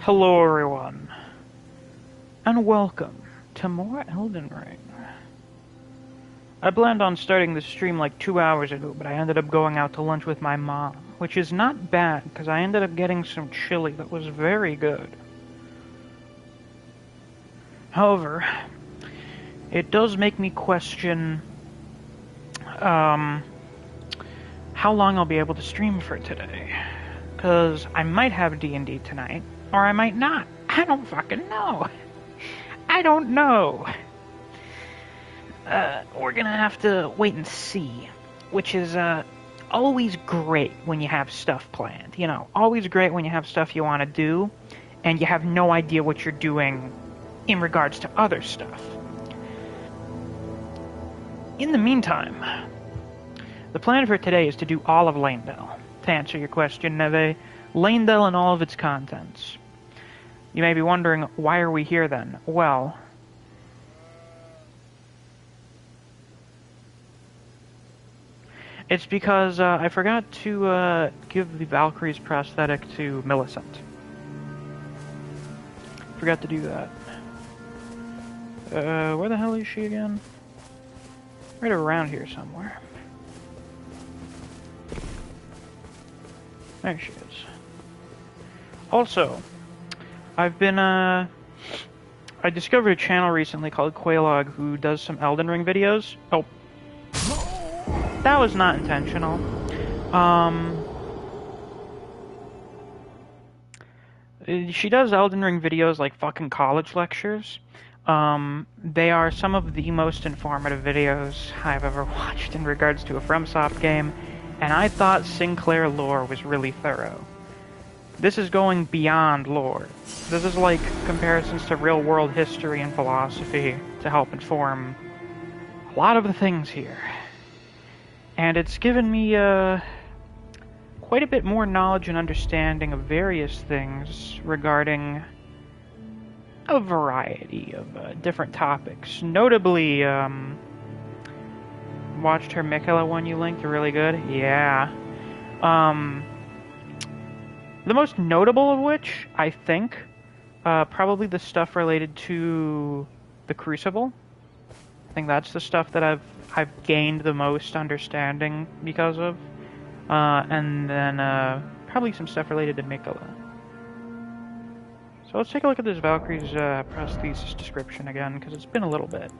Hello everyone, and welcome to more Elden Ring. I planned on starting this stream like 2 hours ago, but I ended up going out to lunch with my mom, which is not bad, because I ended up getting some chili that was very good. However, it does make me question how long I'll be able to stream for today, because I might have D&D tonight, or I might not. I don't fucking know. I don't know. We're gonna have to wait and see, which is always great when you have stuff planned. You know, always great when you have stuff you want to do, and you have no idea what you're doing in regards to other stuff. In the meantime, the plan for today is to do all of Leyndell. To answer your question, Neve, Leyndell and all of its contents. You may be wondering, why are we here then? Well, it's because I forgot to give the Valkyrie's prosthetic to Millicent. Forgot to do that. Where the hell is she again? Right around here somewhere. There she is. Also, I've been, I discovered a channel recently called Quaylog who does some Elden Ring videos. Oh. That was not intentional. She does Elden Ring videos like fucking college lectures. They are some of the most informative videos I've ever watched in regards to a FromSoft game, and I thought Sinclair lore was really thorough. This is going beyond lore. This is like comparisons to real-world history and philosophy to help inform a lot of the things here. And it's given me quite a bit more knowledge and understanding of various things regarding a variety of different topics. Notably, watched her Miquella one you linked, really good. Yeah. The most notable of which, I think, probably the stuff related to the Crucible. I think that's the stuff that I've gained the most understanding because of. And then probably some stuff related to Miquella. So let's take a look at this Valkyrie's prosthesis description again, because it's been a little bit.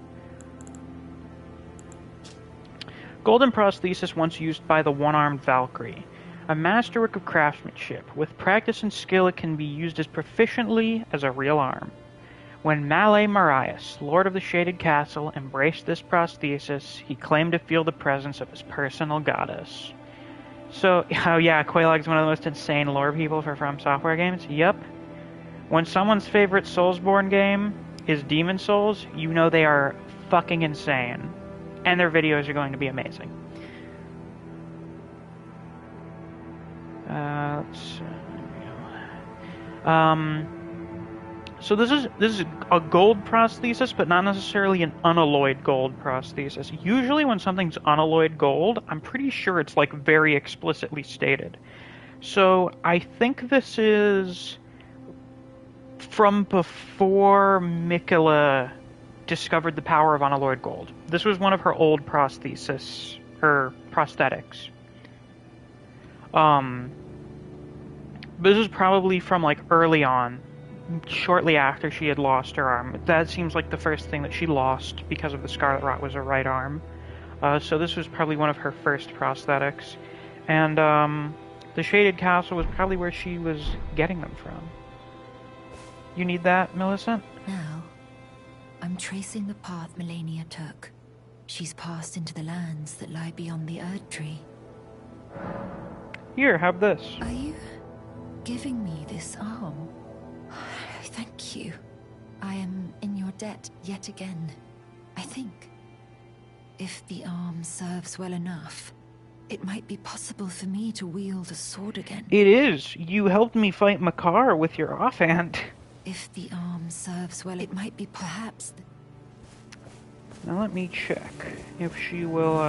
Golden prosthesis once used by the one-armed Valkyrie. A masterwork of craftsmanship. With practice and skill it can be used as proficiently as a real arm. When Malay Marius, Lord of the Shaded Castle, embraced this prosthesis, he claimed to feel the presence of his personal goddess. So, oh yeah, Quaylog's one of the most insane lore people for From Software games. Yep. When someone's favorite Soulsborne game is Demon Souls, you know they are fucking insane. And their videos are going to be amazing. Let's see. So this is a gold prosthesis, but not necessarily an unalloyed gold prosthesis. Usually when something's unalloyed gold, I'm pretty sure it's like very explicitly stated. So I think this is from before Miquella discovered the power of unalloyed gold. This was one of her old prosthesis, her prosthetics. This is probably from like early on, shortly after she had lost her arm. That seems like the first thing that she lost because of the Scarlet Rot was her right arm. So this was probably one of her first prosthetics. And the Shaded Castle was probably where she was getting them from. You need that, Millicent? Now, I'm tracing the path Melania took. She's passed into the lands that lie beyond the Erd Tree. Here, have this. Are you giving me this arm? Thank you. I am in your debt yet again. I think if the arm serves well enough, it might be possible for me to wield a sword again. It is. You helped me fight Makar with your offhand. If the arm serves well, it might be perhaps... Now let me check if she will,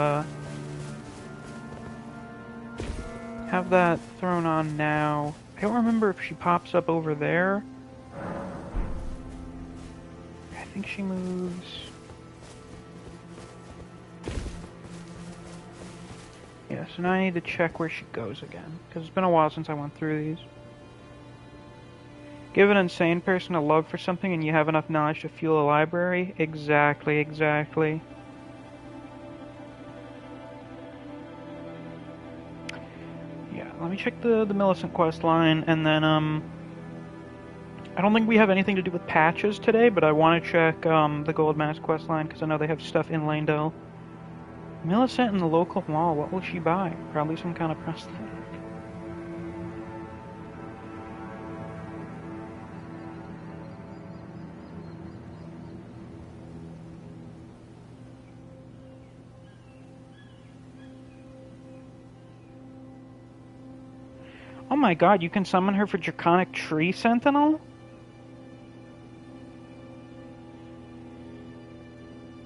have that thrown on now. I don't remember if she pops up over there think she moves... Yeah, so now I need to check where she goes again, because it's been a while since I went through these. Give an insane person a love for something and you have enough knowledge to fuel a library? Exactly, exactly. Yeah, let me check the Millicent quest line, and then, I don't think we have anything to do with patches today, but I want to check, the Gold Mask quest line, because I know they have stuff in Leyndell. Millicent in the local mall, what will she buy? Probably some kind of prosthetic. Oh my god, you can summon her for Draconic Tree Sentinel?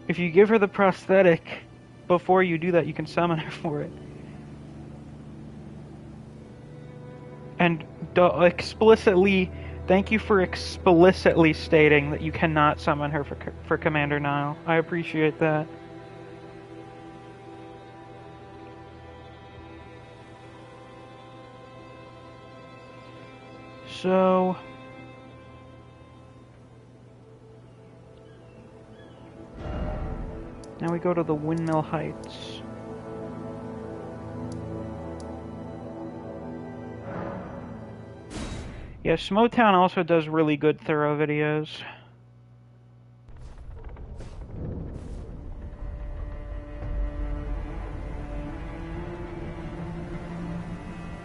If you give her the prosthetic before you do that, you can summon her for it. And explicitly, thank you for explicitly stating that you cannot summon her for Commander Nile. I appreciate that. So... now we go to the Windmill Heights. Yeah, Smotown also does really good thorough videos.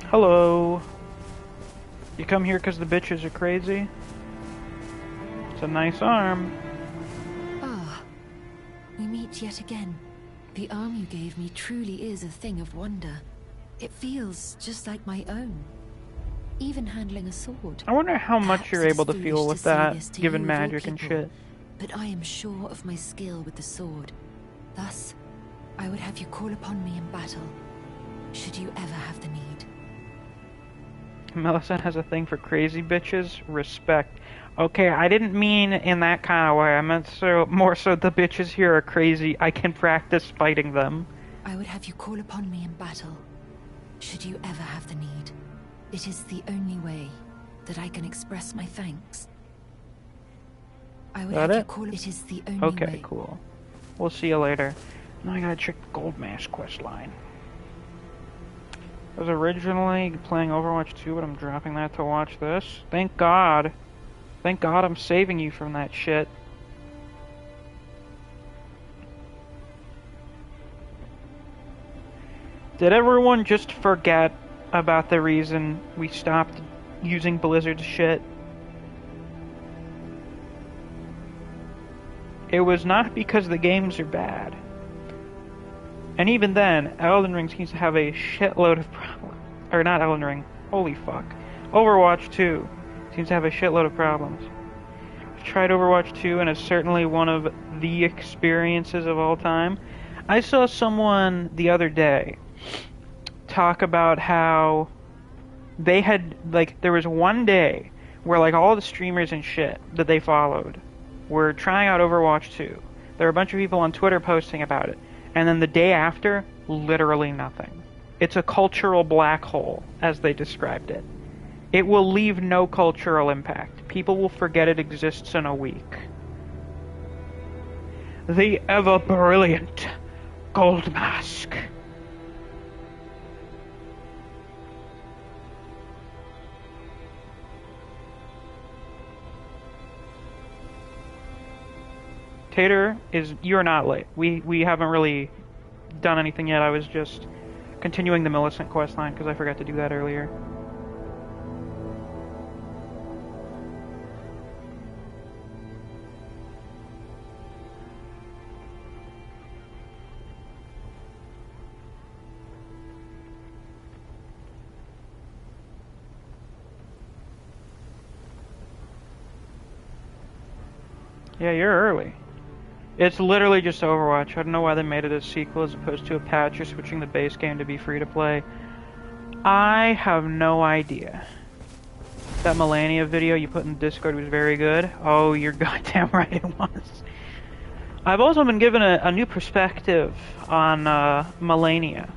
Hello. You come here because the bitches are crazy? It's a nice arm. We meet yet again. The arm you gave me truly is a thing of wonder. It feels just like my own. Even handling a sword. I wonder how much you're able to feel with that, given magic and shit. But I am sure of my skill with the sword. Thus, I would have you call upon me in battle, should you ever have the need. Millicent has a thing for crazy bitches. Respect. Okay, I didn't mean in that kind of way. I meant more so the bitches here are crazy. I can practice fighting them. I would have you call upon me in battle, should you ever have the need. It is the only way that I can express my thanks. I would have you call it is the only way. Okay, cool. We'll see you later. Now I gotta check the Gold Mask quest line. I was originally playing Overwatch 2, but I'm dropping that to watch this. Thank God. Thank God I'm saving you from that shit. Did everyone just forget about the reason we stopped using Blizzard's shit? It was not because the games are bad. And even then, Elden Ring seems to have a shitload of problems. Or not Elden Ring. Holy fuck. Overwatch 2 seems to have a shitload of problems. I've tried Overwatch 2 and it's certainly one of the experiences of all time. I saw someone the other day talk about how they had, like, there was one day where, like, all the streamers and shit that they followed were trying out Overwatch 2. There were a bunch of people on Twitter posting about it. And then the day after, literally nothing. It's a cultural black hole, as they described it. It will leave no cultural impact. People will forget it exists in a week. The ever-brilliant Gold Mask. Tater, you're not late. We haven't really done anything yet. I was just continuing the Millicent questline because I forgot to do that earlier. Yeah, you're early. It's literally just Overwatch. I don't know why they made it a sequel as opposed to a patch or switching the base game to be free to play. I have no idea. That Melania video you put in Discord was very good. Oh, you're goddamn right it was. I've also been given a new perspective on Melania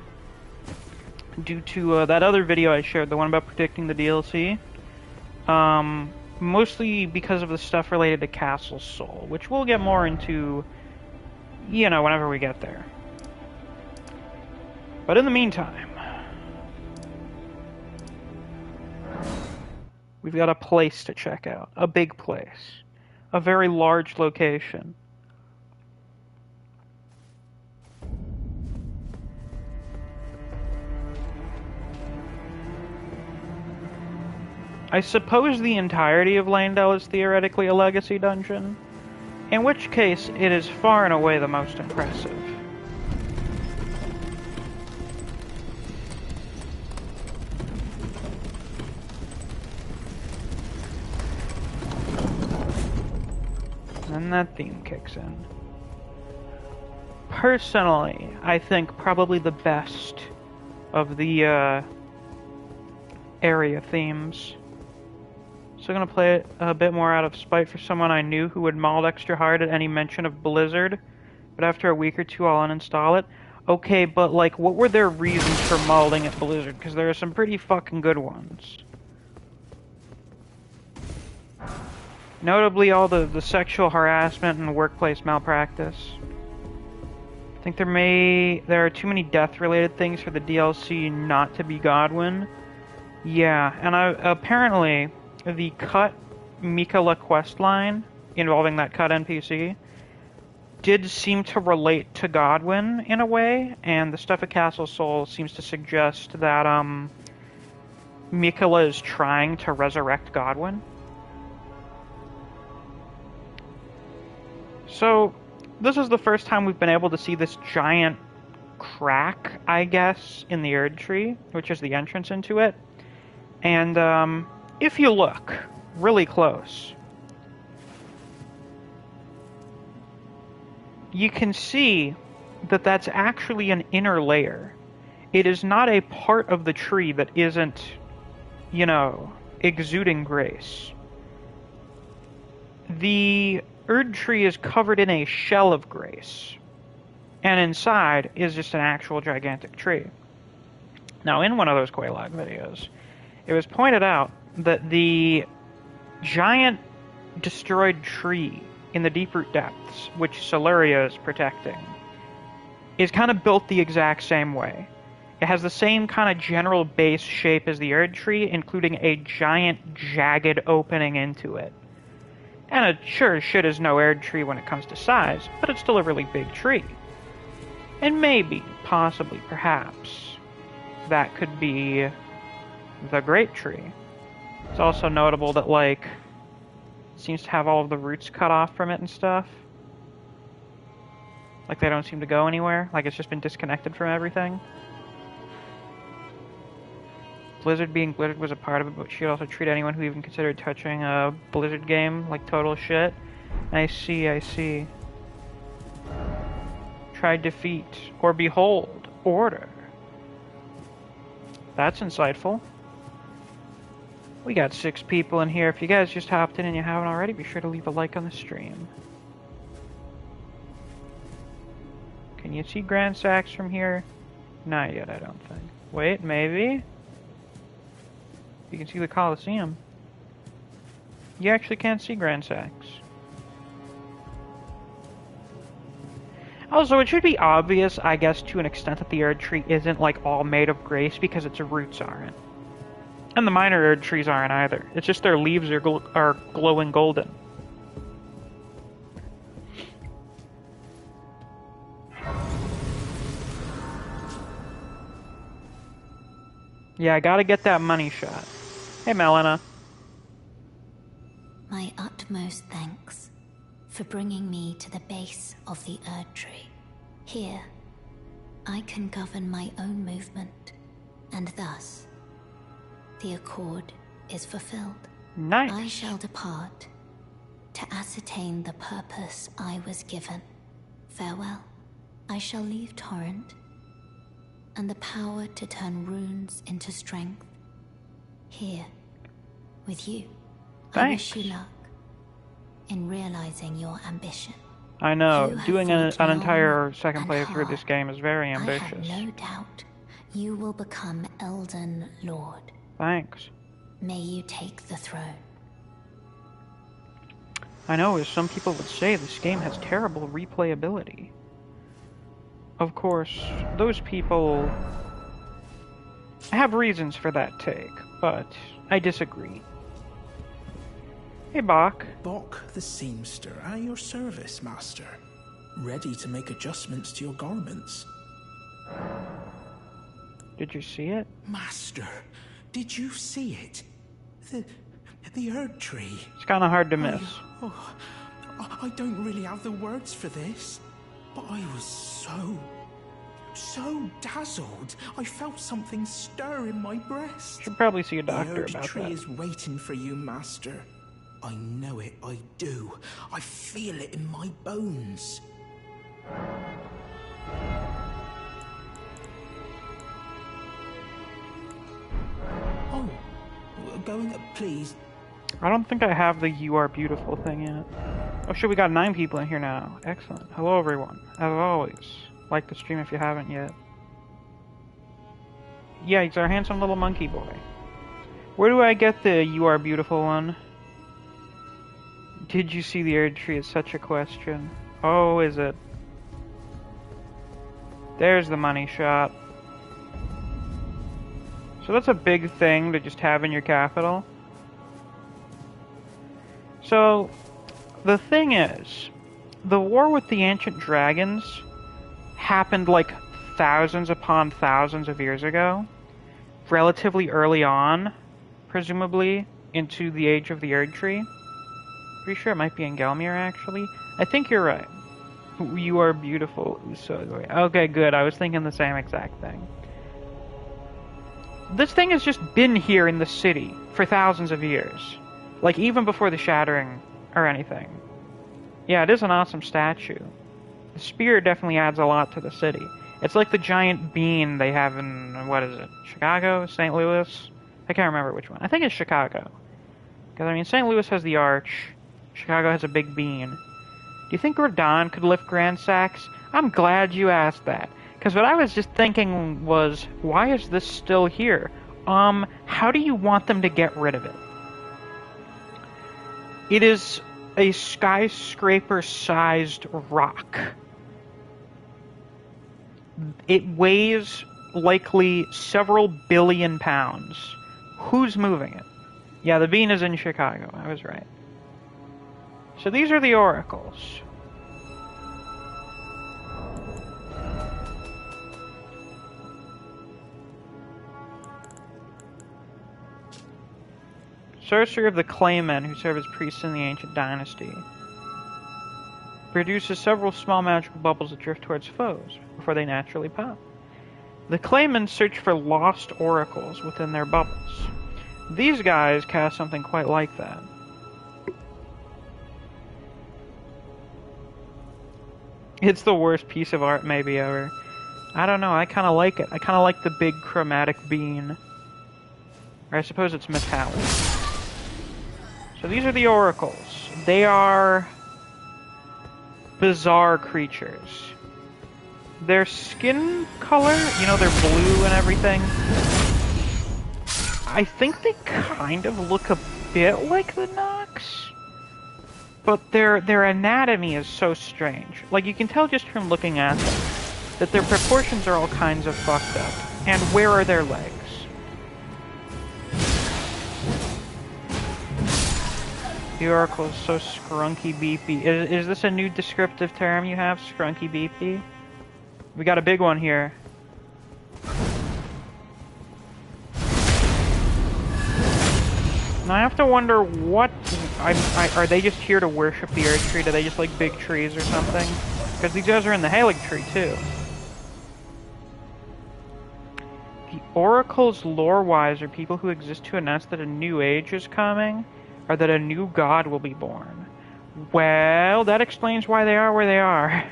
due to that other video I shared, the one about predicting the DLC. Mostly because of the stuff related to Castle Soul, which we'll get more into, you know, whenever we get there. But in the meantime, we've got a place to check out. A big place. A very large location. I suppose the entirety of Leyndell is theoretically a legacy dungeon, in which case it is far and away the most impressive. And that theme kicks in. Personally, I think probably the best of the area themes. So I'm gonna play it a bit more out of spite for someone I knew who would mauled extra hard at any mention of Blizzard, but after a week or two I'll uninstall it. Okay, but like, what were their reasons for mauling at Blizzard? Because there are some pretty fucking good ones. Notably all the sexual harassment and workplace malpractice. I think there are too many death-related things for the DLC not to be Godwin. Yeah, and apparently the Cut Mikola questline involving that Cut NPC did seem to relate to Godwin in a way, and the stuff at Castle Soul seems to suggest that Mikola is trying to resurrect Godwin. So, this is the first time we've been able to see this giant crack, I guess, in the Erd Tree, which is the entrance into it. And, if you look really close, you can see that that's actually an inner layer. It is not a part of the tree that isn't, you know, exuding grace. The Erd Tree is covered in a shell of grace, and inside is just an actual gigantic tree. Now, in one of those Quelaag videos, it was pointed out that the giant destroyed tree in the Deeproot Depths, which Solaria is protecting, is kind of built the exact same way. It has the same kind of general base shape as the Erd Tree, including a giant, jagged opening into it. And it sure as shit is no Erd Tree when it comes to size, but it's still a really big tree. And maybe, possibly, perhaps, that could be the Great Tree. It's also notable that, like, it seems to have all of the roots cut off from it and stuff. Like, they don't seem to go anywhere. Like, it's just been disconnected from everything. Blizzard being Blizzard was a part of it, but she'd also treat anyone who even considered touching a Blizzard game like total shit. I see. Try defeat, or behold, order. That's insightful. We got 6 people in here. If you guys just hopped in and you haven't already, be sure to leave a like on the stream. Can you see Grand Sax from here? Not yet, I don't think. Wait, maybe? You can see the Colosseum. You actually can't see Grand Sax. Also, it should be obvious, I guess, to an extent that the Erd Tree isn't, like, all made of grace because its roots aren't. And the minor Erd Trees aren't either. It's just their leaves are glowing golden. Yeah, I gotta get that money shot. Hey, Melina. My utmost thanks for bringing me to the base of the Erd Tree. Here, I can govern my own movement, and thus, the accord is fulfilled. Nice. I shall depart to ascertain the purpose I was given. Farewell. I shall leave Torrent, and the power to turn runes into strength here with you. Thanks. I wish you luck in realizing your ambition. I know, You have doing an fought entire long second and playthrough of this hard. game is very I ambitious. have no doubt you will become Elden Lord. Thanks. May you take the throne. I know, as some people would say, this game has terrible replayability. Of course, those people have reasons for that take, but I disagree. Hey, Bach. Bok the seamster at your service, master. Ready to make adjustments to your garments. Did you see it? Master, did you see it? The Erd Tree. It's kind of hard to miss. I don't really have the words for this, but I was so dazzled. I felt something stir in my breast. Should probably see a doctor The Erd about Tree that. is waiting for you, master. I know it, I do. I feel it in my bones. Oh, going up, please. I don't think I have the "You Are Beautiful" thing yet. Oh shit, we got 9 people in here now. Excellent. Hello everyone. As always, like the stream if you haven't yet. Yeah, he's our handsome little monkey boy. Where do I get the "You Are Beautiful" one? Did you see the Erd Tree? Is such a question. Oh, is it? There's the money shot. So that's a big thing to just have in your capital. So, the thing is, the war with the ancient dragons happened like thousands upon thousands of years ago, relatively early on, presumably, into the age of the Erd Tree. Pretty sure it might be in Gelmir, actually. I think you're right. You are beautiful, Usogoi. Okay, good. I was thinking the same exact thing. This thing has just been here in the city for thousands of years. Like, even before the Shattering or anything. Yeah, it is an awesome statue. The spear definitely adds a lot to the city. It's like the giant bean they have in, what is it, Chicago? St. Louis? I can't remember which one. I think it's Chicago. Because, I mean, St. Louis has the arch. Chicago has a big bean. Do you think Radahn could lift Grand Sacks? I'm glad you asked that. Because what I was just thinking was, why is this still here? How do you want them to get rid of it? It is a skyscraper-sized rock. It weighs likely several billion pounds. Who's moving it? Yeah, the bean is in Chicago. I was right. So these are the oracles. Sorcerer of the Claymen, who serve as priests in the ancient dynasty. Produces several small magical bubbles that drift towards foes, before they naturally pop. The Claymen search for lost oracles within their bubbles. These guys cast something quite like that. It's the worst piece of art maybe ever. I don't know, I kind of like it. I kind of like the big chromatic bean. Or I suppose it's metallic. So these are the oracles. They are bizarre creatures. Their skin color, you know, they're blue and everything. I think they kind of look a bit like the Nox. But their anatomy is so strange. Like, you can tell just from looking at them that their proportions are all kinds of fucked up. And where are their legs? The oracle is so scrunky beepy. Is this a new descriptive term you have, scrunky beepy? We got a big one here. Now I have to wonder what... are they just here to worship the Earth Tree? Do they just like big trees or something? Because these guys are in the Halig Tree too. The oracles lore-wise are people who exist to announce that a new age is coming, or that a new god will be born. Well, that explains why they are where they are.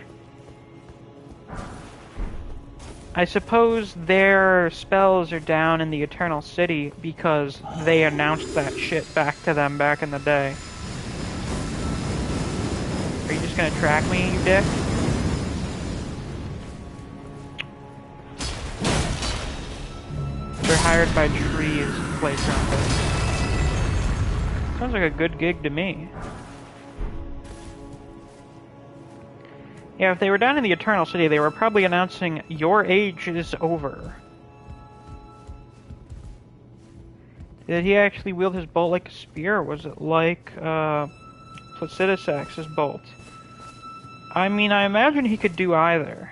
I suppose their spells are down in the Eternal City because they announced that shit back to them back in the day. Are you just gonna track me, you dick? They're hired by trees to play trumpet. Sounds like a good gig to me. Yeah, if they were down in the Eternal City, they were probably announcing, your age is over. Did he actually wield his bolt like a spear, or was it like, Prosthesis' bolt? I mean, I imagine he could do either.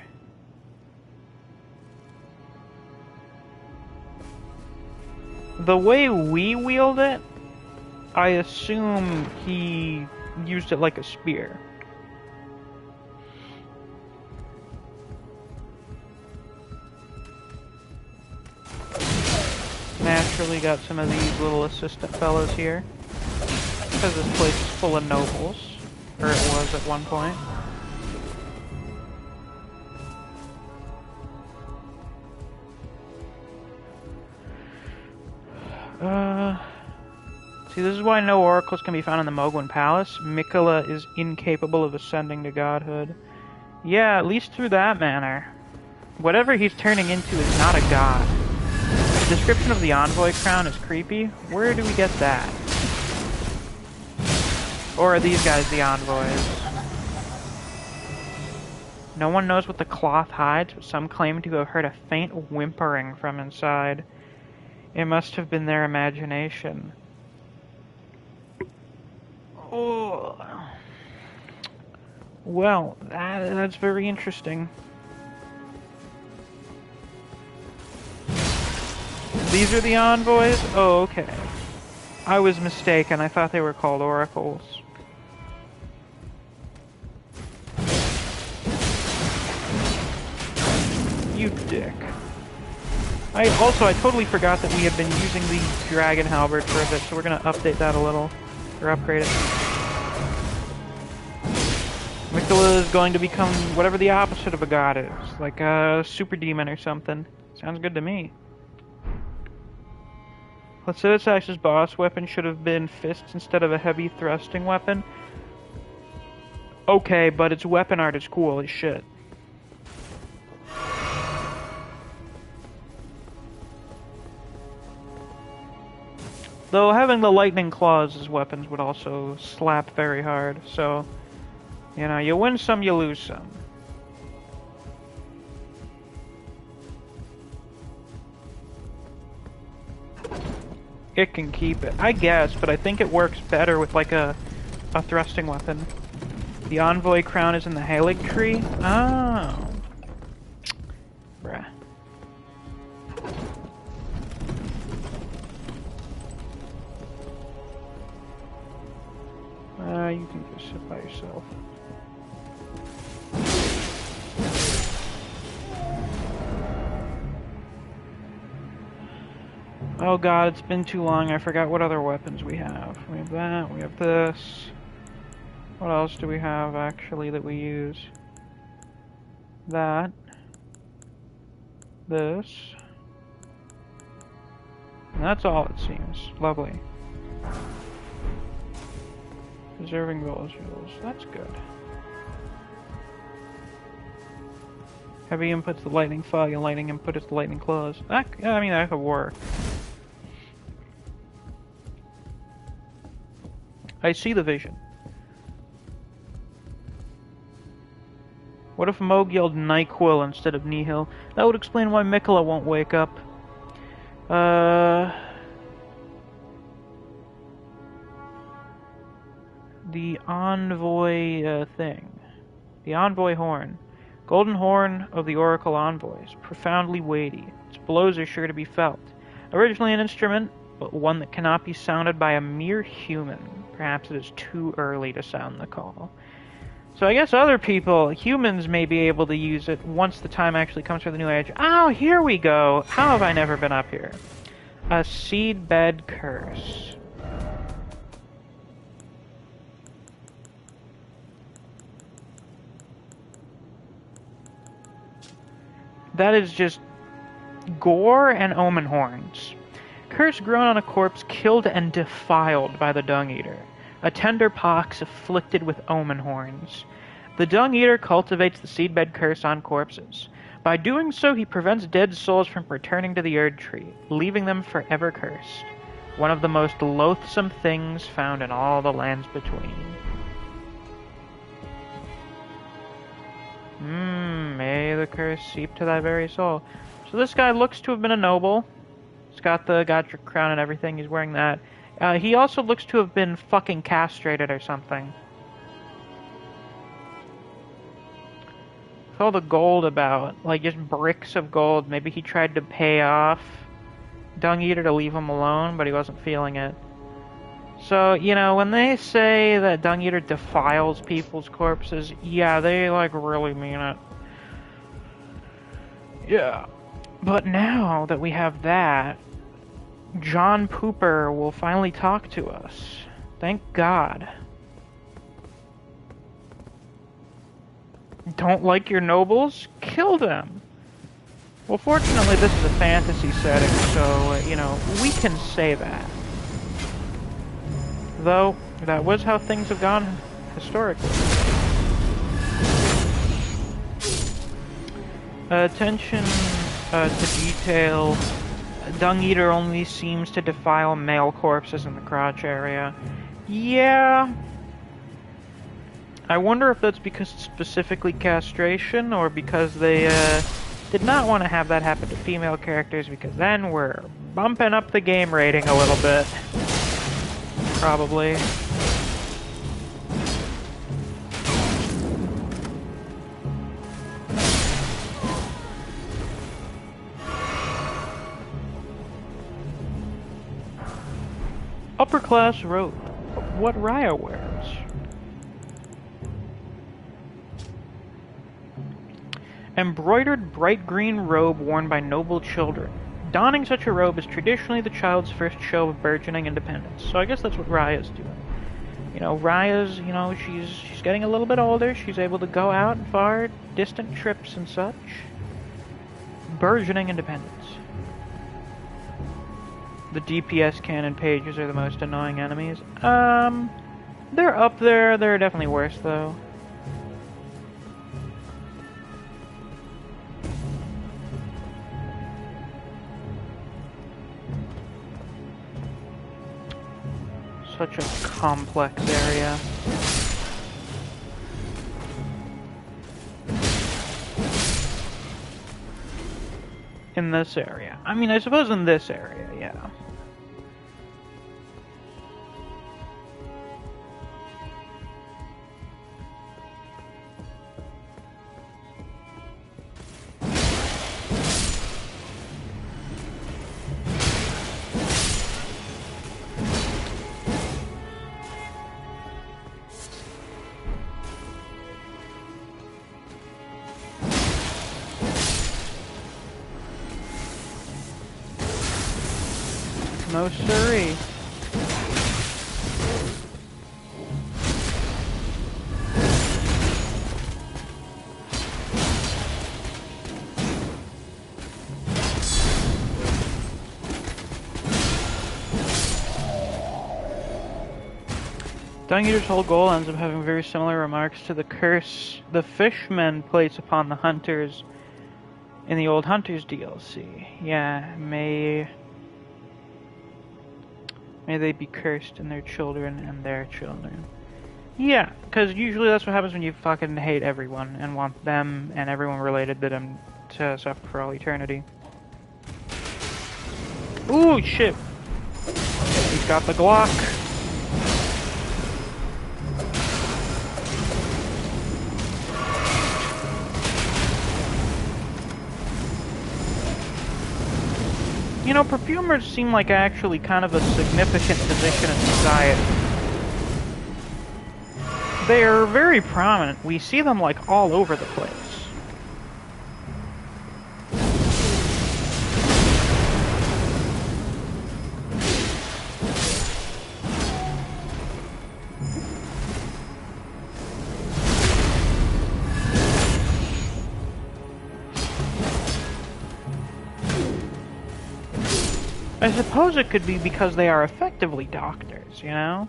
The way we wield it, I assume he used it like a spear. Naturally got some of these little assistant fellows here, because this place is full of nobles, or it was at one point. See, this is why no oracles can be found in the Mogwin Palace. Miquella is incapable of ascending to godhood. Yeah, at least through that manner. Whatever he's turning into is not a god. The description of the Envoy crown is creepy. Where do we get that? Or are these guys the envoys? No one knows what the cloth hides, but some claim to have heard a faint whimpering from inside. It must have been their imagination. Oh. Well, that's very interesting. These are the envoys? Oh, okay. I was mistaken. I thought they were called oracles. You dick. I totally forgot that we had been using the Dragon Halberd for a bit, so we're gonna update that a little. Or upgrade it. Miquella is going to become whatever the opposite of a god is. Like a super demon or something. Sounds good to me. Prosthesis' boss weapon should have been fists instead of a heavy thrusting weapon. Okay, but its weapon art is cool as shit. Though having the lightning claws as weapons would also slap very hard, so, you know, you win some, you lose some. It can keep it, I guess, but I think it works better with like a thrusting weapon. The Envoy crown is in the Halig tree? Oh. Bruh. You can just sit by yourself. Oh god, it's been too long, I forgot what other weapons we have. We have that, we have this. What else do we have, actually, that we use? That. This. And that's all, it seems. Lovely. Preserving visuals, that's good. Heavy input's the lightning fog, and lightning input is the lightning claws. That, I mean, that could work. I see the vision. What if Moog yelled NyQuil instead of Nihil? That would explain why Miquella won't wake up. The Envoy thing. The Envoy Horn. Golden Horn of the Oracle Envoys. Profoundly weighty. Its blows are sure to be felt. Originally an instrument, but one that cannot be sounded by a mere human. Perhaps it is too early to sound the call. So I guess other people, humans, may be able to use it once the time actually comes for the new age. Oh, here we go! How have I never been up here? A Seedbed Curse. That is just gore and omen horns. Curse grown on a corpse killed and defiled by the Dung Eater. A tender pox afflicted with omen horns. The Dung Eater cultivates the seedbed curse on corpses. By doing so, he prevents dead souls from returning to the Erd Tree, leaving them forever cursed. One of the most loathsome things found in all the lands between. May the curse seep to thy very soul. So this guy looks to have been a noble. He's got the Godric crown and everything. He's wearing that. He also looks to have been fucking castrated or something. With all the gold about, like just bricks of gold, maybe he tried to pay off Dung Eater to leave him alone, but he wasn't feeling it. So, you know, when they say that Dung Eater defiles people's corpses, yeah, they, like, really mean it. Yeah. But now that we have that, John Pooper will finally talk to us. Thank God. Don't like your nobles? Kill them! Well, fortunately, this is a fantasy setting, so, you know, we can say that. Though, that was how things have gone historically. Attention to detail. Dung Eater only seems to defile male corpses in the crotch area. Yeah. I wonder if that's because it's specifically castration, or because they did not want to have that happen to female characters, because then we're bumping up the game rating a little bit. Probably. Upper class robe. What Raya wears. Embroidered bright green robe worn by noble children. Donning such a robe is traditionally the child's first show of burgeoning independence. So I guess that's what Raya's doing. You know, Raya's, you know, she's getting a little bit older. She's able to go out far, distant trips and such. Burgeoning independence. The DPS cannon pages are the most annoying enemies. They're up there. They're definitely worse, though. Such a complex area. In this area. I mean, I suppose in this area, yeah. No siree. Dung Eater's whole goal ends up having very similar remarks to the curse the fishmen place upon the hunters in the old Hunters DLC. Yeah, may they be cursed and their children and their children. Yeah, because usually that's what happens when you fucking hate everyone and want them and everyone related to them to suffer for all eternity. Ooh, shit! He's got the Glock. You know, perfumers seem like actually kind of a significant position in society. They are very prominent. We see them like all over the place. I suppose it could be because they are effectively doctors, you know?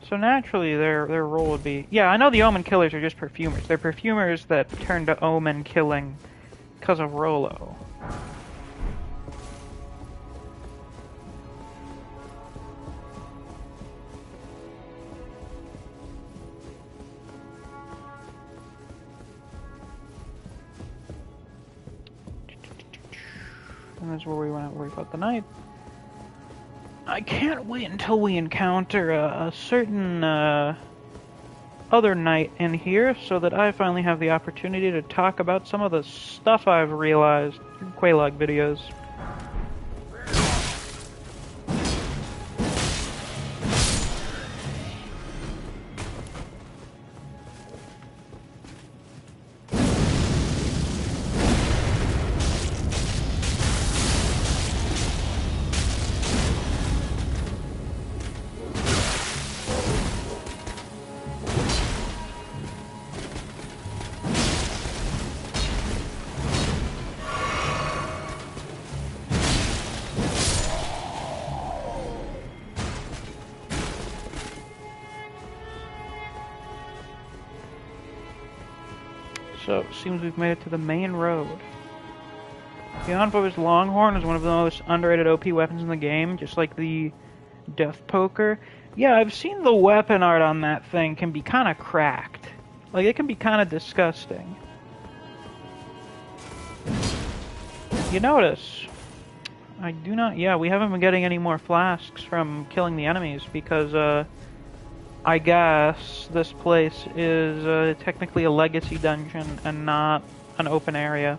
So naturally their role would be... Yeah, I know the Omen killers are just perfumers. They're perfumers that turn to Omen killing because of Rolo. And this is where we went out where we fought the knight. I can't wait until we encounter a certain other knight in here so that I finally have the opportunity to talk about some of the stuff I've realized through Quelaag videos. So, it seems we've made it to the main road. The Envoy's Longhorn is one of the most underrated OP weapons in the game, just like the Death Poker. Yeah, I've seen the weapon art on that thing can be kind of cracked. Like, it can be kind of disgusting. You notice, I do not... Yeah, we haven't been getting any more flasks from killing the enemies because, I guess this place is technically a legacy dungeon and not an open area.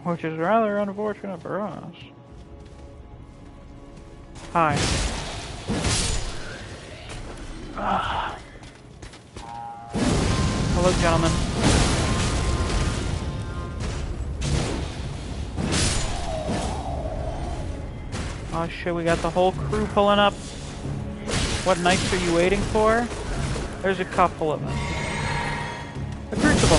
Which is rather unfortunate for us. Hi. Hello, gentlemen. Oh shit, we got the whole crew pulling up. What knights are you waiting for? There's a couple of them. The Crucible.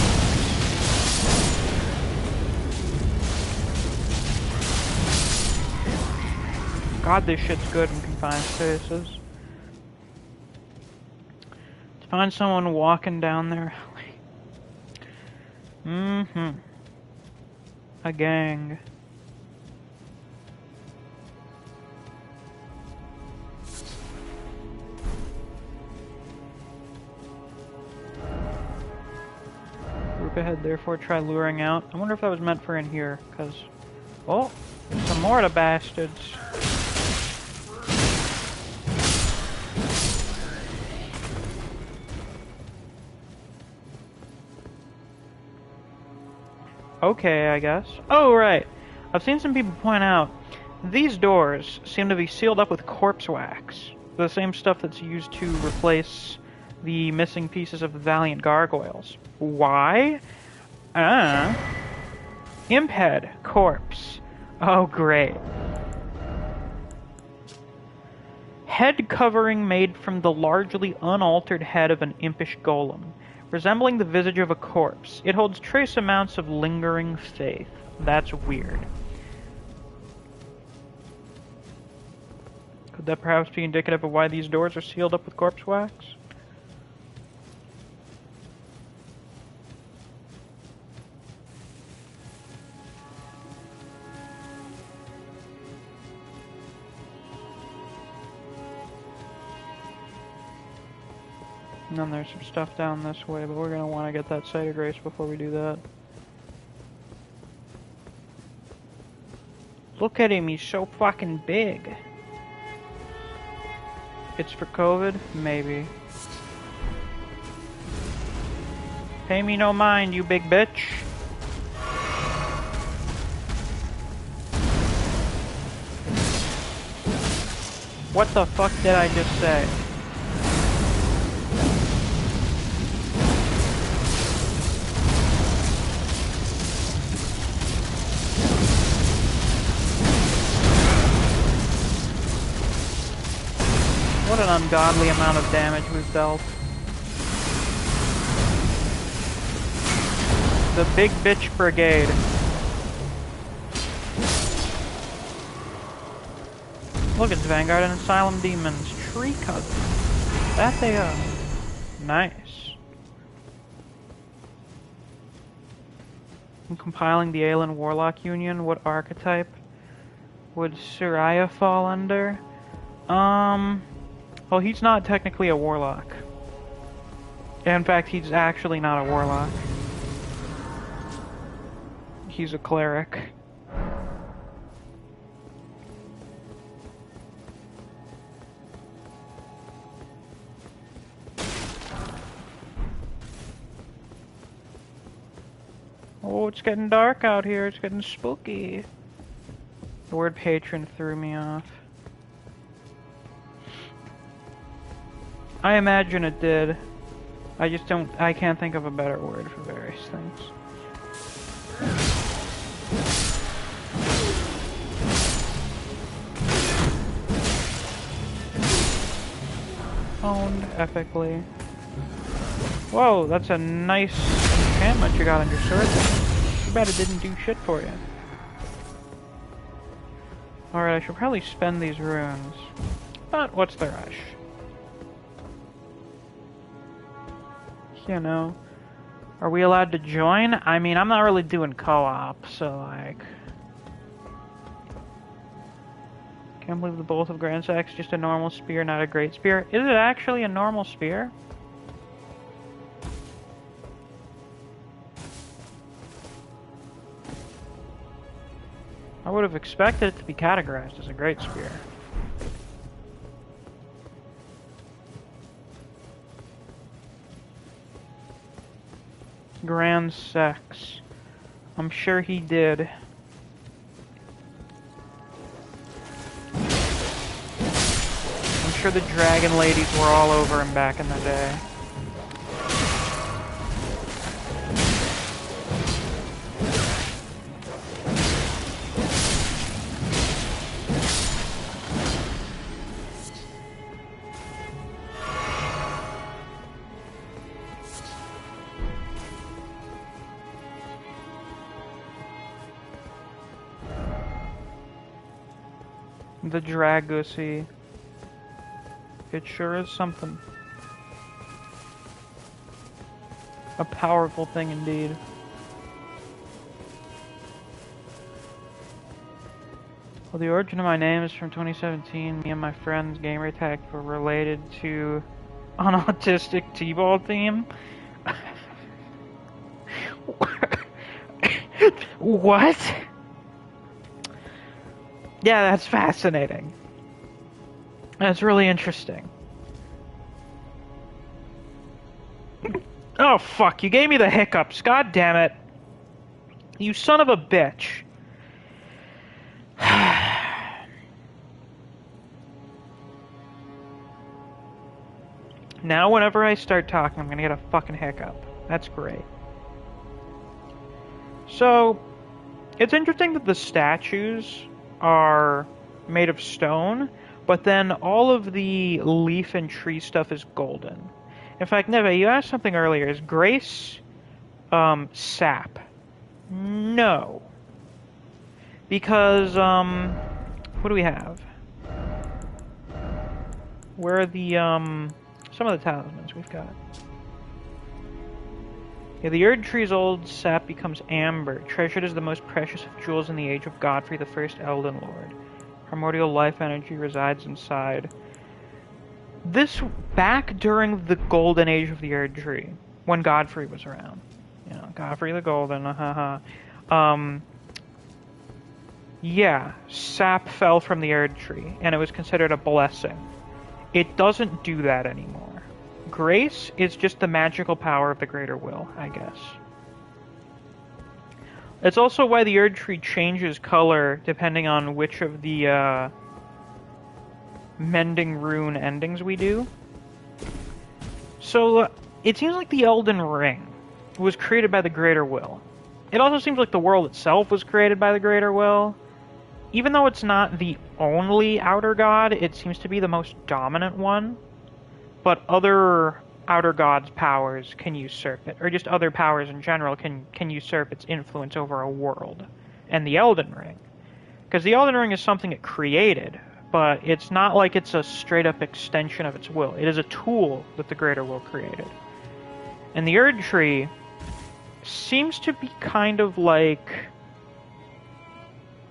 God, this shit's good in confined spaces. To find someone walking down there. A gang. Group ahead, therefore try luring out. I wonder if that was meant for in here, because... Oh! Some more of the bastards. Okay, I guess. Oh, right. I've seen some people point out these doors seem to be sealed up with corpse wax. The same stuff that's used to replace the missing pieces of the Valiant Gargoyles. Why? Imp head. Corpse. Oh, great. Head covering made from the largely unaltered head of an impish golem. Resembling the visage of a corpse, it holds trace amounts of lingering faith. That's weird. Could that perhaps be indicative of why these doors are sealed up with corpse wax? And then there's some stuff down this way, but we're going to want to get that sighted race before we do that. Look at him, he's so fucking big. It's for COVID? Maybe. Pay me no mind, you big bitch. What the fuck did I just say? What an ungodly amount of damage we've dealt. The Big Bitch Brigade. Look, it's Vanguard and Asylum Demons. Tree cousins. That they are. Nice. I'm compiling the Aelan Warlock Union. What archetype would Soraya fall under? Well, he's not technically a warlock. In fact, he's actually not a warlock. He's a cleric. Oh, it's getting dark out here. It's getting spooky. The word patron threw me off. I imagine it did. I can't think of a better word for various things. Owned epically. Whoa, that's a nice enchantment you got on your sword. Too bad it didn't do shit for you. Alright, I should probably spend these runes. But what's the rush? You know. Are we allowed to join? I mean, I'm not really doing co-op, so like... Can't believe the bolt of Grand Sack's just a normal spear, not a great spear. Is it actually a normal spear? I would have expected it to be categorized as a great spear. Grand Sex. I'm sure he did. I'm sure the dragon ladies were all over him back in the day. The Dragosi. It sure is something. A powerful thing indeed. Well, the origin of my name is from 2017. Me and my friend's gamer tag were related to an autistic T-ball team. What? Yeah, that's fascinating. That's really interesting. Oh, fuck, you gave me the hiccups. God damn it. You son of a bitch. Now, whenever I start talking, I'm gonna get a fucking hiccup. That's great. So, it's interesting that the statues are made of stone, but then all of the leaf and tree stuff is golden. In fact, Neve, you asked something earlier. Is Grace sap? No. Because, what do we have? Where are the, some of the talismans we've got? Yeah, the Erd Tree's old sap becomes amber, treasured as the most precious of jewels in the age of Godfrey, the first Elden Lord. Primordial life energy resides inside. This, back during the golden age of the Erd Tree, when Godfrey was around. You know, Godfrey the Golden, yeah, sap fell from the Erd Tree, and it was considered a blessing. It doesn't do that anymore. Grace is just the magical power of the greater will, I guess. It's also why the Erd Tree changes color depending on which of the mending rune endings we do. So, it seems like the Elden Ring was created by the greater will. It also seems like the world itself was created by the greater will. Even though it's not the only outer god, it seems to be the most dominant one. But other outer gods' powers can usurp it, or just other powers in general can usurp its influence over a world. And the Elden Ring. Because the Elden Ring is something it created, but it's not like it's a straight-up extension of its will. It is a tool that the Greater Will created. And the Erd Tree seems to be kind of like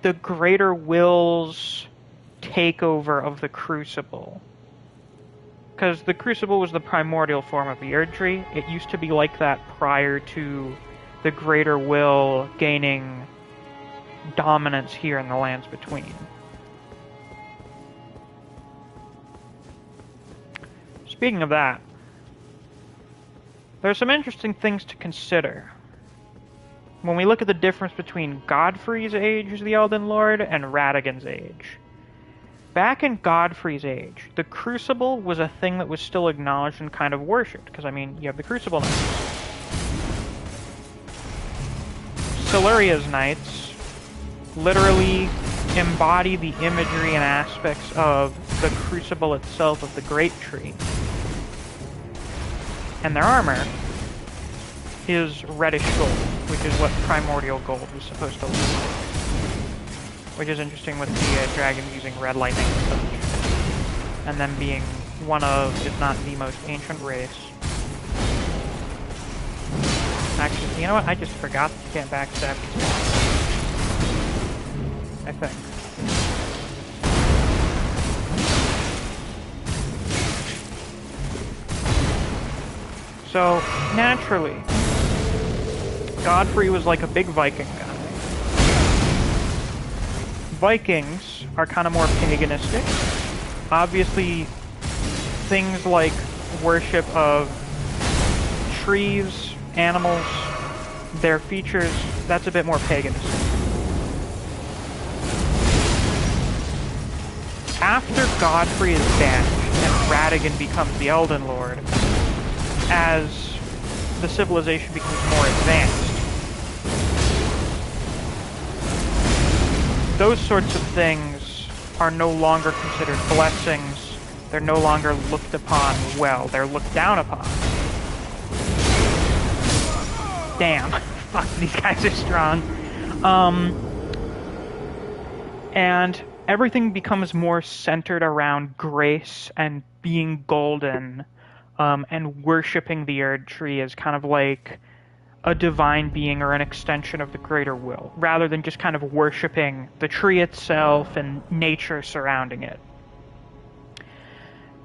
the Greater Will's takeover of the Crucible. Because the Crucible was the primordial form of the Erd Tree. It used to be like that prior to the Greater Will gaining dominance here in the lands between. Speaking of that, there are some interesting things to consider when we look at the difference between Godfrey's age as the Elden Lord and Radigan's age. Back in Godfrey's age, the Crucible was a thing that was still acknowledged and kind of worshipped, because, I mean, you have the Crucible Knights. Siluria's Knights literally embody the imagery and aspects of the Crucible itself of the Great Tree. And their armor is reddish gold, which is what primordial gold was supposed to look like. Which is interesting with the dragons using red lightning and such. And them being one of, if not the most ancient race. Actually, you know what? I just forgot that you can't backstab these guys. I think. So, naturally, Godfrey was like a big Viking guy. Vikings are kind of more paganistic. Obviously, things like worship of trees, animals, their features, that's a bit more paganistic. After Godfrey is banished and Radigan becomes the Elden Lord, as the civilization becomes more advanced, those sorts of things are no longer considered blessings. They're no longer looked upon well. They're looked down upon. Damn. Fuck, these guys are strong. And everything becomes more centered around grace and being golden, and worshipping the Erd Tree as kind of like a divine being or an extension of the Greater Will, rather than just kind of worshipping the tree itself and nature surrounding it.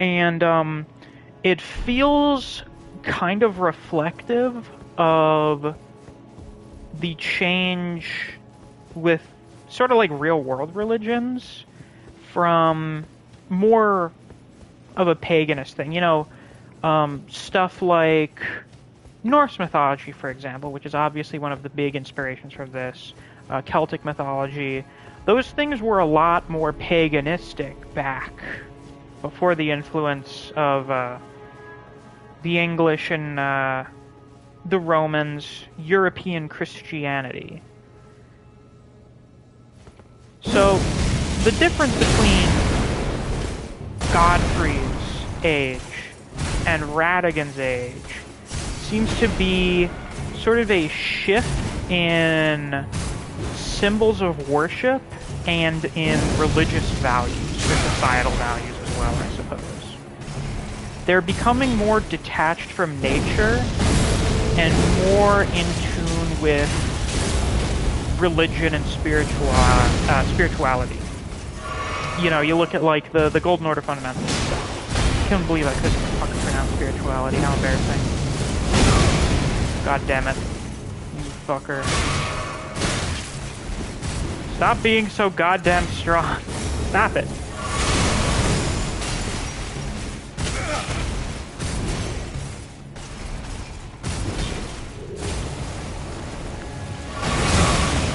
And it feels kind of reflective of the change with sort of like real-world religions from more of a paganist thing. You know, stuff like Norse mythology, for example, which is obviously one of the big inspirations for this, Celtic mythology. Those things were a lot more paganistic back before the influence of the English and the Romans, European Christianity. So, the difference between Godfrey's age and Radigan's age seems to be sort of a shift in symbols of worship and in religious values, or societal values as well, I suppose. They're becoming more detached from nature and more in tune with religion and spirituality. You know, you look at like the Golden Order fundamentals and stuff. I couldn't believe I couldn't fucking pronounce spirituality. How embarrassing. God damn it. You fucker. Stop being so goddamn strong. Stop it.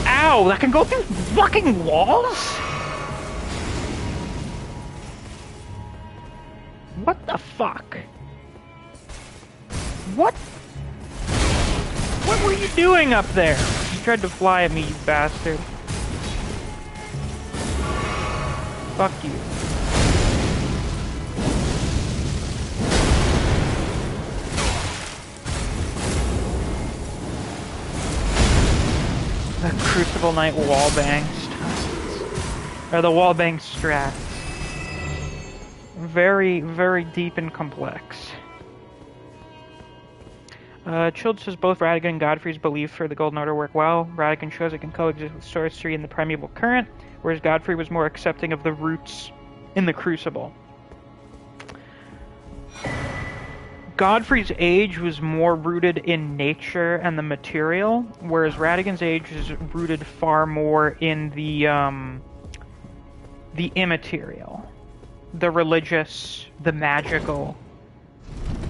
Ow! That can go through fucking walls? What the fuck? What? What were you doing up there? You tried to fly at me, you bastard. Fuck you. the Crucible Knight wallbang stunts. Or the wallbang strats. Very, very deep and complex. Chilled says both Radigan and Godfrey's belief for the Golden Order work well. Radigan shows it can coexist with sorcery in the primeval current, whereas Godfrey was more accepting of the roots in the Crucible. Godfrey's age was more rooted in nature and the material, whereas Radigan's age is rooted far more in the immaterial. The religious, the magical.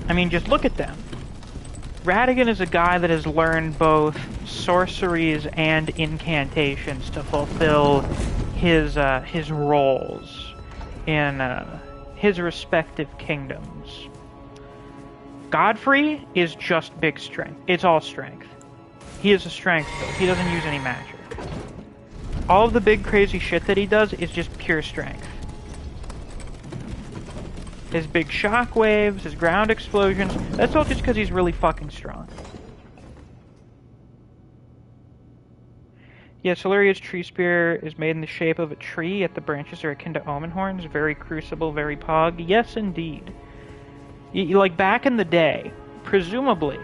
I mean, just look at them. Radigan is a guy that has learned both sorceries and incantations to fulfill his roles in his respective kingdoms. Godfrey is just big strength. It's all strength. He is a strength build. He doesn't use any magic. All of the big crazy shit that he does is just pure strength. His big shockwaves, his ground explosions, that's all just because he's really fucking strong. Yeah, Solaria's tree spear is made in the shape of a tree, yet the branches are akin to Omen Horns. Very Crucible, very Pog. Yes, indeed. Like, back in the day, presumably,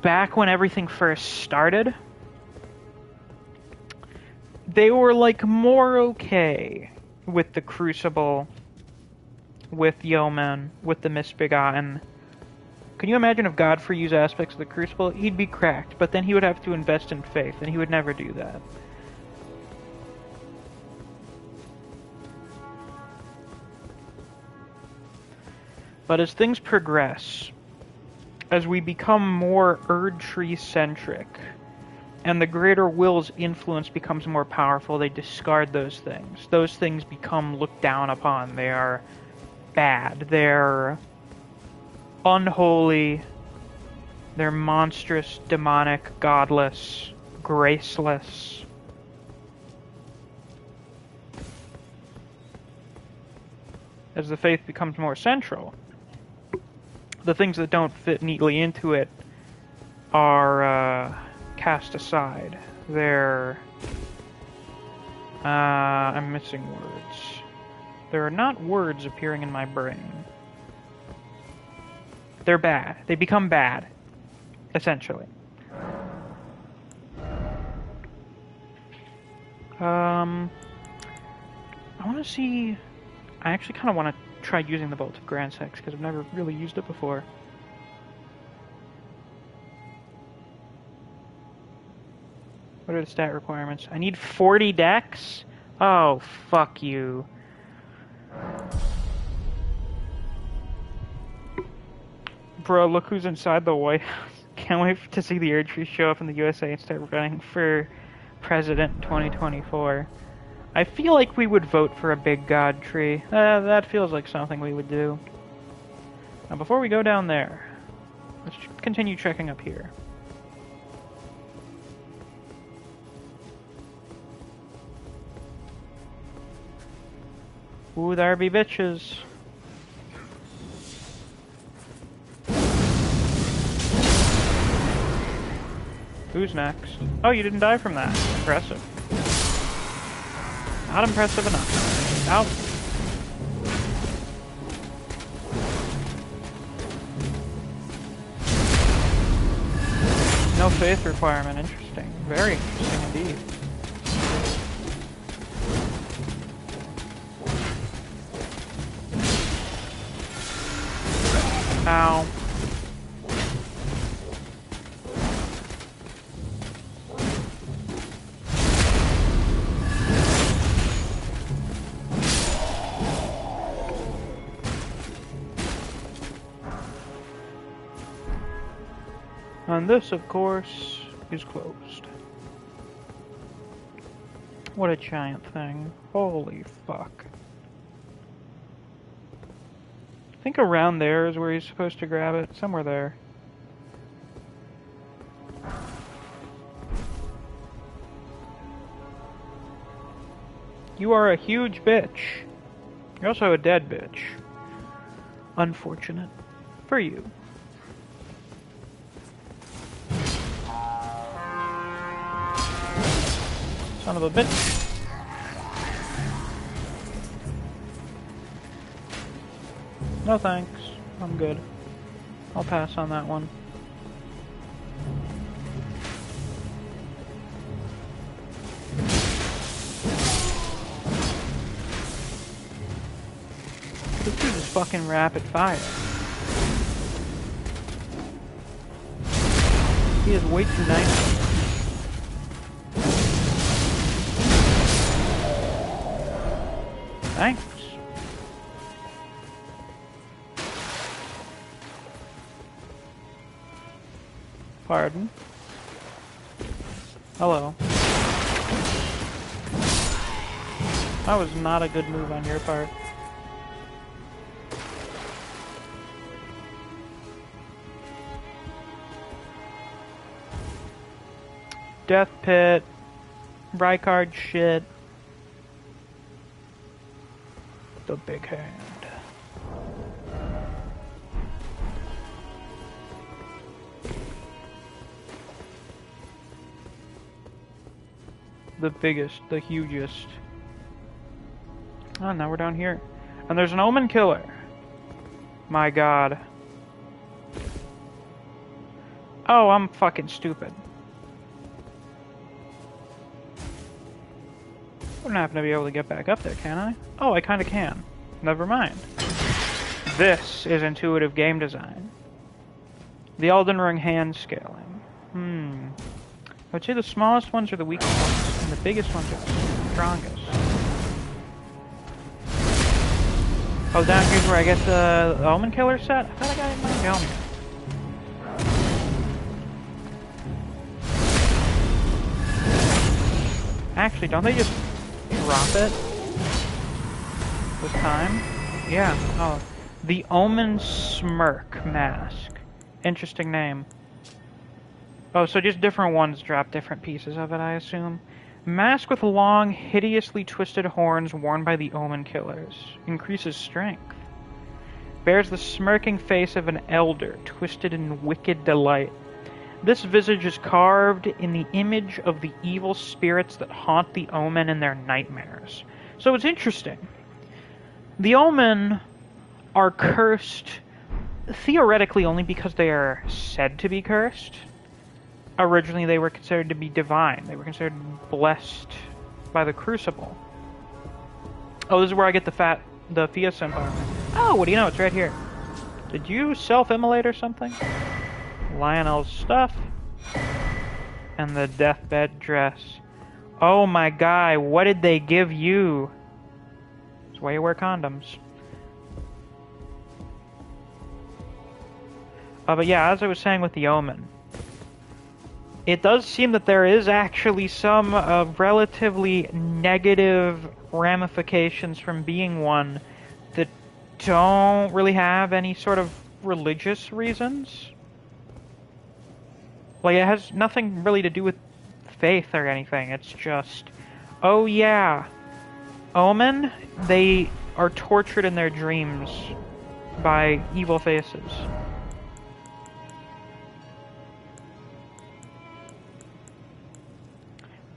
back when everything first started, they were, like, more okay with the Crucible, with Yeoman, with the Misbegotten. Can you imagine if Godfrey used aspects of the Crucible? He'd be cracked, but then he would have to invest in faith, and he would never do that. But as things progress, as we become more Erdtree-centric, and the Greater Will's influence becomes more powerful, they discard those things. Those things become looked down upon. They are bad. They're unholy. They're monstrous, demonic, godless, graceless. As the faith becomes more central, the things that don't fit neatly into it are cast aside. They're I'm missing words. There are not words appearing in my brain. They're bad. They become bad, essentially. I want to see... I actually kind of want to try using the Bolt of Grand Sex, because I've never really used it before. What are the stat requirements? I need 40 dex? Oh, fuck you. Bro, look who's inside the White House. Can't wait to see the Erdtree show up in the USA and start running for president in 2024. I feel like we would vote for a big god tree. That feels like something we would do. Now, before we go down there, let's continue checking up here. Ooh, there be bitches. Who's next? Oh, you didn't die from that. Impressive. Not impressive enough. Out. No faith requirement. Interesting. Very interesting indeed. Ow. And this, of course, is closed. What a giant thing. Holy fuck. I think around there is where he's supposed to grab it. Somewhere there. You are a huge bitch. You're also a dead bitch. Unfortunate. For you. Son of a bitch. No thanks. I'm good. I'll pass on that one. This dude is fucking rapid fire. He is way too nice. Thanks. Pardon. Hello. That was not a good move on your part. Death Pit. Rykard shit. The big hand. The biggest, the hugest. Oh, now we're down here. And there's an Omen Killer. My god. Oh, I'm fucking stupid. I don't happen to be able to get back up there, can I? Oh, I kinda can. Never mind. This is intuitive game design. The Elden Ring hand scaling. I'd say the smallest ones are the weakest ones, and the biggest ones are the strongest. Oh, down here's where I get the Omen Killer set? I thought I got it in my helmet. Actually, don't they just drop it with time? Yeah. Oh, the Omen Smirk mask. Interesting name. Oh, so just different ones drop different pieces of it, I assume. Mask with long, hideously twisted horns worn by the Omen Killers. Increases strength. Bears the smirking face of an elder, twisted in wicked delight. This visage is carved in the image of the evil spirits that haunt the Omen in their nightmares. So it's interesting. The Omen are cursed, theoretically only because they are said to be cursed. Originally they were considered to be divine. They were considered blessed by the Crucible. Oh, this is where I get the Thea Empire. Oh, what do you know? It's right here. Did you self-immolate or something? Lionel's stuff. And the deathbed dress. Oh my guy, what did they give you? That's why you wear condoms. But yeah, as I was saying with the Omen, it does seem that there is actually some relatively negative ramifications from being one that don't really have any sort of religious reasons. Like, it has nothing really to do with faith or anything. It's just, oh yeah, Omen, they are tortured in their dreams by evil faces.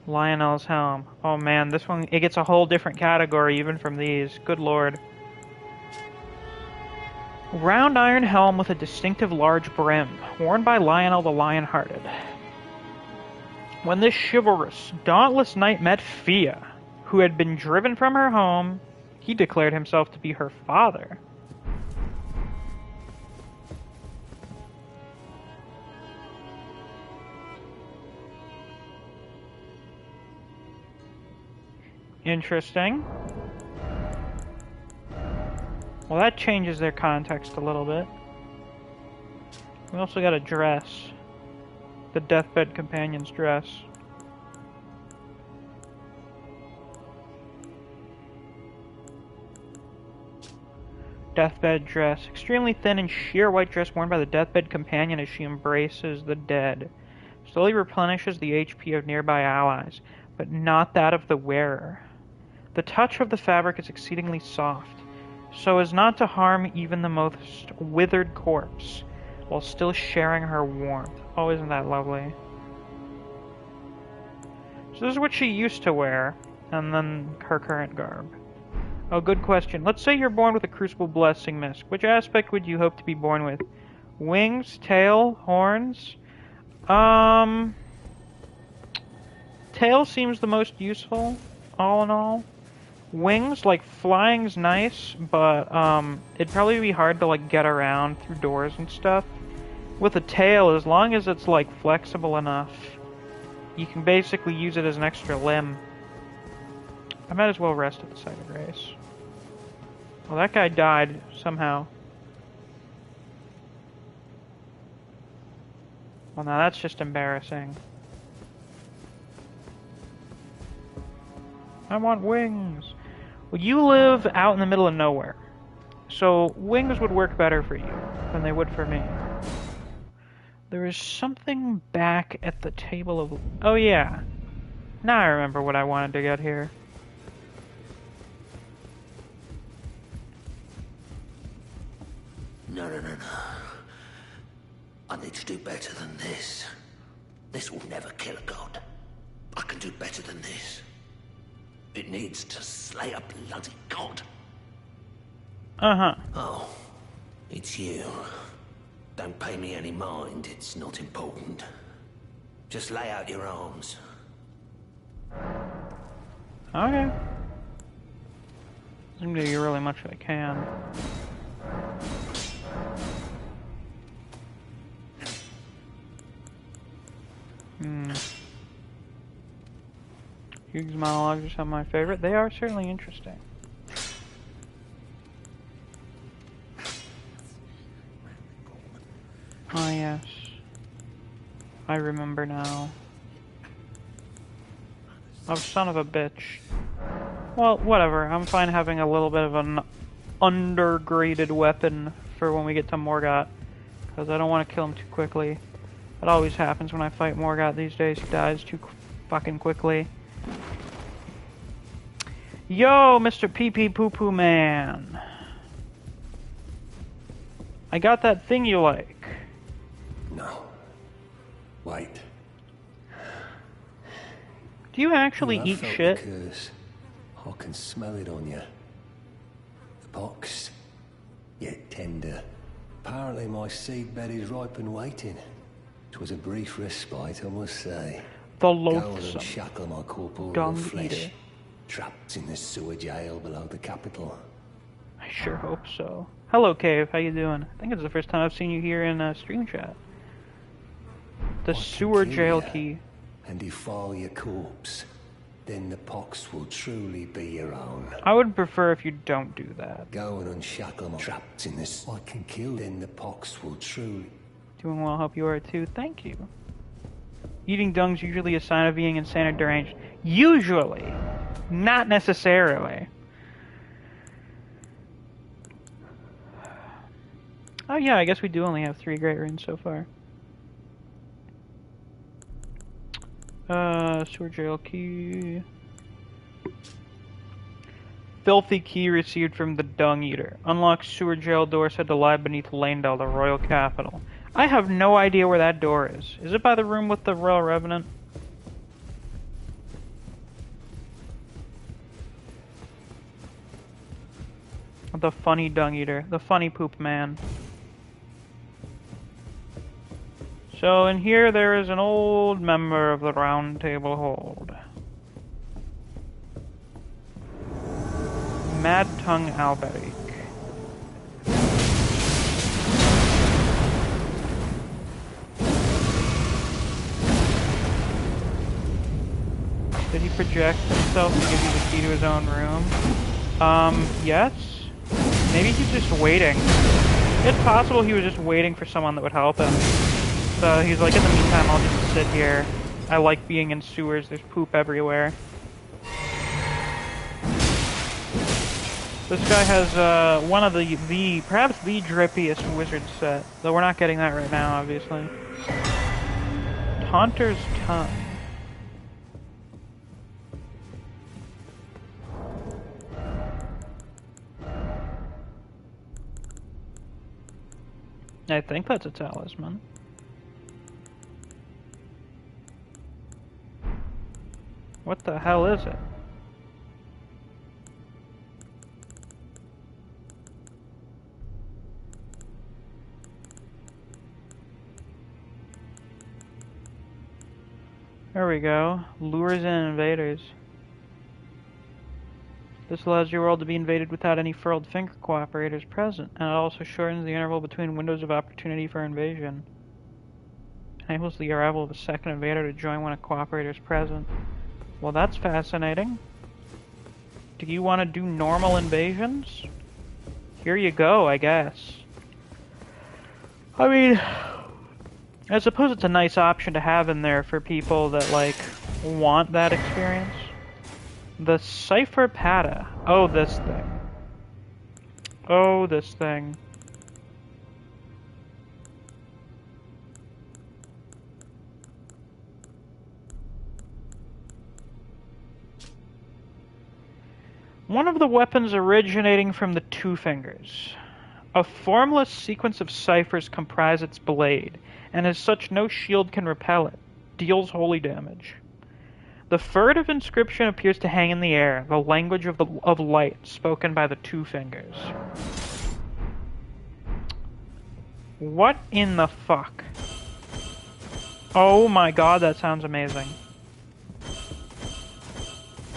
Lionel's Helm. Oh man, this one, it gets a whole different category even from these. Good lord. Round iron helm with a distinctive large brim, worn by Lionel the Lionhearted. When this chivalrous, dauntless knight met Fia, who had been driven from her home, he declared himself to be her father. Interesting. Well, that changes their context a little bit. We also got a dress. The Deathbed Companion's dress. Deathbed dress. Extremely thin and sheer white dress worn by the Deathbed Companion as she embraces the dead. Slowly replenishes the HP of nearby allies, but not that of the wearer. The touch of the fabric is exceedingly soft, so as not to harm even the most withered corpse, while still sharing her warmth. Oh, isn't that lovely? So this is what she used to wear, and then her current garb. Oh, good question. Let's say you're born with a Crucible Blessing Mist. Which aspect would you hope to be born with? Wings, tail, horns? Tail seems the most useful, all in all. Wings, like, flying's nice, but, it'd probably be hard to, like, get around through doors and stuff. With a tail, as long as it's, like, flexible enough, you can basically use it as an extra limb. I might as well rest at the site of grace. Well, that guy died, somehow. Well, now that's just embarrassing. I want wings! Well, you live out in the middle of nowhere. So, wings would work better for you than they would for me. There is something back at the table of... Oh, yeah. Now I remember what I wanted to get here. No. I need to do better than this. This will never kill a god. I can do better than this. It needs to slay a bloody god. Uh-huh. Oh, it's you. Don't pay me any mind, it's not important. Just lay out your arms. Okay. I'm gonna do really much as I can. Hugh's monologues are some of my favorite. They are certainly interesting. Oh yes. I remember now. Oh, son of a bitch. Well, whatever. I'm fine having a little bit of an undergraded weapon for when we get to Morgott. Because I don't want to kill him too quickly. That always happens when I fight Morgott these days. He dies too fucking quickly. Yo, Mr. Pee-Pee Poo-Poo Man. I got that thing you like. No. Wait. Do you actually I eat felt shit? the curse. I can smell it on you. The box, yet tender. Apparently my seedbed is ripe and waiting. 'Twas a brief respite, I must say. The Go and loathsome unshackle my corporeal dung flesh. eater. Trapped in the sewer jail below the capital. I sure hope so. Hello, Cave. How you doing? I think it's the first time I've seen you here in stream chat. The I can sewer kill jail ya key. and defile your corpse. Then the pox will truly be your own. I would prefer if you don't do that. Go and unshackle my trapped in this. I can kill. Then the pox will truly. Doing well, hope you are too. Thank you. Eating dung's usually a sign of being insane or deranged. Usually. Not necessarily. Oh yeah, I guess we do only have 3 great runes so far. Sewer jail key. Filthy key received from the Dung Eater. Unlocks sewer jail door said to lie beneath Leyndell, the royal capital. I have no idea where that door is. Is it by the room with the Royal Revenant? The funny Dung Eater. The funny poop man. So in here there is an old member of the Round Table Hold. Mad Tongue Alberic. Did he project himself to give you the key to his own room? Yes? Maybe he's just waiting. It's possible he was just waiting for someone that would help him. So he's like, in the meantime, I'll just sit here. I like being in sewers, there's poop everywhere. This guy has one of perhaps the drippiest wizard set. Though we're not getting that right now, obviously. Taunter's Tongue. I think that's a talisman. What the hell is it? There we go. Lures in invaders. This allows your world to be invaded without any furled finger cooperators present, and it also shortens the interval between windows of opportunity for invasion. Enables the arrival of a second invader to join when a cooperator is present. Well, that's fascinating. Do you want to do normal invasions? Here you go, I guess. I mean, I suppose it's a nice option to have in there for people that, like, want that experience. The Cipher Pata. Oh, this thing. Oh, this thing. One of the weapons originating from the Two Fingers. A formless sequence of ciphers comprise its blade, and as such no shield can repel it. Deals holy damage. The furtive inscription appears to hang in the air, the language of light, spoken by the Two Fingers. What in the fuck? Oh my god, that sounds amazing.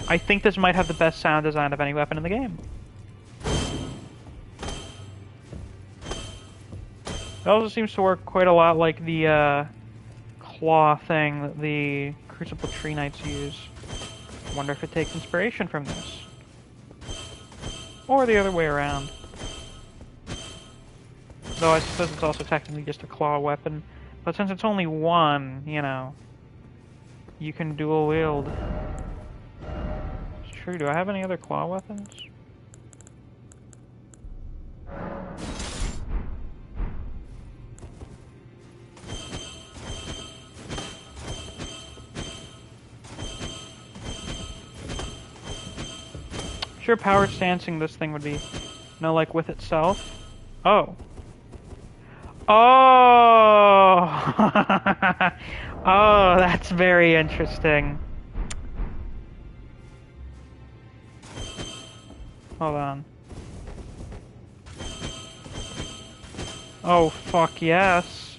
I think this might have the best sound design of any weapon in the game. It also seems to work quite a lot like the claw thing that the Crucible Knights use. I wonder if it takes inspiration from this. Or the other way around. Though I suppose it's also technically just a claw weapon. But since it's only one, you know, you can dual wield. It's true, do I have any other claw weapons? Sure, power stancing this thing would be, no, like with itself. Oh. Oh! Oh, that's very interesting. Hold on. Oh, fuck yes.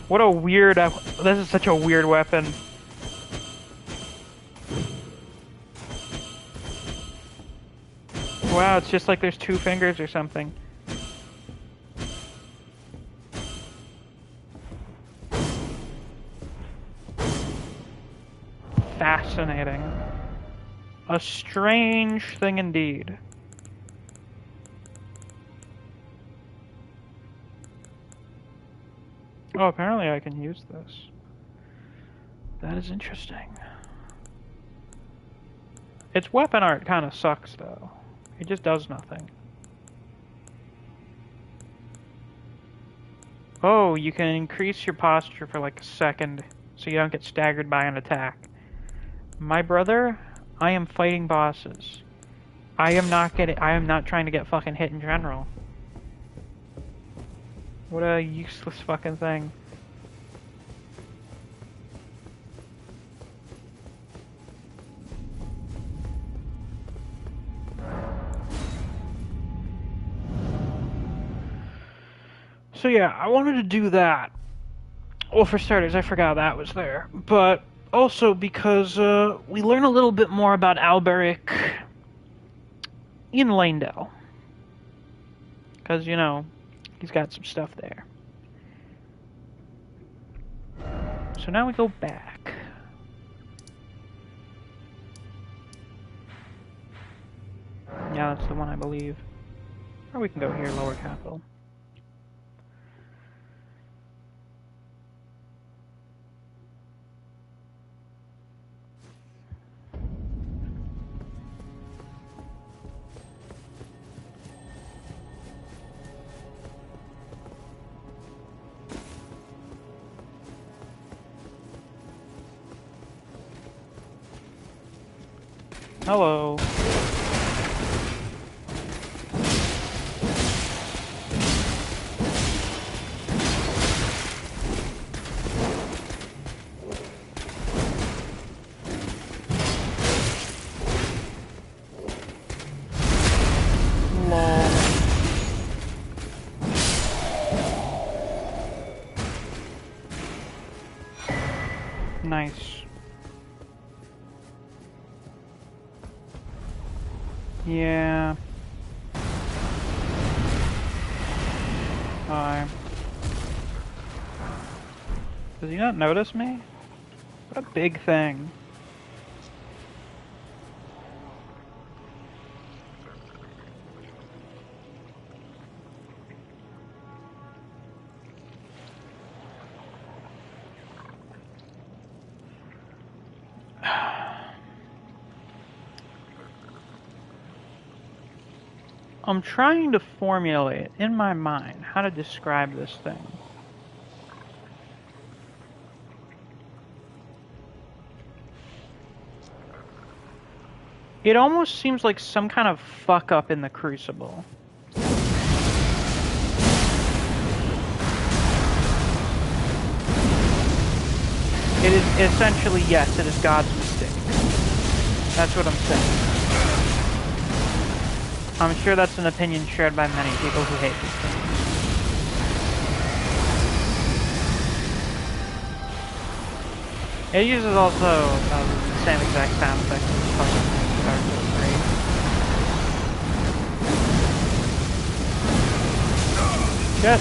What a weird... This is such a weird weapon. Wow, it's just like there's two fingers or something. Fascinating. A strange thing indeed. Oh, apparently I can use this. That is interesting. Its weapon art kind of sucks, though. It just does nothing. Oh, you can increase your posture for like a second, so you don't get staggered by an attack. My brother, I am fighting bosses. I am not trying to get fucking hit in general. What a useless fucking thing. So yeah, I wanted to do that. Well, for starters, I forgot that was there. But also because we learn a little bit more about Alberic in Leyndell. Because, you know, he's got some stuff there. So now we go back. Yeah, that's the one I believe. Or we can go here, lower capital. Hello. Nice. Yeah. Hi. Does he not notice me? What a big thing. I'm trying to formulate in my mind how to describe this thing. It almost seems like some kind of fuck up in the Crucible. It is essentially, yes, it is God's mistake. That's what I'm saying. I'm sure that's an opinion shared by many people who hate this thing. It uses also the same exact sound effect as the fucking Dark Souls 3. Shit.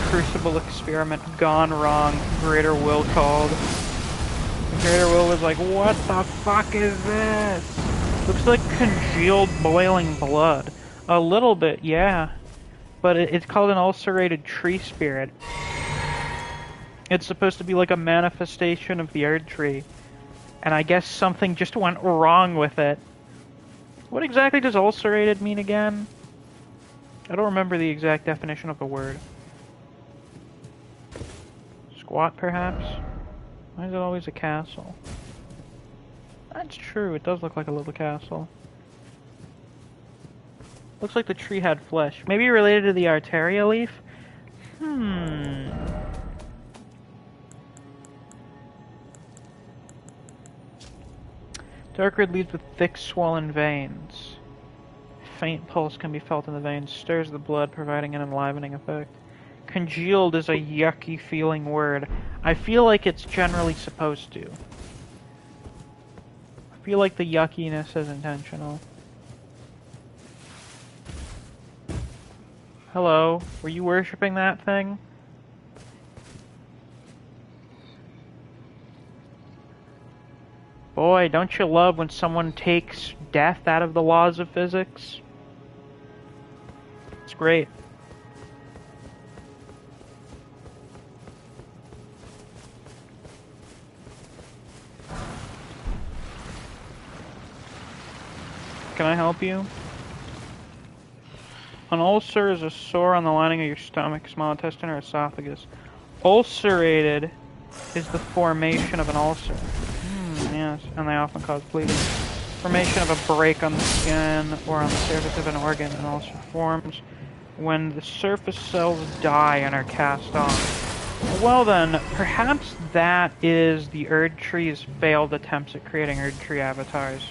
Crucible experiment gone wrong. Greater Will called. Greater Will was like, what the fuck is this? Looks like congealed boiling blood. A little bit, yeah. But it's called an ulcerated tree spirit. It's supposed to be like a manifestation of the Erd tree. And I guess something just went wrong with it. What exactly does ulcerated mean again? I don't remember the exact definition of the word. Squat, perhaps? Why is it always a castle? That's true, it does look like a little castle. Looks like the tree had flesh. Maybe related to the Arteria leaf? Dark red leaves with thick, swollen veins. Faint pulse can be felt in the veins, stirs the blood, providing an enlivening effect. Congealed is a yucky feeling word. I feel like it's generally supposed to. I feel like the yuckiness is intentional. Hello, were you worshipping that thing? Boy, don't you love when someone takes death out of the laws of physics? It's great. Can I help you? An ulcer is a sore on the lining of your stomach, small intestine, or esophagus. Ulcerated is the formation of an ulcer. Yes, and they often cause bleeding. Formation of a break on the skin or on the surface of an organ. An ulcer forms when the surface cells die and are cast off. Well then, perhaps that is the Erd Tree's failed attempts at creating Erd Tree avatars.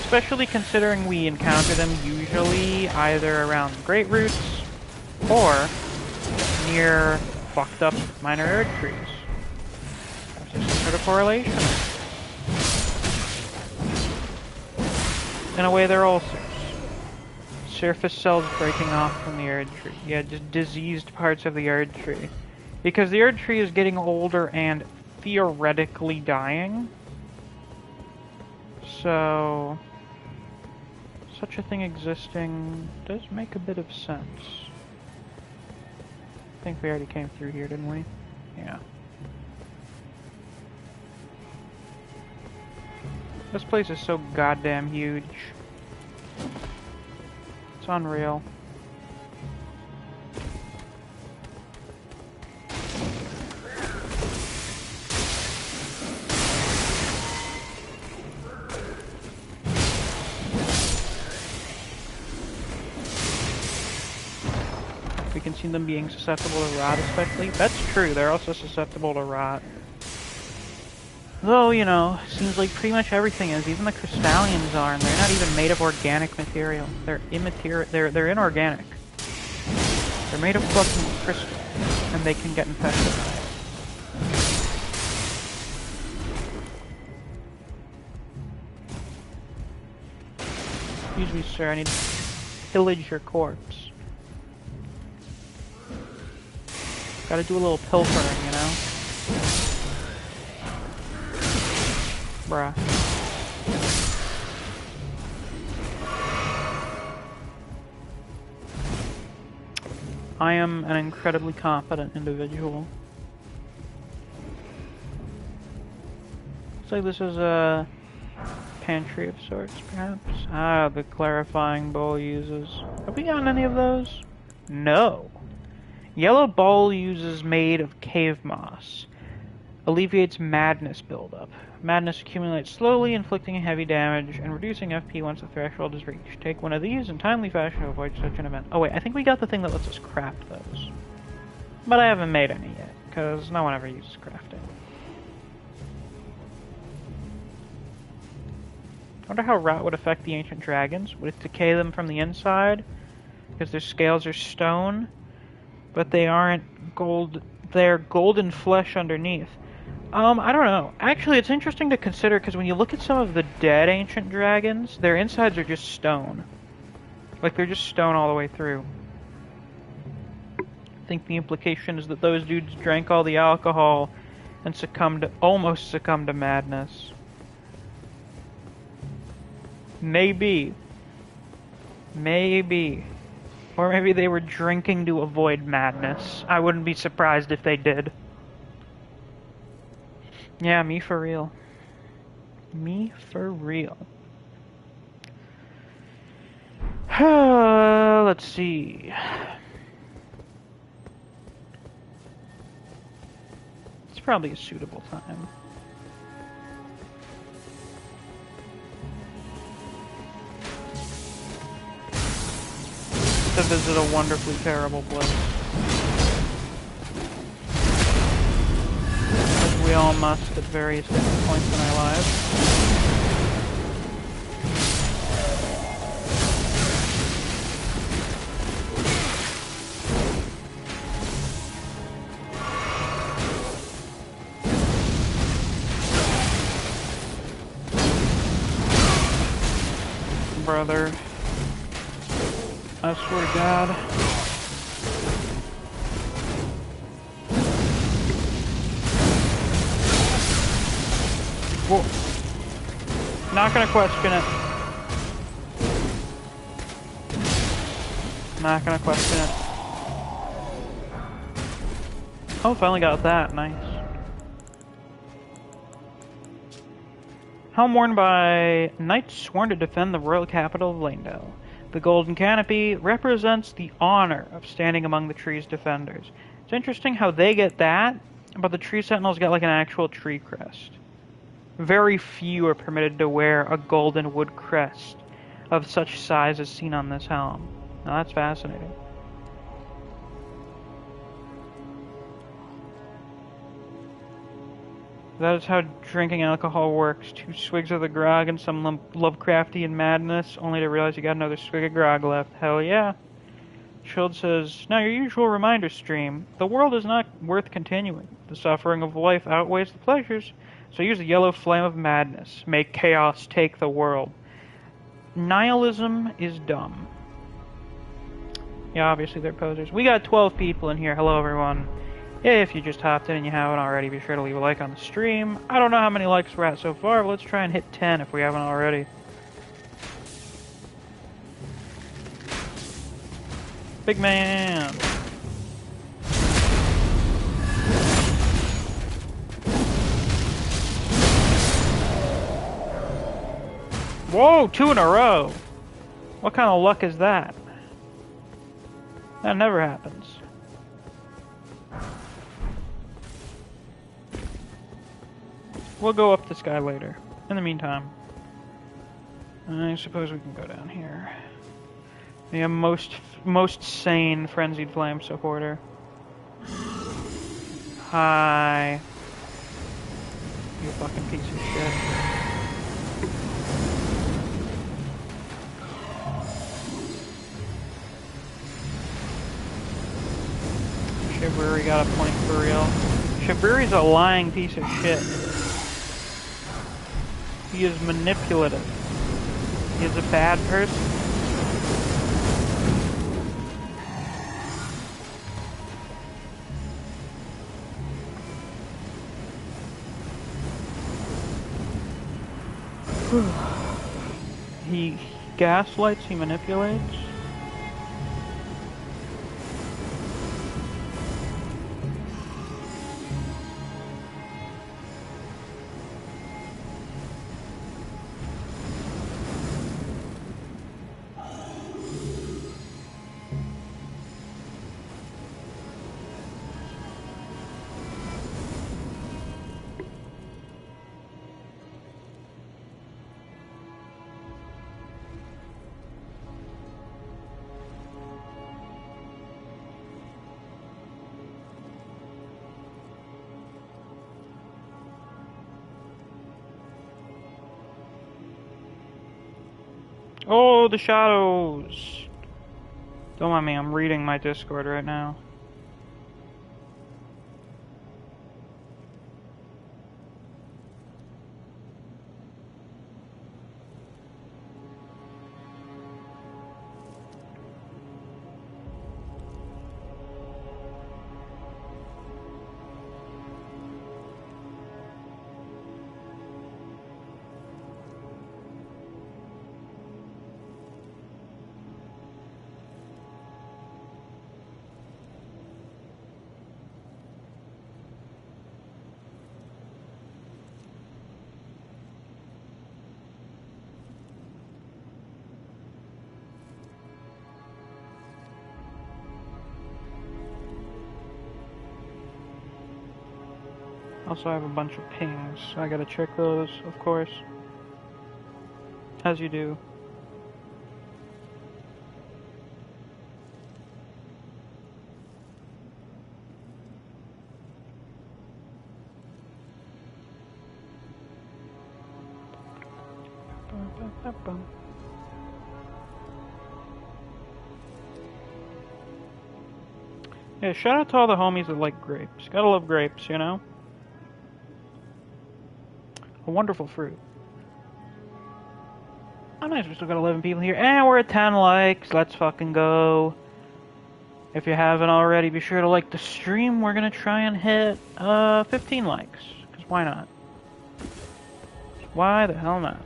Especially considering we encounter them usually either around Great Roots or near fucked up minor Erd Trees. There's some sort of correlation. In a way, they're ulcers. Surface cells breaking off from the Erd Tree. Yeah, just diseased parts of the Erd Tree. Because the Erd Tree is getting older and theoretically dying. So such a thing existing does make a bit of sense. I think we already came through here, didn't we? Yeah. This place is so goddamn huge. It's unreal. We can see them being susceptible to rot especially. That's true, they're also susceptible to rot. Though, you know, seems like pretty much everything is. Even the crystallians are, and they're not even made of organic material. They're immaterial. They're inorganic. They're made of fucking crystal, and they can get infected by it. Excuse me, sir. I need to pillage your corpse. Gotta do a little pilfering, you know? Bruh. I am an incredibly competent individual. Looks like this is a pantry of sorts, perhaps. Ah, the clarifying bowl uses. Have we gotten any of those? No. Yellow bowl uses made of cave moss. Alleviates madness buildup. Madness accumulates slowly, inflicting heavy damage and reducing FP once the threshold is reached. Take one of these in timely fashion to avoid such an event. Oh wait, I think we got the thing that lets us craft those. But I haven't made any yet, because no one ever uses crafting. I wonder how rot would affect the ancient dragons. Would it decay them from the inside? Because their scales are stone, but they aren't gold. They're golden flesh underneath. I don't know. Actually, it's interesting to consider because when you look at some of the dead ancient dragons, their insides are just stone. Like, they're just stone all the way through. I think the implication is that those dudes drank all the alcohol and almost succumbed to madness. Maybe. Maybe. Or maybe they were drinking to avoid madness. I wouldn't be surprised if they did. Yeah, me for real. Me for real. Let's see. It's probably a suitable time. To visit a wonderfully terrible place. As we all must at various different points in our lives. Brother. I swear to God. Whoa. Not gonna question it. Not gonna question it. Oh, finally got that. Nice. Helm worn by knights sworn to defend the royal capital of Leyndell. The golden canopy represents the honor of standing among the tree's defenders. It's interesting how they get that, but the tree sentinels get like an actual tree crest. Very few are permitted to wear a golden wood crest of such size as seen on this helm. Now that's fascinating. That is how drinking alcohol works. 2 swigs of the grog and some Lovecraftian madness, only to realize you got another swig of grog left. Hell yeah. Shield says, now your usual reminder stream. The world is not worth continuing. The suffering of life outweighs the pleasures, so use the yellow flame of madness. Make chaos take the world. Nihilism is dumb. Yeah, obviously they're posers. We got 12 people in here. Hello, everyone. If you just hopped in and you haven't already, be sure to leave a like on the stream. I don't know how many likes we're at so far, but let's try and hit 10 if we haven't already. Big man! Whoa, 2 in a row! What kind of luck is that? That never happens. We'll go up this guy later. In the meantime, I suppose we can go down here. The most sane Frenzied Flame supporter. Hi. You fucking piece of shit. Shibuya got a point for real. Shibuya's a lying piece of shit. He is manipulative. He is a bad person. He gaslights, he manipulates. Oh, the shadows! Don't mind me, I'm reading my Discord right now. Also, I have a bunch of pings, so I gotta check those, of course. As you do. Yeah, shout out to all the homies that like grapes. Gotta love grapes, you know? A wonderful fruit. Oh nice, we still got 11 people here. And we're at 10 likes. Let's fucking go. If you haven't already, be sure to like the stream. We're gonna try and hit 15 likes. Because why not? Why the hell not?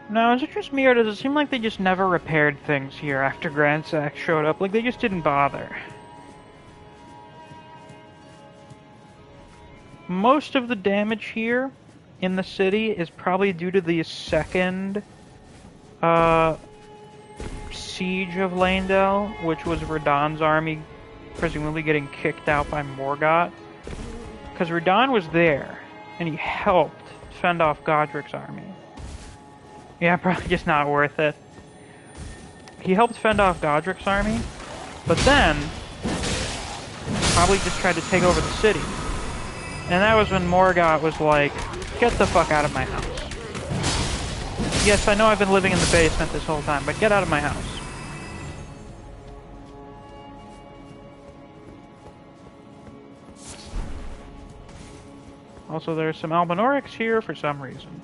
Now, is it just me, or does it seem like they just never repaired things here after Grand Sack showed up? Like, they just didn't bother. Most of the damage here in the city is probably due to the second siege of Leyndell, which was Radahn's army presumably getting kicked out by Morgott. Because Radahn was there, and he helped fend off Godric's army. Yeah, probably just not worth it. He helped fend off Godric's army, but then probably just tried to take over the city. And that was when Morgott was like, get the fuck out of my house. Yes, I know I've been living in the basement this whole time, but get out of my house. Also, there's some Albinorics here for some reason.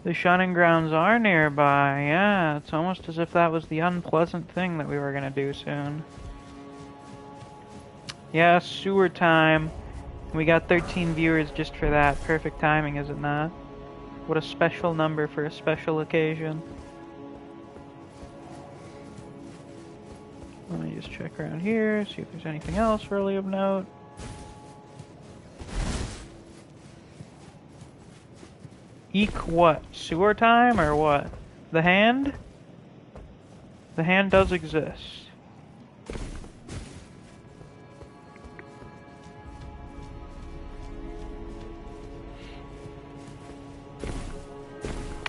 The shunning grounds are nearby, yeah. It's almost as if that was the unpleasant thing that we were gonna do soon. Yeah, sewer time. We got 13 viewers just for that. Perfect timing, is it not? What a special number for a special occasion. Let me just check around here, see if there's anything else really of note. Eek what? Sewer time or what? The hand? The hand does exist.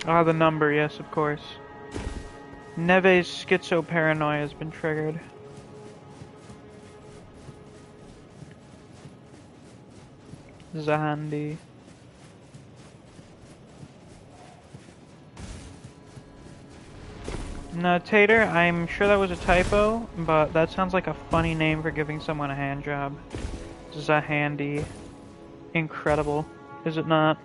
Ah, the number, yes, of course. Neve's schizoparanoia has been triggered. Zahandi. No, Tater, I'm sure that was a typo, but that sounds like a funny name for giving someone a hand job. Zahandi. Incredible. Is it not?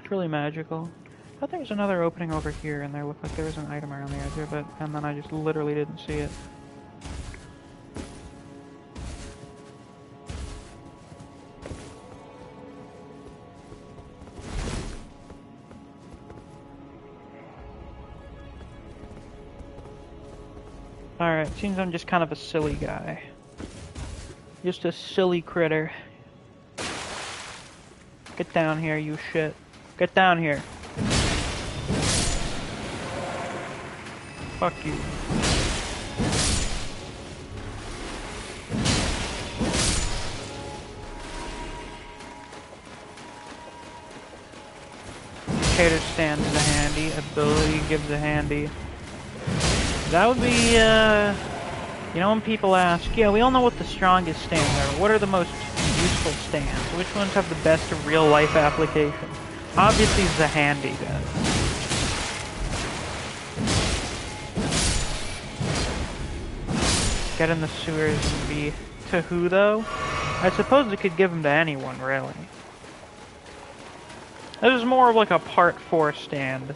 It's really magical. I thought there was another opening over here, and there looked like there was an item around the edge of it, and then I just literally didn't see it. Alright, seems I'm just kind of a silly guy. Just a silly critter. Get down here, you shit. Get down here. Fuck you. Cater stands a handy. Ability gives a handy. That would be, you know when people ask, yeah, we all know what the strongest stands are, what are the most useful stands? Which ones have the best real-life application? Obviously, the handy does. Get in the sewers and be... To who, though? I suppose it could give them to anyone, really. This is more of like a part 4 stand.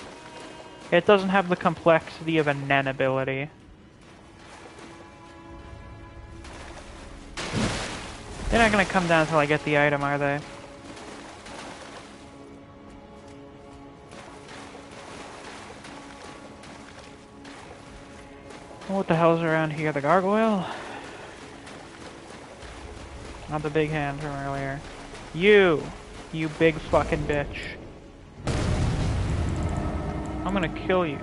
It doesn't have the complexity of a Nen ability. They're not gonna come down until I get the item, are they? What the hell's around here? The gargoyle? Not the big hand from earlier. You big fucking bitch. I'm gonna kill you.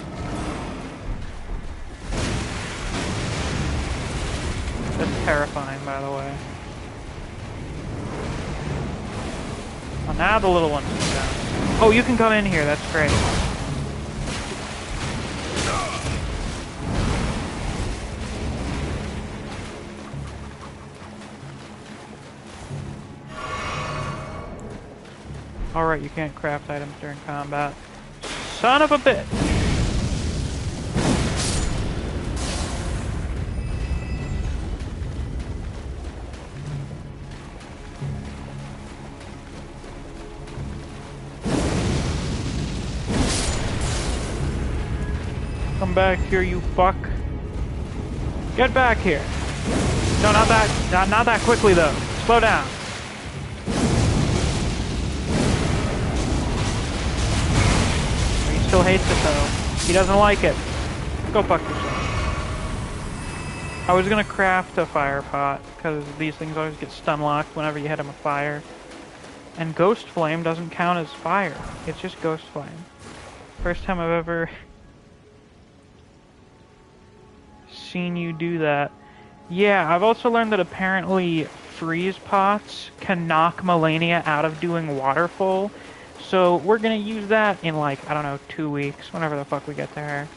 That's terrifying, by the way. Oh, now the little one's down. Oh, you can come in here, that's great. Alright, you can't craft items during combat. Son of a bitch! Come back here, you fuck. Get back here. No, not that quickly though. Slow down. He still hates it though. He doesn't like it. Go fuck yourself. I was gonna craft a fire pot, because these things always get stun locked whenever you hit them with fire. And Ghost Flame doesn't count as fire. It's just Ghost Flame. First time I've ever seen you do that. Yeah, I've also learned that apparently freeze pots can knock Melania out of doing waterfall. So we're gonna use that in like, I don't know, 2 weeks, whenever the fuck we get to her.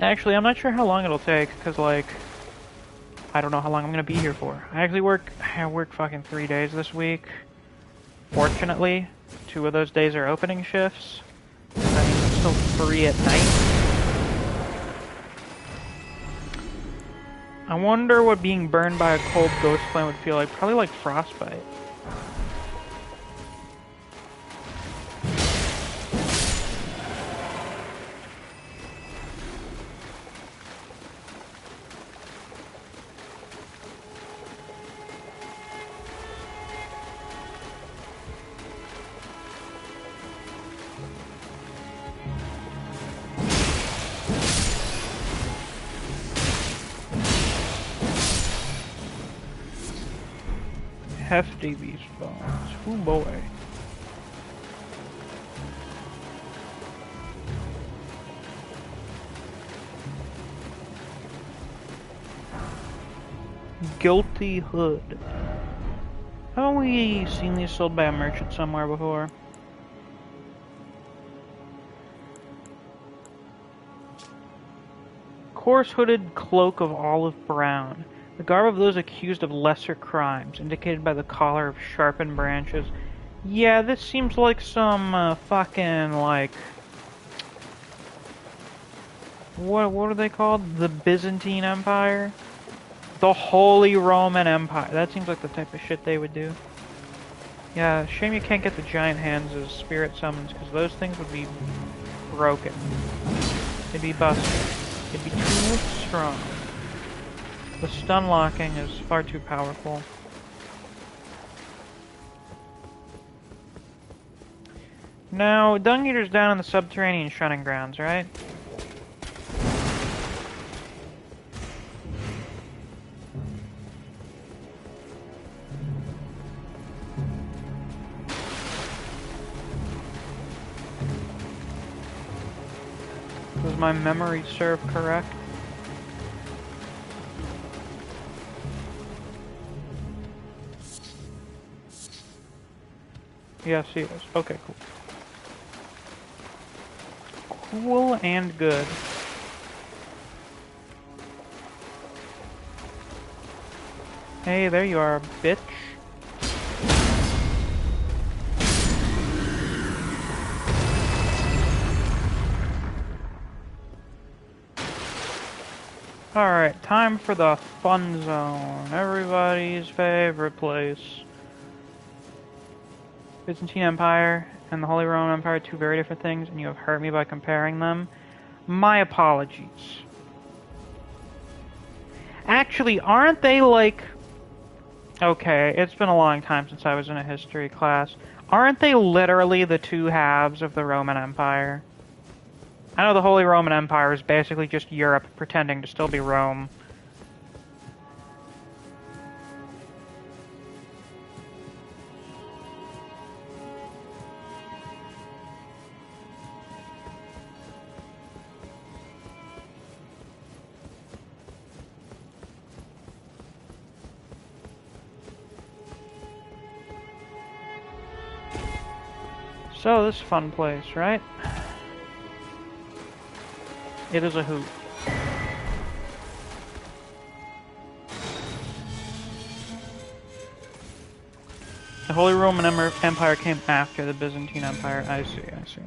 Actually, I'm not sure how long it'll take, because like, I don't know how long I'm gonna be here for. I work fucking 3 days this week. Fortunately, 2 of those days are opening shifts. That means I'm still free at night. I wonder what being burned by a cold ghost flame would feel like. Probably like frostbite. hefty, these bones. Ooh boy. Guilty Hood. Haven't we seen these sold by a merchant somewhere before? Coarse hooded cloak of olive brown. The garb of those accused of lesser crimes, indicated by the collar of sharpened branches. Yeah, this seems like some fucking like what are they called? The Byzantine Empire? The Holy Roman Empire. That seems like the type of shit they would do. Yeah, shame you can't get the giant hands as spirit summons, because those things would be broken. They'd be busted. It'd be too strong. The stun locking is far too powerful. Now, Dung Eater's down in the subterranean shunning grounds, right? Does my memory serve correct? Yes, he is. Okay, cool. Cool and good. Hey, there you are, bitch. Alright, time for the fun zone. Everybody's favorite place. Byzantine Empire and the Holy Roman Empire are two very different things, and you have hurt me by comparing them. My apologies. Actually, aren't they like... Okay, it's been a long time since I was in a history class. Aren't they literally the two halves of the Roman Empire? I know the Holy Roman Empire is basically just Europe pretending to still be Rome. So, this fun place, right? It is a hoot. The Holy Roman Empire came after the Byzantine Empire. I see, I see.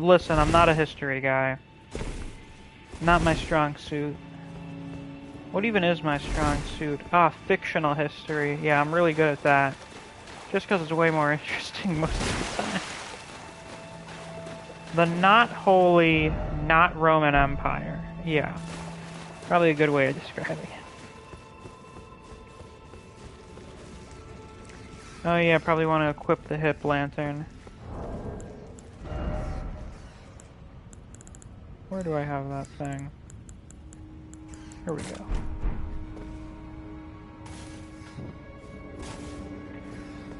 Listen, I'm not a history guy. Not my strong suit. What even is my strong suit? Ah, fictional history. Yeah, I'm really good at that. Just because it's way more interesting most of the time. The not holy, not Roman Empire. Yeah. Probably a good way of describing it. Oh yeah, probably want to equip the hip lantern. Where do I have that thing? Here we go.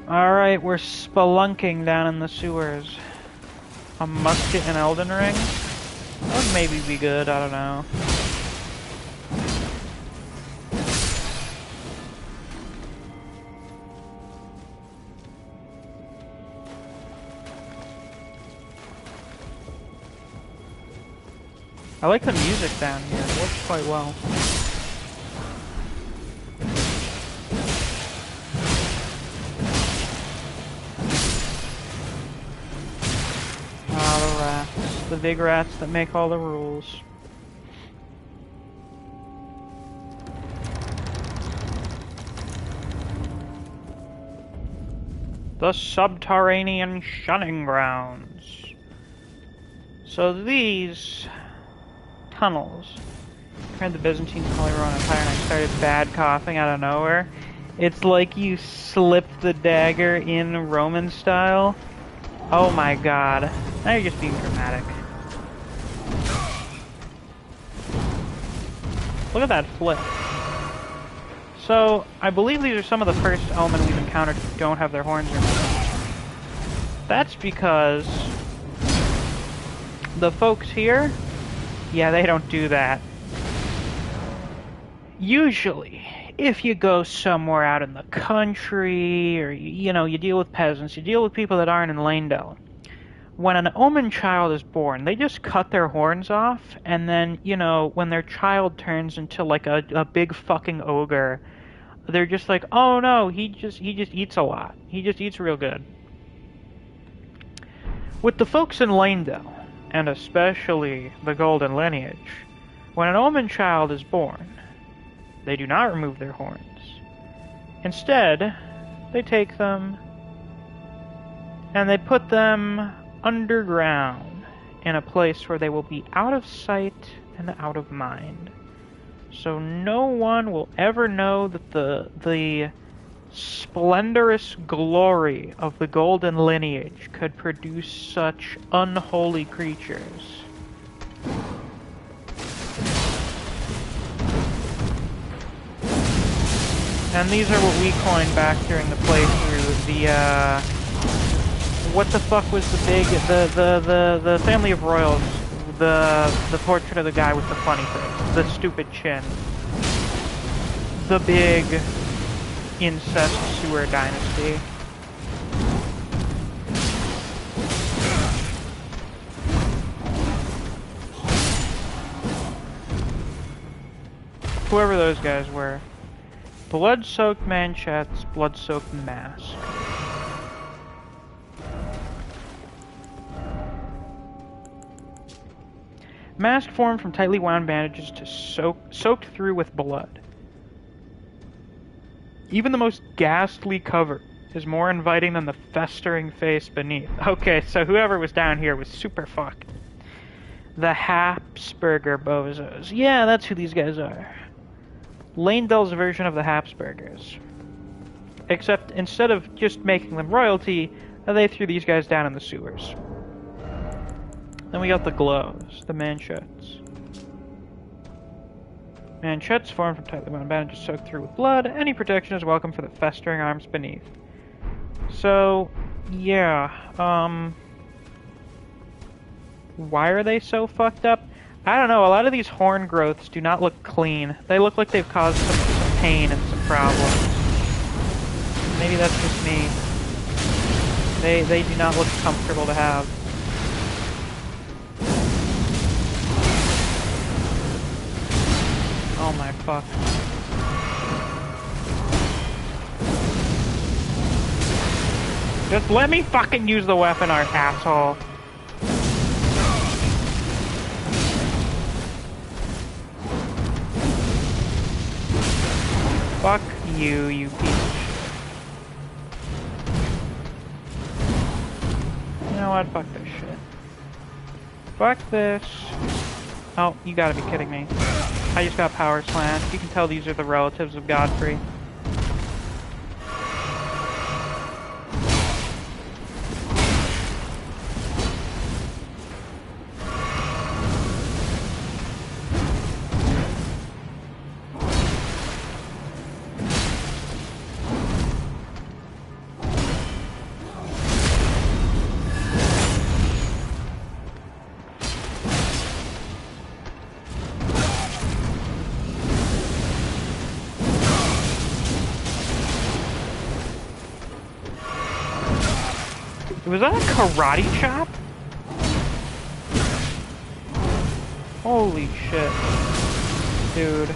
Alright, we're spelunking down in the sewers. A musket and Elden Ring? That would maybe be good, I don't know. I like the music down here, it works quite well. The big rats that make all the rules. The subterranean shunning grounds. So these tunnels compared to the Byzantine Holy Roman Empire, and I started bad coughing out of nowhere. It's like you slipped the dagger in Roman style. Oh my god. Now you're just being dramatic. Look at that flip. So, I believe these are some of the first Omen we've encountered who don't have their horns removed. That's because the folks here, yeah, they don't do that. Usually, if you go somewhere out in the country, or, you know, you deal with peasants, you deal with people that aren't in Leyndell, when an Omen child is born, they just cut their horns off, and then, you know, when their child turns into, like, a big fucking ogre, they're just like, oh no, he just eats a lot. He just eats real good. With the folks in Leyndell, and especially the Golden Lineage, when an Omen child is born, they do not remove their horns. Instead, they take them and they put them underground in a place where they will be out of sight and out of mind. So no one will ever know that the splendorous glory of the Golden Lineage could produce such unholy creatures. And these are what we coined back during the playthrough, the, what the fuck was the big, the Family of Royals, the portrait of the guy with the funny face, the stupid chin, the big incest sewer dynasty. Whoever those guys were. Blood-soaked manchettes, blood-soaked mask. Mask formed from tightly wound bandages to soaked through with blood. Even the most ghastly cover is more inviting than the festering face beneath. Okay, so whoever was down here was super fucked. The Habsburger bozos. Yeah, that's who these guys are. Leyndell's version of the Habsburgers. Except instead of just making them royalty, they threw these guys down in the sewers. Then we got the gloves, the manchettes. Manchettes formed from tightly wound bandages soaked through with blood. Any protection is welcome for the festering arms beneath. So, yeah, why are they so fucked up? I don't know, a lot of these horn growths do not look clean. They look like they've caused some pain and some problems. Maybe that's just me. They do not look comfortable to have. Oh my fuck. Just let me fucking use the weapon, art asshole. Fuck you, you piece of shit. You know what? Fuck this shit. Fuck this. Oh, you gotta be kidding me. I just got power slammed. You can tell these are the relatives of Godfrey. Was that a karate chop? Holy shit. Dude.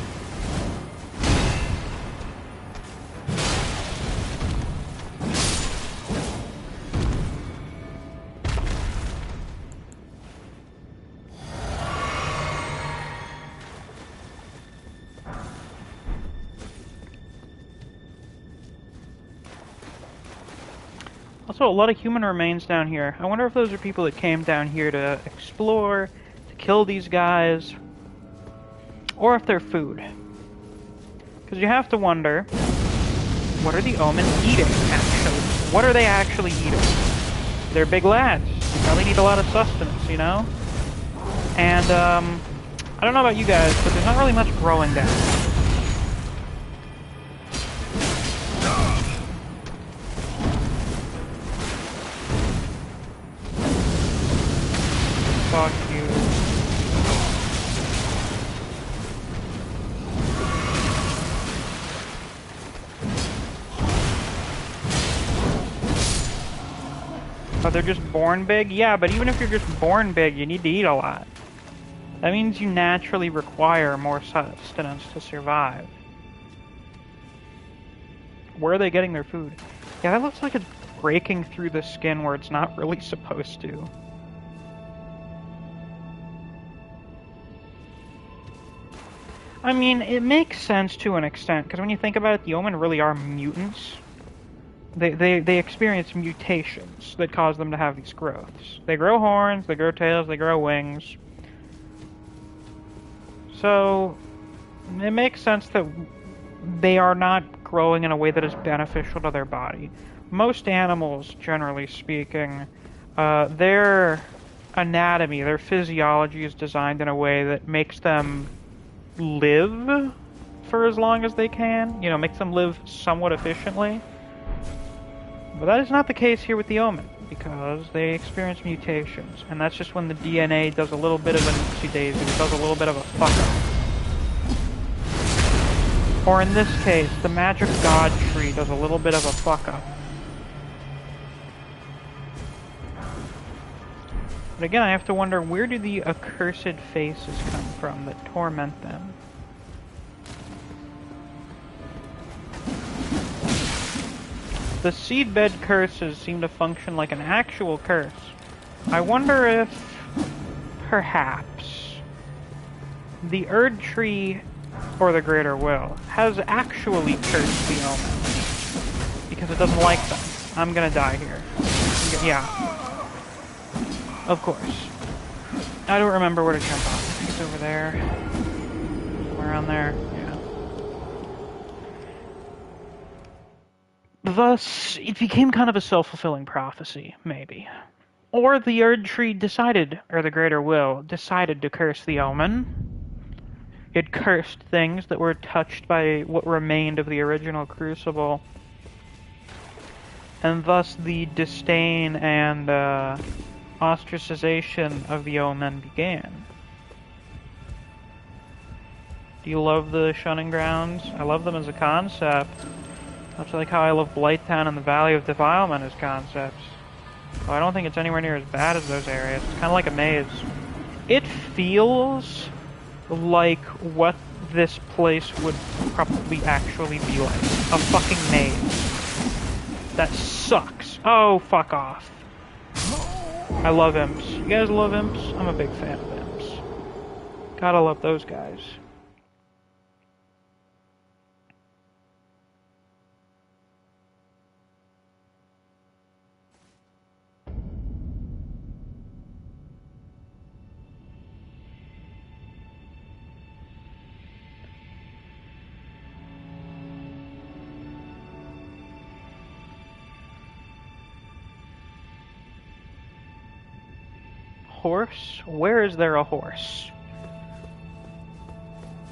Also, a lot of human remains down here. I wonder if those are people that came down here to explore, to kill these guys, or if they're food. Because you have to wonder, what are the Omen eating, actually? What are they actually eating? They're big lads. They probably need a lot of sustenance, you know? And, I don't know about you guys, but there's not really much growing down. they're just born big? Yeah, but even if you're just born big, you need to eat a lot. That means you naturally require more sustenance to survive. Where are they getting their food? Yeah, that looks like it's breaking through the skin where it's not really supposed to. I mean, it makes sense to an extent, because when you think about it, the Omen really are mutants. They experience mutations that cause them to have these growths. They grow horns, they grow tails, they grow wings. So, it makes sense that they are not growing in a way that is beneficial to their body. Most animals, generally speaking, their anatomy, their physiology is designed in a way that makes them live for as long as they can. You know, makes them live somewhat efficiently. But that is not the case here with the Omen, because they experience mutations, and that's just when the DNA does a little bit of an oopsie-daisy, it does a little bit of a fuck-up. Or in this case, the magic god tree does a little bit of a fuck-up. But again, I have to wonder, where do the accursed faces come from that torment them? The seedbed curses seem to function like an actual curse. I wonder if, perhaps, the Erd Tree, or the Greater Will, has actually cursed the Omen. Because it doesn't like them. I'm gonna die here. Yeah. Of course. I don't remember where to jump off. I think it's over there. Somewhere around there. Yeah. Thus, it became kind of a self-fulfilling prophecy, maybe. Or the Erd Tree decided, or the Greater Will, decided to curse the Omen. It cursed things that were touched by what remained of the original Crucible. And thus the disdain and ostracization of the Omen began. Do you love the Shunning Grounds? I love them as a concept. Much like how I love Blighttown and the Valley of Defilement as concepts. Oh, I don't think it's anywhere near as bad as those areas. It's kind of like a maze. It feels like what this place would probably actually be like. A fucking maze. That sucks. Oh, fuck off. I love imps. You guys love imps? I'm a big fan of imps. Gotta love those guys. Horse? Where is there a horse?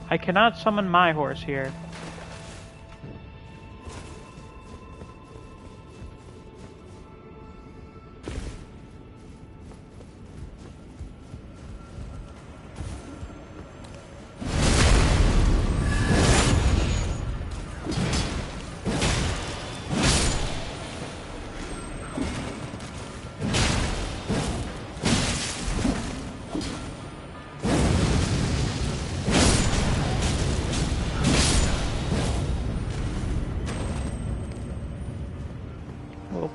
I cannot summon my horse here.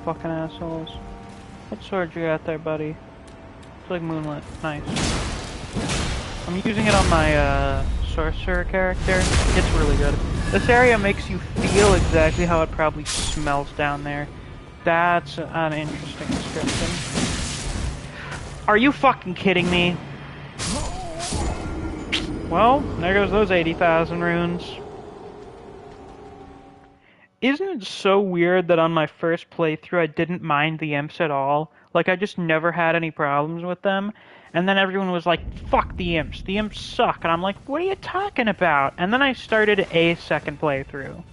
Fucking assholes. What sword you got there, buddy? It's like Moonlit. Nice. I'm using it on my sorcerer character. It's really good. This area makes you feel exactly how it probably smells down there. That's an interesting description. Are you fucking kidding me? Well, there goes those 80,000 runes. Isn't it so weird that on my first playthrough I didn't mind the imps at all? Like, I just never had any problems with them. And then everyone was like, fuck the imps suck. And I'm like, what are you talking about? And then I started a second playthrough.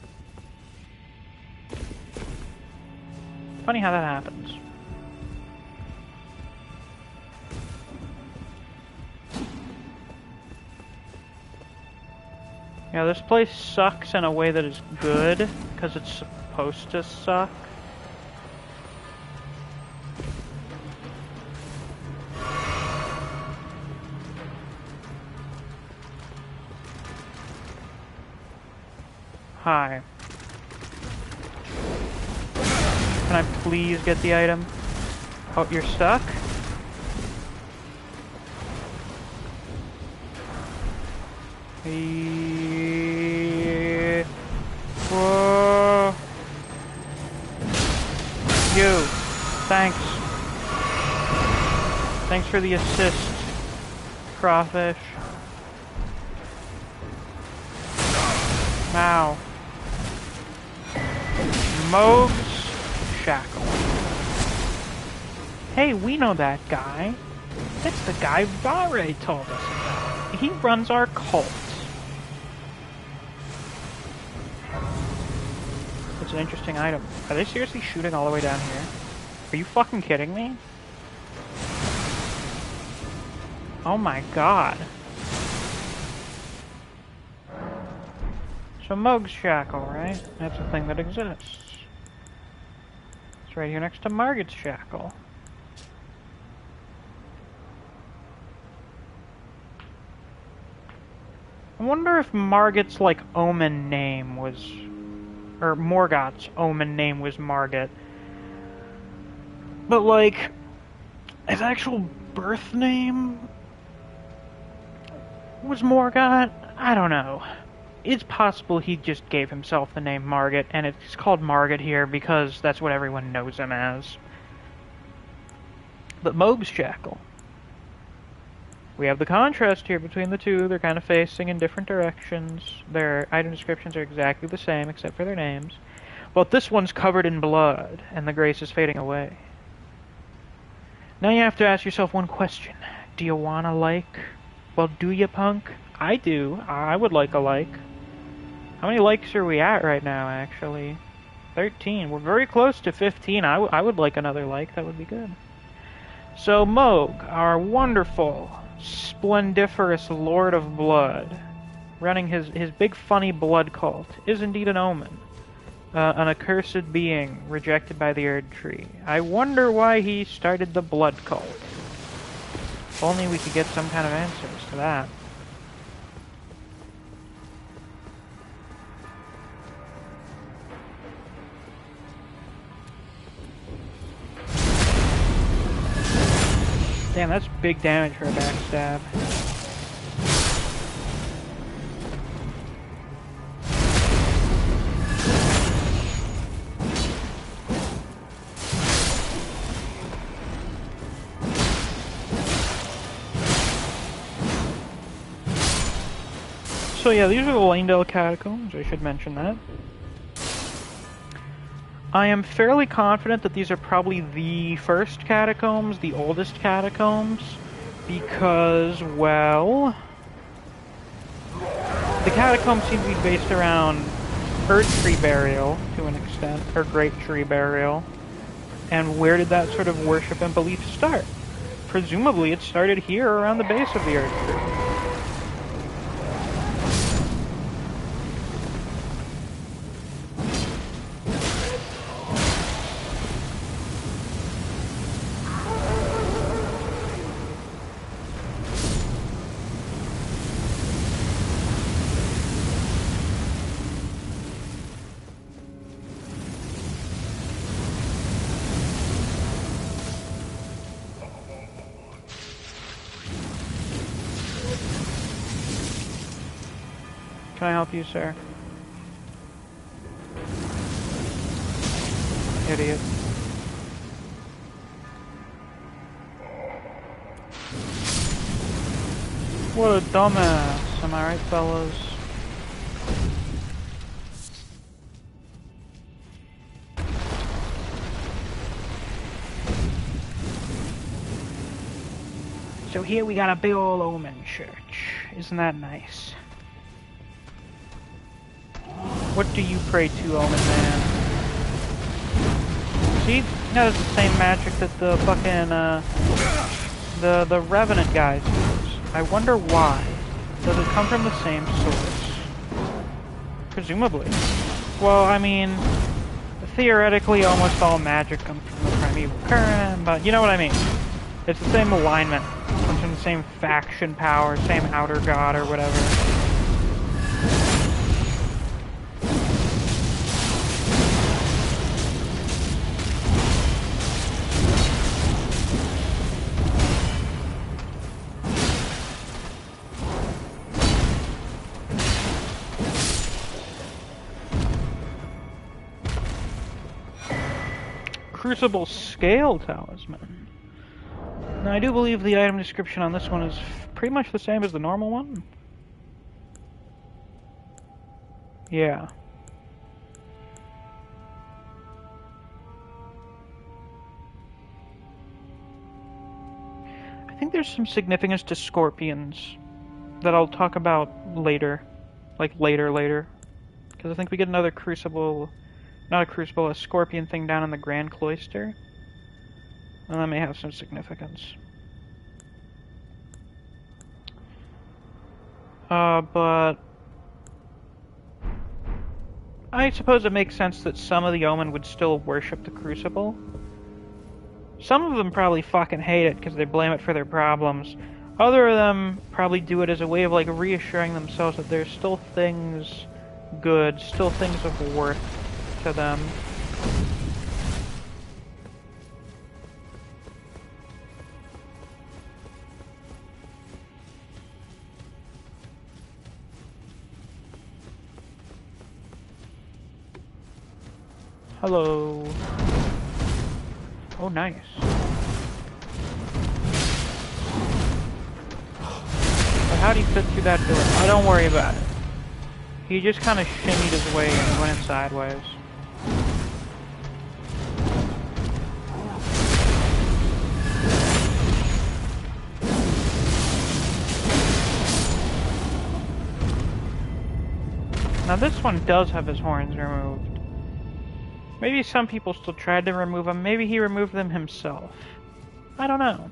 Funny how that happens. Yeah, this place sucks in a way that is good, because it's supposed to suck. Hi. Can I please get the item? Oh, you're stuck? Whoa. You. Thanks. Thanks for the assist, Crawfish. Ow. Moog's Shackle. Hey, we know that guy. That's the guy Vare told us about. He runs our cult. It's an interesting item. Are they seriously shooting all the way down here? Are you fucking kidding me? Oh my god. So Moog's Shackle, right? That's a thing that exists. It's right here next to Margit's Shackle. I wonder if Margit's, like, Omen name was... or Morgoth's Omen name was Margit. But, like, his actual birth name was Morgoth? I don't know. It's possible he just gave himself the name Margit, and it's called Margit here because that's what everyone knows him as. But Moog's Shackle. We have the contrast here between the two. They're kind of facing in different directions. Their item descriptions are exactly the same, except for their names. But this one's covered in blood, and the grace is fading away. Now you have to ask yourself one question. Do you want a like? Well, do you, punk? I do. I would like a like. How many likes are we at right now, actually? 13. We're very close to 15. I would like another like. That would be good. So Moog, our wonderful, splendiferous Lord of Blood, running his big funny blood cult, is indeed an omen. An accursed being rejected by the Erd Tree. I wonder why he started the blood cult. If only we could get some kind of answers to that. Damn, that's big damage for a backstab. So yeah, these are the Leyndell catacombs, I should mention that. I am fairly confident that these are probably the first catacombs, the oldest catacombs, because, well, the catacombs seem to be based around Erd Tree burial, to an extent, or Great Tree burial. And where did that sort of worship and belief start? Presumably it started here around the base of the Erd Tree. Can I help you, sir? Idiot. What a dumbass. Am I right, fellas? So here we got a big ol' Omen Church. Isn't that nice? What do you pray to, Omen Man? See? That is the same magic that the fucking, the Revenant guys use. I wonder why. Does it come from the same source? Presumably. Well, I mean, theoretically almost all magic comes from the primeval current, but you know what I mean. It's the same alignment. It comes from the same faction power, same outer god or whatever. Crucible Scale Talisman. Now, I do believe the item description on this one is pretty much the same as the normal one. Yeah. I think there's some significance to scorpions that I'll talk about later. Like, later. Because I think we get another crucible... Not a crucible, a scorpion thing down in the Grand Cloister. And that may have some significance. But... I suppose it makes sense that some of the Omen would still worship the Crucible. Some of them probably fucking hate it because they blame it for their problems. Other of them probably do it as a way of, like, reassuring themselves that there's still things good, still things of worth to them. Hello. Oh, nice. But how'd he fit through that door? Oh, don't worry about it. He just kind of shimmied his way and went in sideways. Now this one does have his horns removed. Maybe some people still tried to remove them. Maybe he removed them himself. I don't know.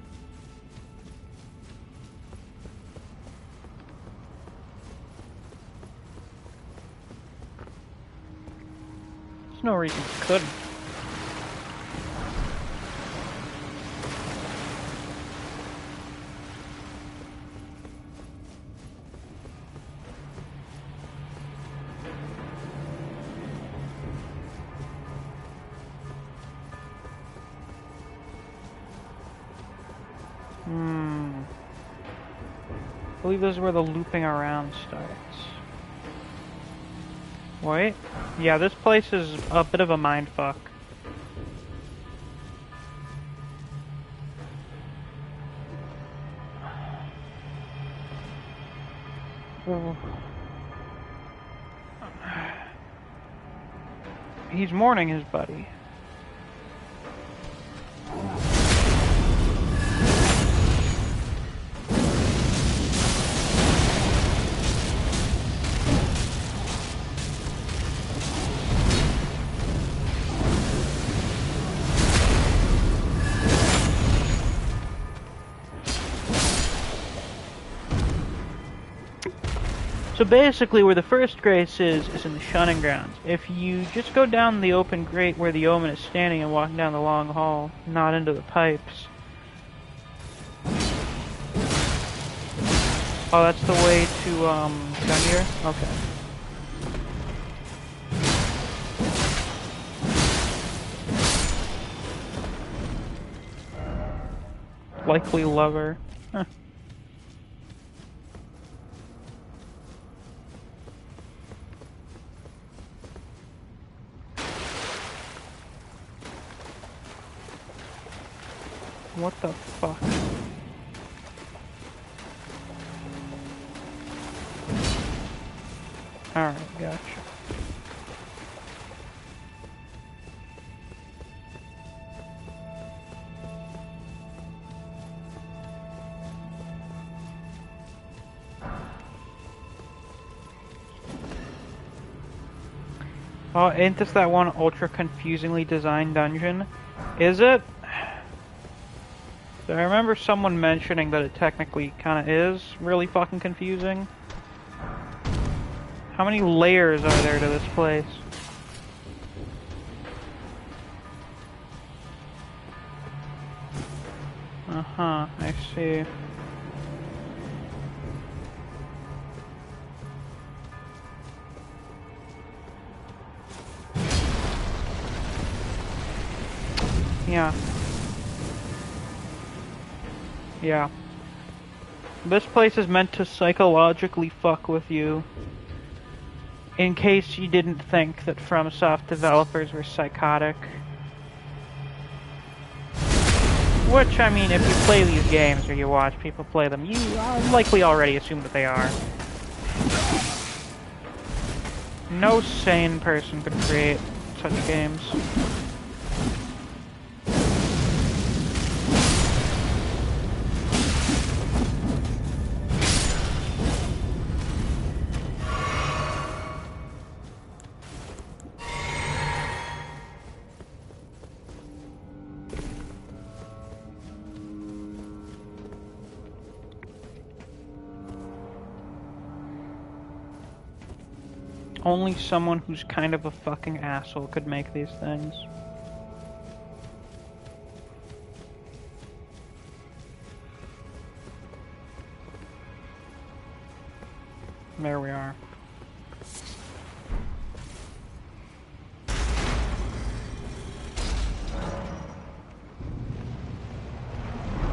There's no reason he couldn't. I believe this is where the looping around starts. Wait. Yeah, this place is a bit of a mindfuck. He's mourning his buddy. So basically where the first grace is in the shunning grounds. If you just go down the open grate where the Omen is standing and walking down the long hall, not into the pipes. Oh, that's the way to, down here? Okay. Likely lover. Huh. What the fuck? Alright, gotcha. Oh, ain't this that one ultra confusingly designed dungeon? Is it? So I remember someone mentioning that it technically kinda is really fucking confusing. How many layers are there to this place? Uh-huh, I see. Yeah. Yeah. This place is meant to psychologically fuck with you. In case you didn't think that FromSoft developers were psychotic. Which, I mean, if you play these games or you watch people play them, you likely already assume that they are. No sane person could create such games. Only someone who's kind of a fucking asshole could make these things. There we are.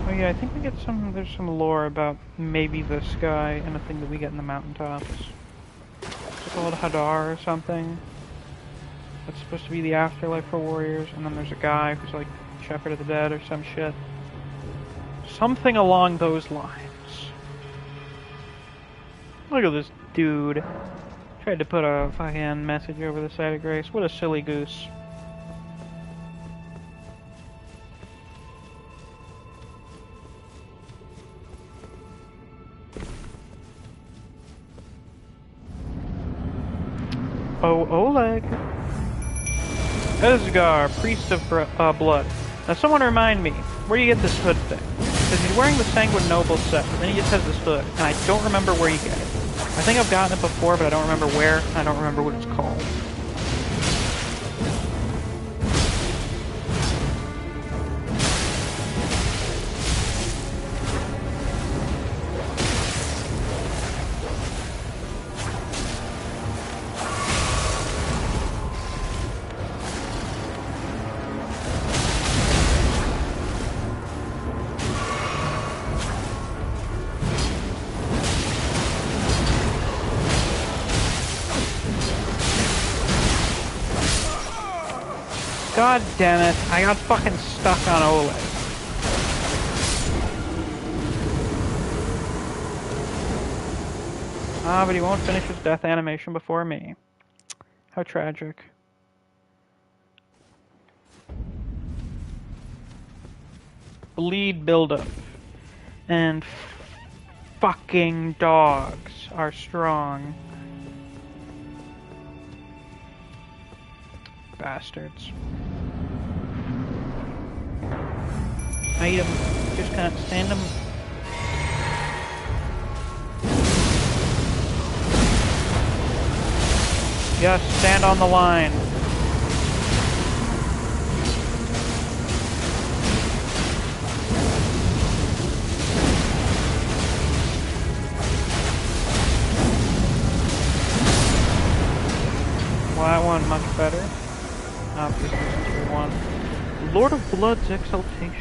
Oh yeah, I think we get there's some lore about maybe this guy and a thing that we get in the mountaintops. It's called Hadar or something. That's supposed to be the afterlife for warriors, and then there's a guy who's like Shepherd of the Dead or some shit. Something along those lines. Look at this dude. Tried to put a fucking message over the side of Grace. What a silly goose. Oh, Oleg. Esgar, Priest of Blood. Now someone remind me, where do you get this hood thing? Because he's wearing the Sanguine Noble set, but then he just has this hood, and I don't remember where you get it. I think I've gotten it before, but I don't remember where, and I don't remember what it's called. God damn it, I got fucking stuck on Oleg. Ah, but he won't finish his death animation before me. How tragic. Bleed buildup. And fucking dogs are strong. Bastards. Item. Just can't stand them. Just stand on the line. Well, that one much better. Obviously, since we won. Lord of Blood's Exaltation.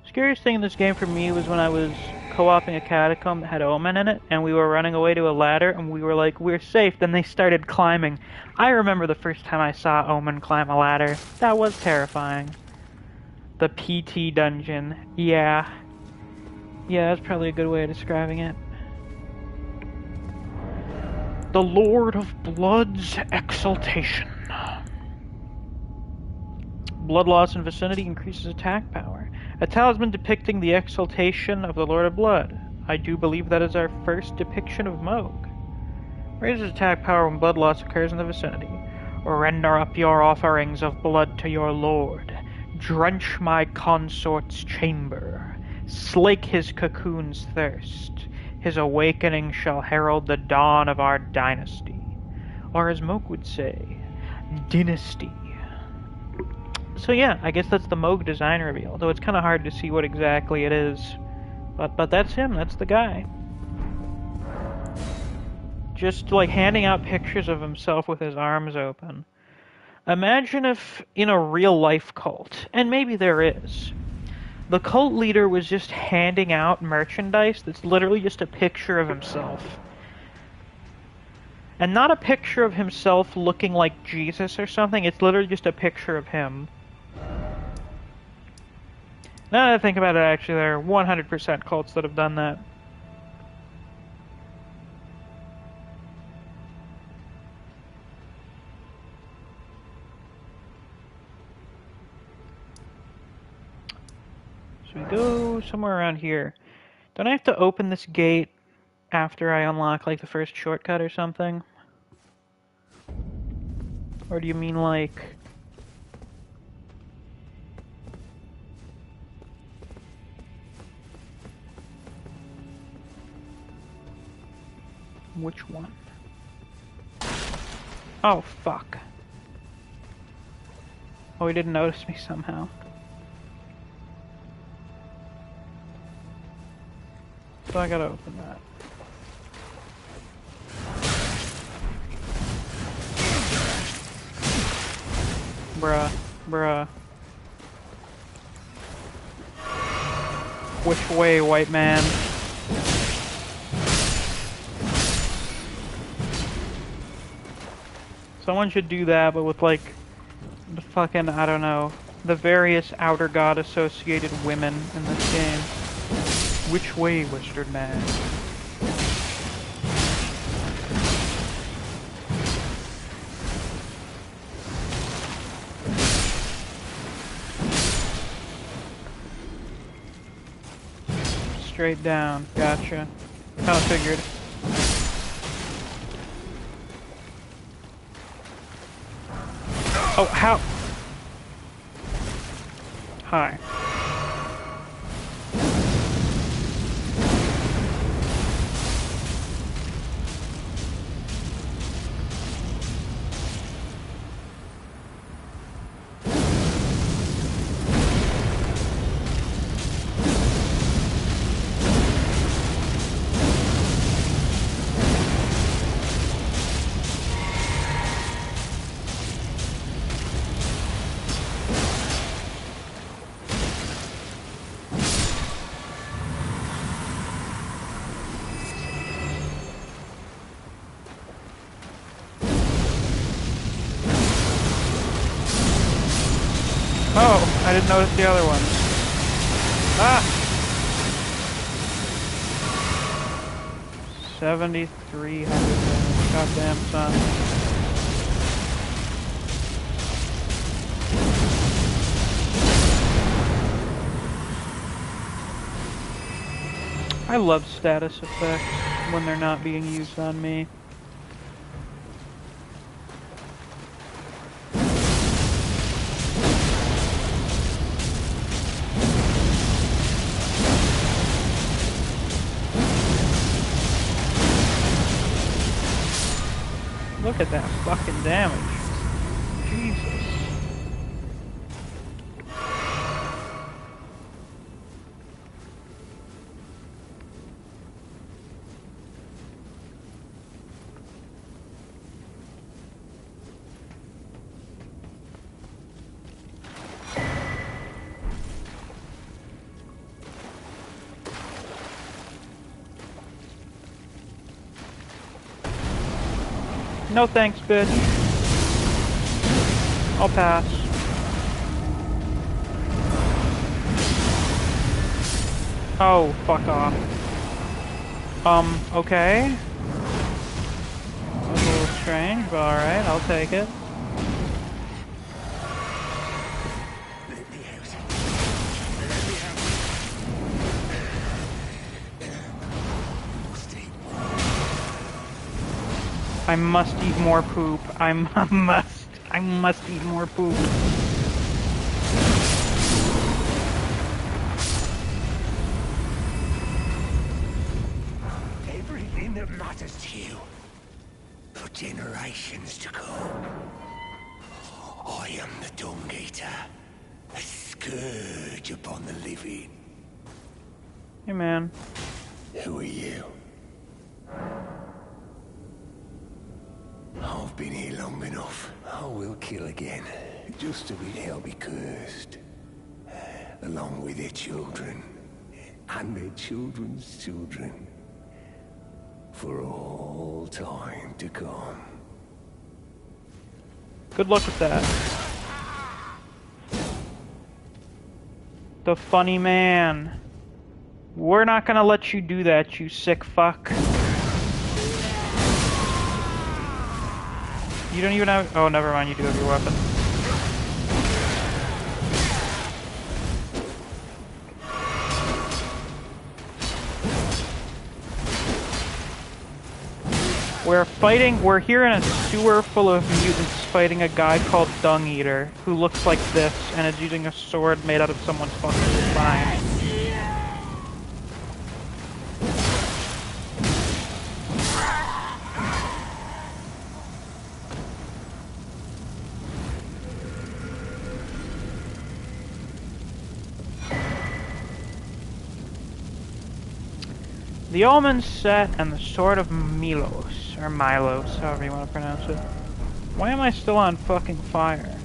Scariest thing in this game for me was when I was co-oping a catacomb that had Omen in it, and we were running away to a ladder, and we were like, we're safe, then they started climbing. I remember the first time I saw Omen climb a ladder. That was terrifying. The PT dungeon. Yeah. Yeah, that's probably a good way of describing it. The Lord of Blood's Exaltation. Blood loss in vicinity increases attack power. A talisman depicting the exaltation of the Lord of Blood. I do believe that is our first depiction of Moog. Raises attack power when blood loss occurs in the vicinity. Render up your offerings of blood to your lord. Drench my consort's chamber. Slake his cocoon's thirst. His awakening shall herald the dawn of our dynasty. Or as Moog would say, dynasty. So yeah, I guess that's the Moog design reveal, though it's kind of hard to see what exactly it is. But that's him, that's the guy. Just like handing out pictures of himself with his arms open. Imagine if in a real life cult, and maybe there is, the cult leader was just handing out merchandise that's literally just a picture of himself. And not a picture of himself looking like Jesus or something, it's literally just a picture of him. Now that I think about it, actually, there are 100% cults that have done that. So we go somewhere around here. Don't I have to open this gate after I unlock, like, the first shortcut or something? Or do you mean, like... Which one? Oh, fuck. Oh, he didn't notice me somehow. So I gotta open that. Bruh. Which way, white man? Someone should do that, but with, like, the fucking, I don't know, the various outer god associated women in this game. Which way, Western man? Straight down. Gotcha. Kinda figured. Oh, how? Hi. Oh, I didn't notice the other one. Ah! 7,300 damage. Goddamn son. I love status effects when they're not being used on me. Look at that fucking damage. Jesus. No thanks, bitch. I'll pass. Oh, fuck off. Okay. That was a little strange, but alright, I'll take it. I must eat more poop. I must eat more poop. Everything that matters to you for generations to come. I am the Dung Eater, a scourge upon the living. Hey, man. Who are you? I've been here long enough. I will kill again, just to be hell be cursed. Along with their children, and their children's children. For all time to come. Good luck with that. The funny man. We're not gonna let you do that, you sick fuck. You don't even have... Oh, never mind, you do have your weapon. We're here in a sewer full of mutants fighting a guy called Dung Eater, who looks like this, and is using a sword made out of someone's fucking spine. The Omen set and the Sword of Milos, or Milos, however you want to pronounce it. Why am I still on fucking fire?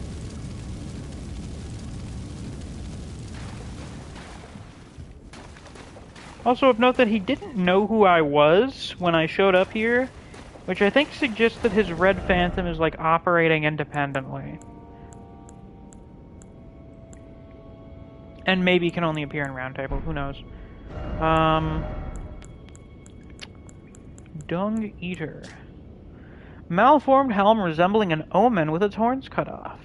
Also, of note that he didn't know who I was when I showed up here, which I think suggests that his red phantom is, like, operating independently. And maybe can only appear in Roundtable, who knows. Dung Eater. Malformed helm resembling an omen with its horns cut off.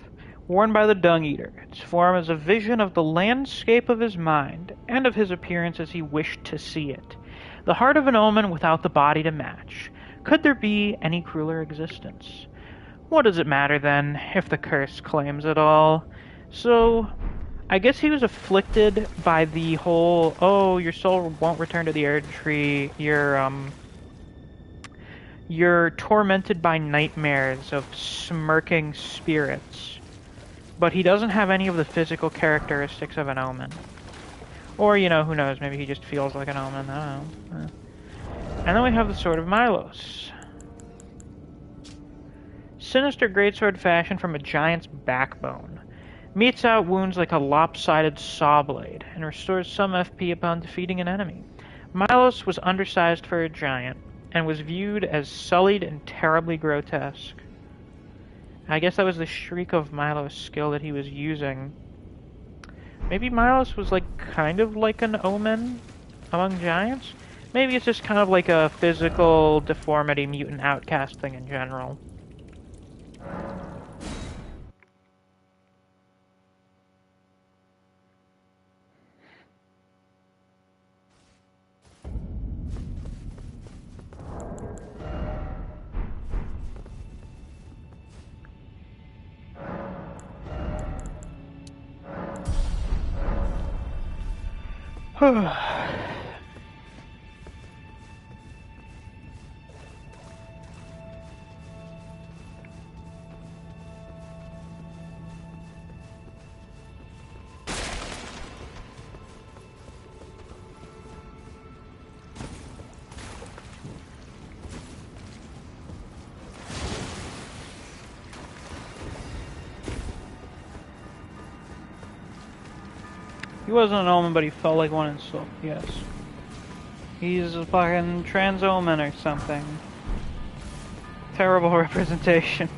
Worn by the Dung Eater, its form is a vision of the landscape of his mind, and of his appearance as he wished to see it. The heart of an omen without the body to match. Could there be any crueler existence? What does it matter then, if the curse claims it all? So, I guess he was afflicted by the whole, oh, your soul won't return to the Erd Tree, you're tormented by nightmares of smirking spirits. But he doesn't have any of the physical characteristics of an omen. Or, you know, who knows, maybe he just feels like an omen, I don't know. And then we have the Sword of Milos. Sinister Greatsword fashioned from a giant's backbone. Meets out wounds like a lopsided saw blade, and restores some FP upon defeating an enemy. Milos was undersized for a giant, and was viewed as sullied and terribly grotesque. I guess that was the Shriek of Milos skill that he was using. Maybe Milos was, like, kind of like an omen among giants? Maybe it's just kind of like a physical deformity mutant outcast thing in general. He wasn't an omen, but he felt like one himself, yes. He's a fucking trans omen or something. Terrible representation.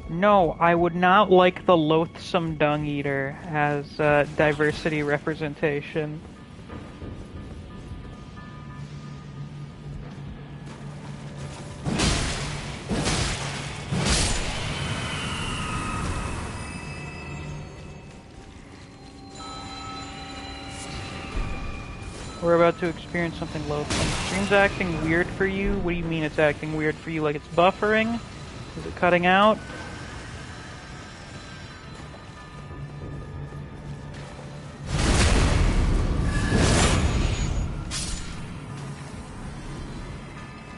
No, I would not like the loathsome Dung Eater as diversity representation. We're about to experience something loathsome. Stream's acting weird for you? What do you mean it's acting weird for you? Like it's buffering? Is it cutting out?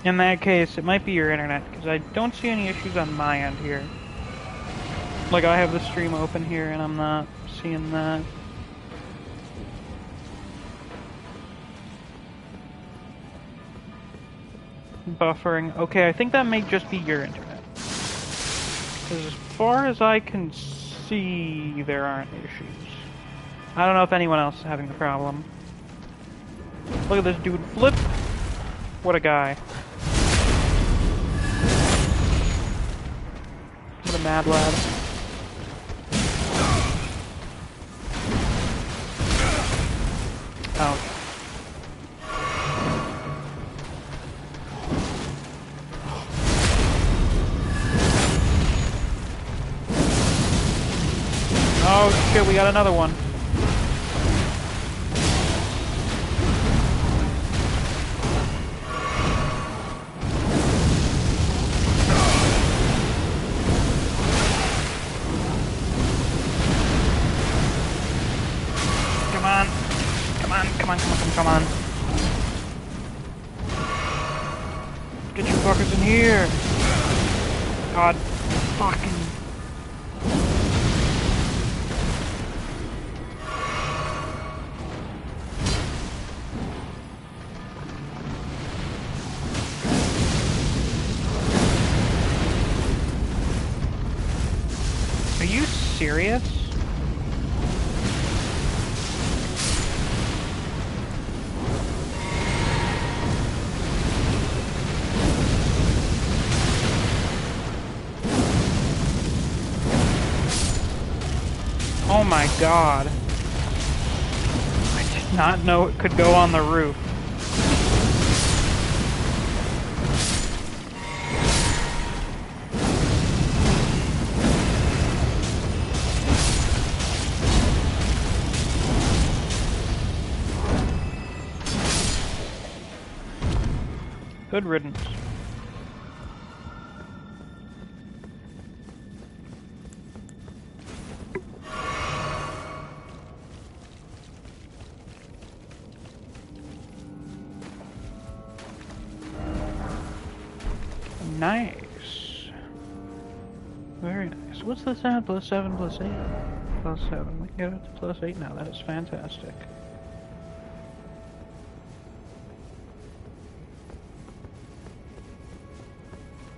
In that case, it might be your internet, because I don't see any issues on my end here. Like, I have the stream open here, and I'm not seeing that. Buffering. Okay, I think that may just be your internet. Because as far as I can see, there aren't issues. I don't know if anyone else is having the problem. Look at this dude flip. What a guy. What a mad lad. Ouch. Oh shit, we got another one. Come on. Get you fuckers in here. God fucking. Are you serious? Oh my god. I did not know it could go on the roof. Good riddance. Nice. Very nice. What's this at? +7, +8? +7. We can get it to +8 now. That is fantastic.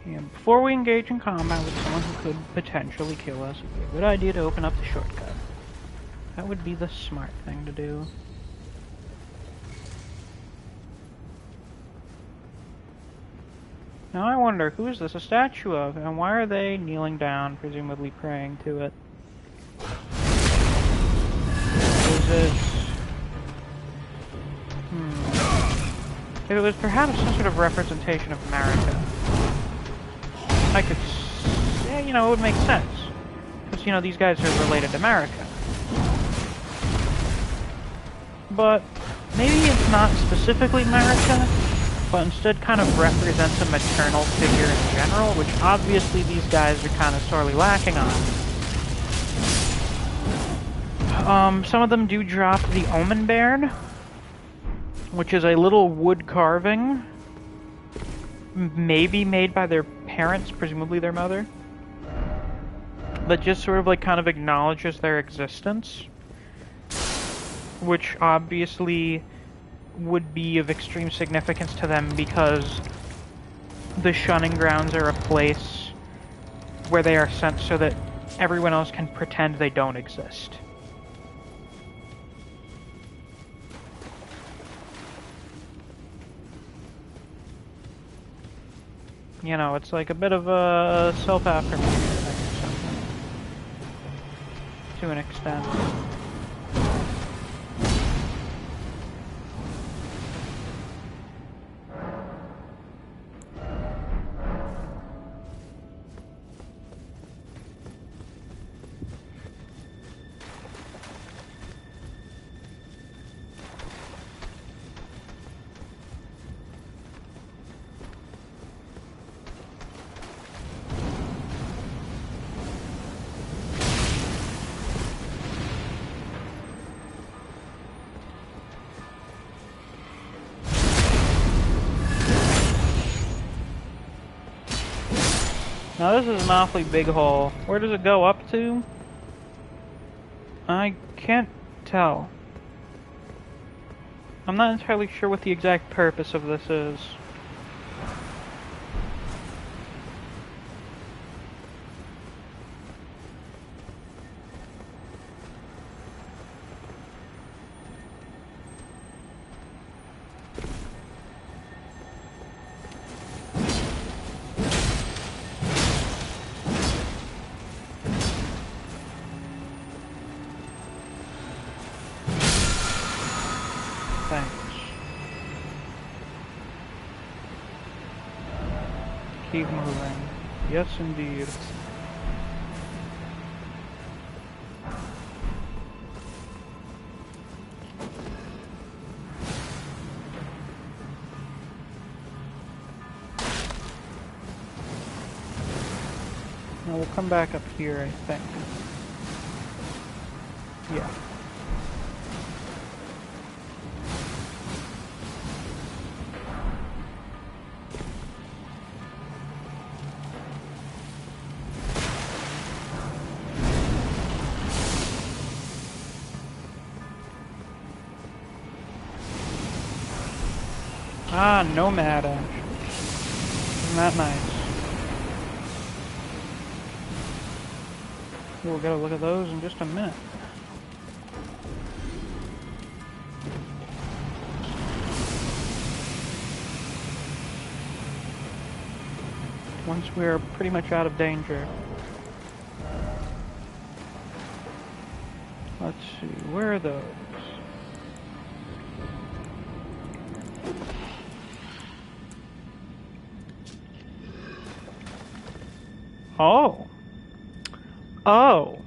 And before we engage in combat with someone who could potentially kill us, it would be a good idea to open up the shortcut. That would be the smart thing to do. Now I wonder, who is this a statue of, and why are they kneeling down, presumably praying to it? Is it... If it was perhaps some sort of representation of America, I could... yeah, you know, it would make sense. Because, you know, these guys are related to America. But maybe it's not specifically America, but instead kind of represents a maternal figure in general, which obviously these guys are kind of sorely lacking on. Some of them do drop the Omen Bairn, which is a little wood carving, maybe made by their parents, presumably their mother, that just sort of like kind of acknowledges their existence, which obviously would be of extreme significance to them because the shunning grounds are a place where they are sent so that everyone else can pretend they don't exist. You know, it's like a bit of a self-affirmation thing or something. To an extent. Now this is an awfully big hole. Where does it go up to? I can't tell. I'm not entirely sure what the exact purpose of this is. keep moving. Yes, indeed. Now we'll come back up here, I think. Yeah. Ah, Nomad Ash. Isn't that nice? We'll get a look at those in just a minute. Once we're pretty much out of danger. Let's see, where are those? Oh. Oh.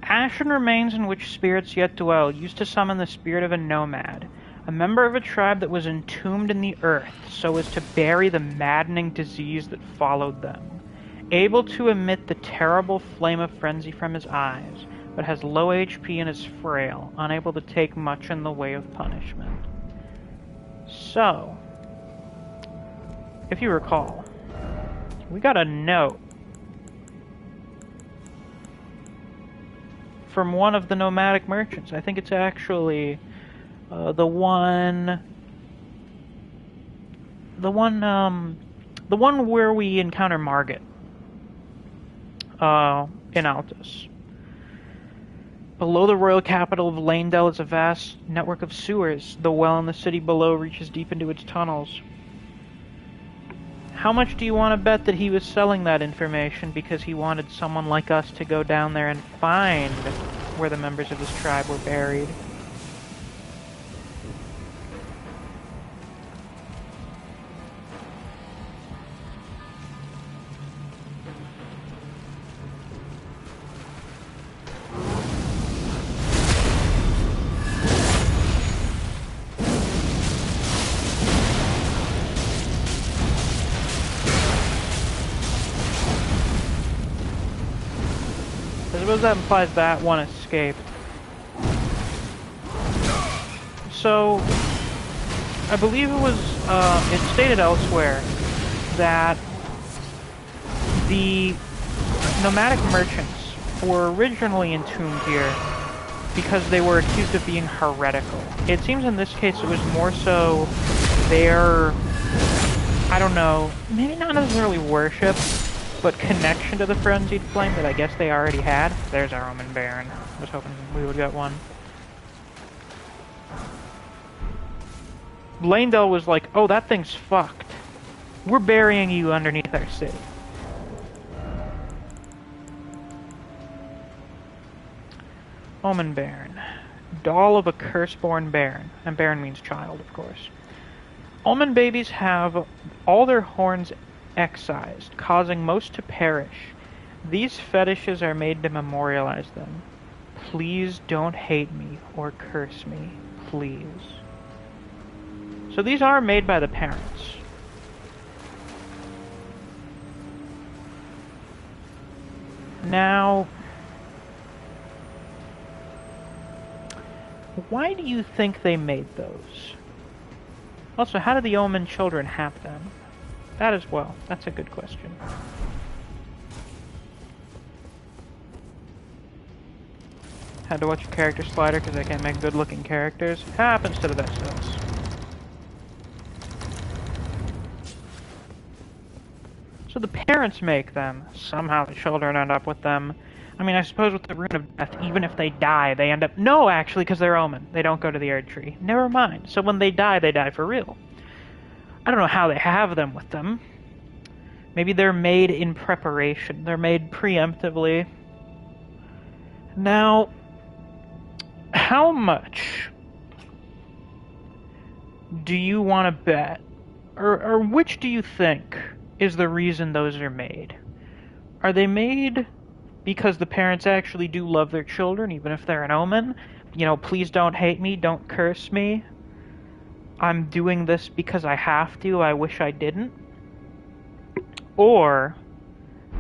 Ashen remains in which spirits yet dwell, used to summon the spirit of a nomad, a member of a tribe that was entombed in the earth, so as to bury the maddening disease that followed them. Able to emit the terrible flame of frenzy from his eyes, but has low HP and is frail, unable to take much in the way of punishment. So, if you recall, we got a note from one of the nomadic merchants. I think it's actually the one where we encounter Margit in Altus. Below the royal capital of Leyndell is a vast network of sewers. The well in the city below reaches deep into its tunnels. How much do you want to bet that he was selling that information because he wanted someone like us to go down there and find where the members of his tribe were buried? I suppose that implies that one escaped. So, I believe it was, it's stated elsewhere that the nomadic merchants were originally entombed here because they were accused of being heretical. It seems in this case it was more so their, I don't know, maybe not necessarily worship, but connection to the frenzied flame that I guess they already had. There's our Omen Baron. I was hoping we would get one. Leyndell was like, oh, that thing's fucked. We're burying you underneath our city. Omen Baron. Doll of a curse-born Baron. And Baron means child, of course. Omen babies have all their horns excised, causing most to perish. These fetishes are made to memorialize them. Please don't hate me or curse me, please. So these are made by the parents. Now, why do you think they made those? Also, how do the Omen children have them? That as well. That's a good question. Had to watch a character slider because I can't make good-looking characters. Happens to the best of us. So the parents make them. Somehow the children end up with them. I mean, I suppose with the Rune of Death, even if they die, they end up... No, actually, because they're Omen. They don't go to the Erd Tree. Never mind. So when they die for real. I don't know how they have them with them. Maybe they're made in preparation. They're made preemptively. Now, how much do you want to bet? Or which do you think is the reason those are made. Are they made because the parents actually do love their children, even if they're an omen? You know, please don't hate me, don't curse me. I'm doing this because I have to, I wish I didn't. Or,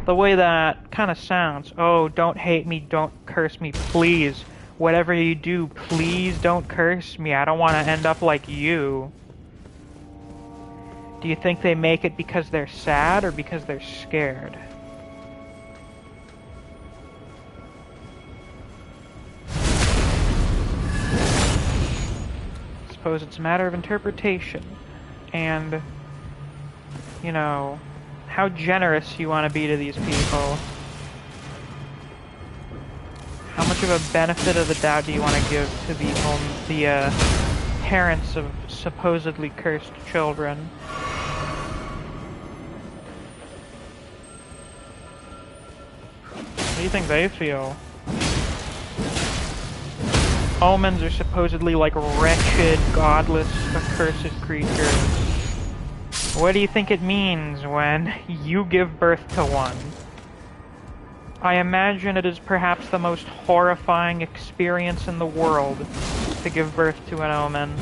the way that kind of sounds, oh, don't hate me, don't curse me, please. Whatever you do, please don't curse me, I don't want to end up like you. Do you think they make it because they're sad or because they're scared? I suppose it's a matter of interpretation. And, you know, how generous you want to be to these people. How much of a benefit of the doubt do you want to give to the parents of supposedly cursed children? What do you think they feel? Omens are supposedly like wretched, godless, accursed creatures. What do you think it means when you give birth to one? I imagine it is perhaps the most horrifying experience in the world to give birth to an omen.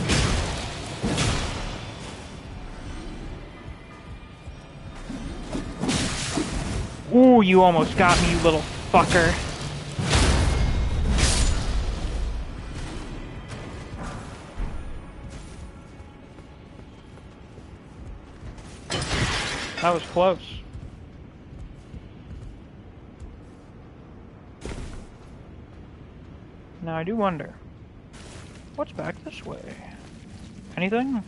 Ooh, you almost got me, you little fucker. That was close. Now I do wonder, what's back this way? Anything?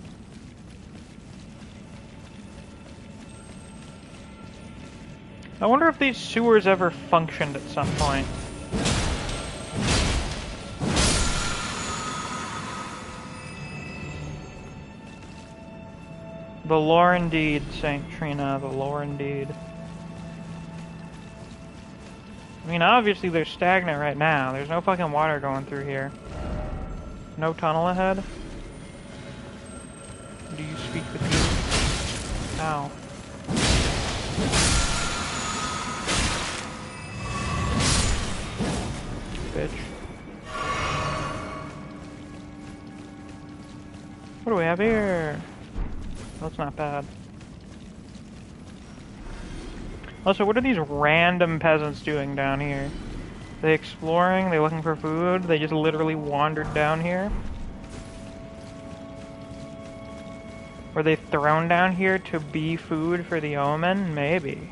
I wonder if these sewers ever functioned at some point. The lore indeed, Saint Trina, the lore indeed. I mean, obviously they're stagnant right now. There's no fucking water going through here. No tunnel ahead? Do you speak the truth? Ow. Bitch. What do we have here? That's not bad. Also, what are these random peasants doing down here? Are they exploring? Are they looking for food? They just literally wandered down here? Were they thrown down here to be food for the omen? Maybe.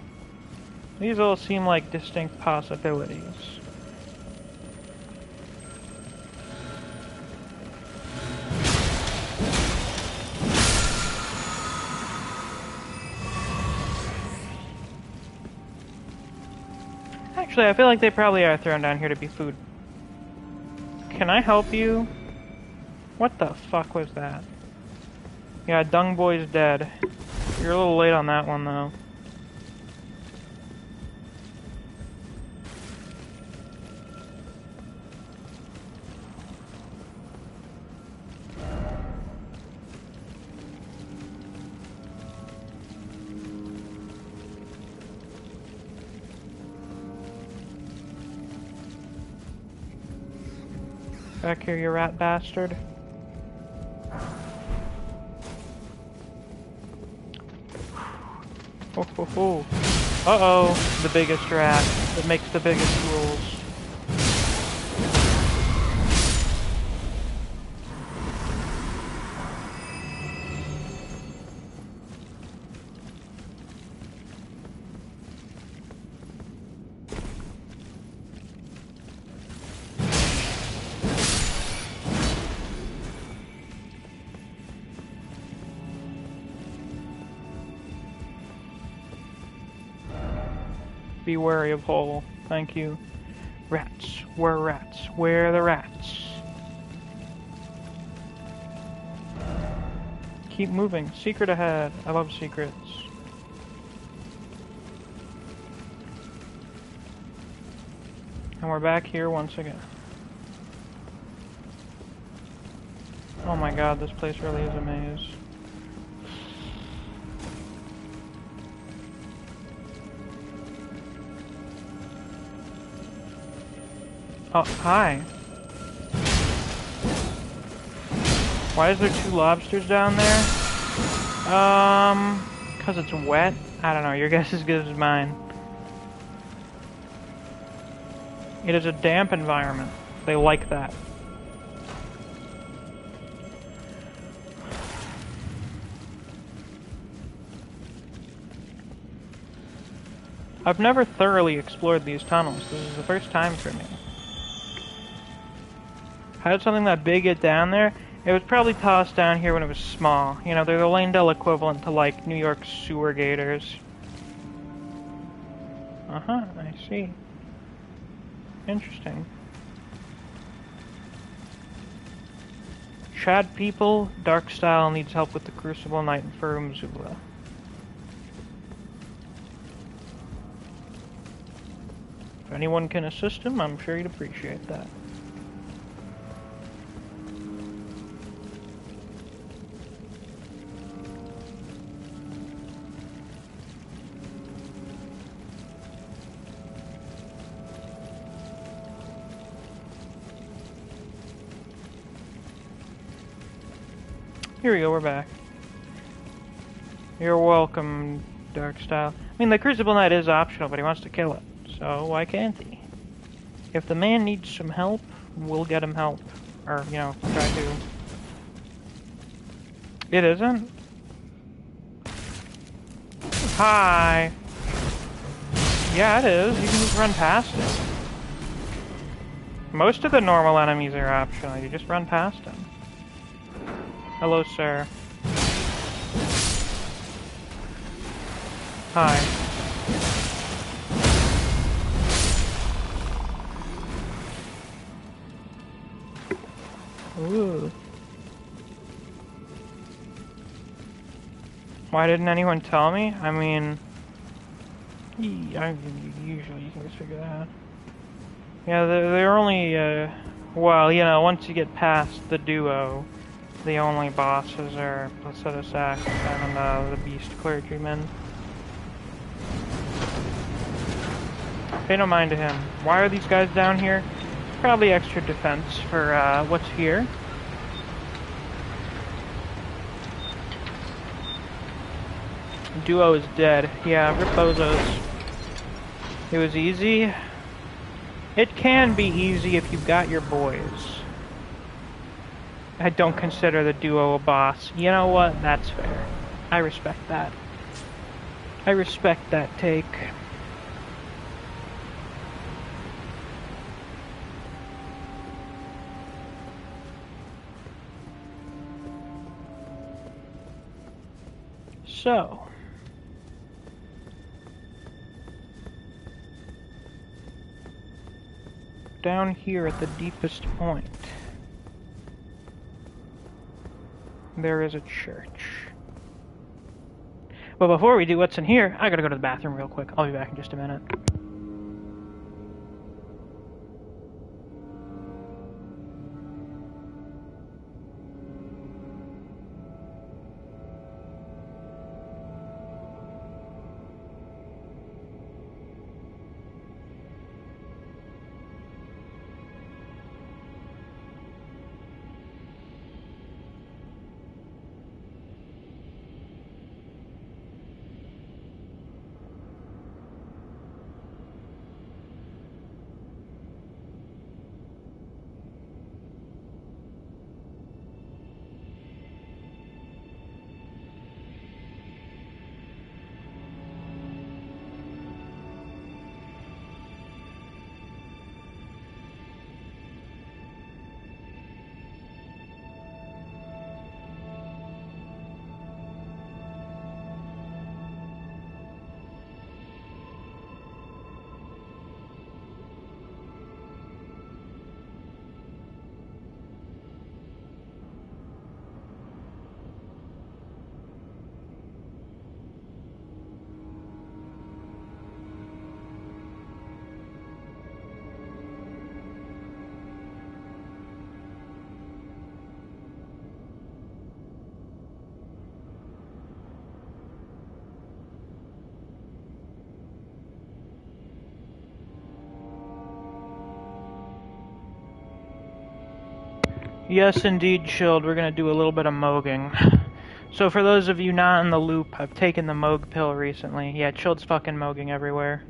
These all seem like distinct possibilities. Actually, I feel like they probably are thrown down here to be food. Can I help you? What the fuck was that? Yeah, Dung Boy's dead. You're a little late on that one, though. Back here, you rat bastard. Oh, ho, ho. Uh-oh, the biggest rat that makes the biggest rules. Be wary of hole. Thank you. Rats. Where are rats? Where are the rats? Keep moving. Secret ahead. I love secrets. And we're back here once again. Oh my god, this place really is a maze. Oh, hi. Why is there 2 lobsters down there? 'Cause it's wet? I don't know, your guess is as good as mine. It is a damp environment. They like that. I've never thoroughly explored these tunnels. This is the first time for me. How did something that big get down there? It was probably tossed down here when it was small. You know, they're the Leyndell equivalent to, like, New York sewer gators. Uh-huh, I see. Interesting. Chad people, Dark Style needs help with the Crucible Knight and Furum Zula. If anyone can assist him, I'm sure he'd appreciate that. Here we go, we're back. You're welcome, Dark Style. I mean, the Crucible Knight is optional, but he wants to kill it. So why can't he? If the man needs some help, we'll get him help. Or, you know, try to. It isn't? Hi! Yeah, it is. You can just run past it. Most of the normal enemies are optional. You just run past them. Hello, sir. Hi. Ooh. Why didn't anyone tell me? I mean, usually you can just figure that out. Yeah, they're only, well, you know, once you get past the duo, the only bosses are Prosthesis and the Beast Clergyman. Pay no mind to him. Why are these guys down here? Probably extra defense for what's here. Duo is dead. Yeah, rip bozos. It was easy. It can be easy if you've got your boys. I don't consider the duo a boss. You know what? That's fair. I respect that. I respect that take. So, down here at the deepest point, there is a church. But before we do what's in here, I gotta go to the bathroom real quick. I'll be back in just a minute. Yes, indeed, Chilled. We're gonna do a little bit of mogging. So for those of you not in the loop, I've taken the Moog pill recently. Yeah, Chilled's fucking mogging everywhere.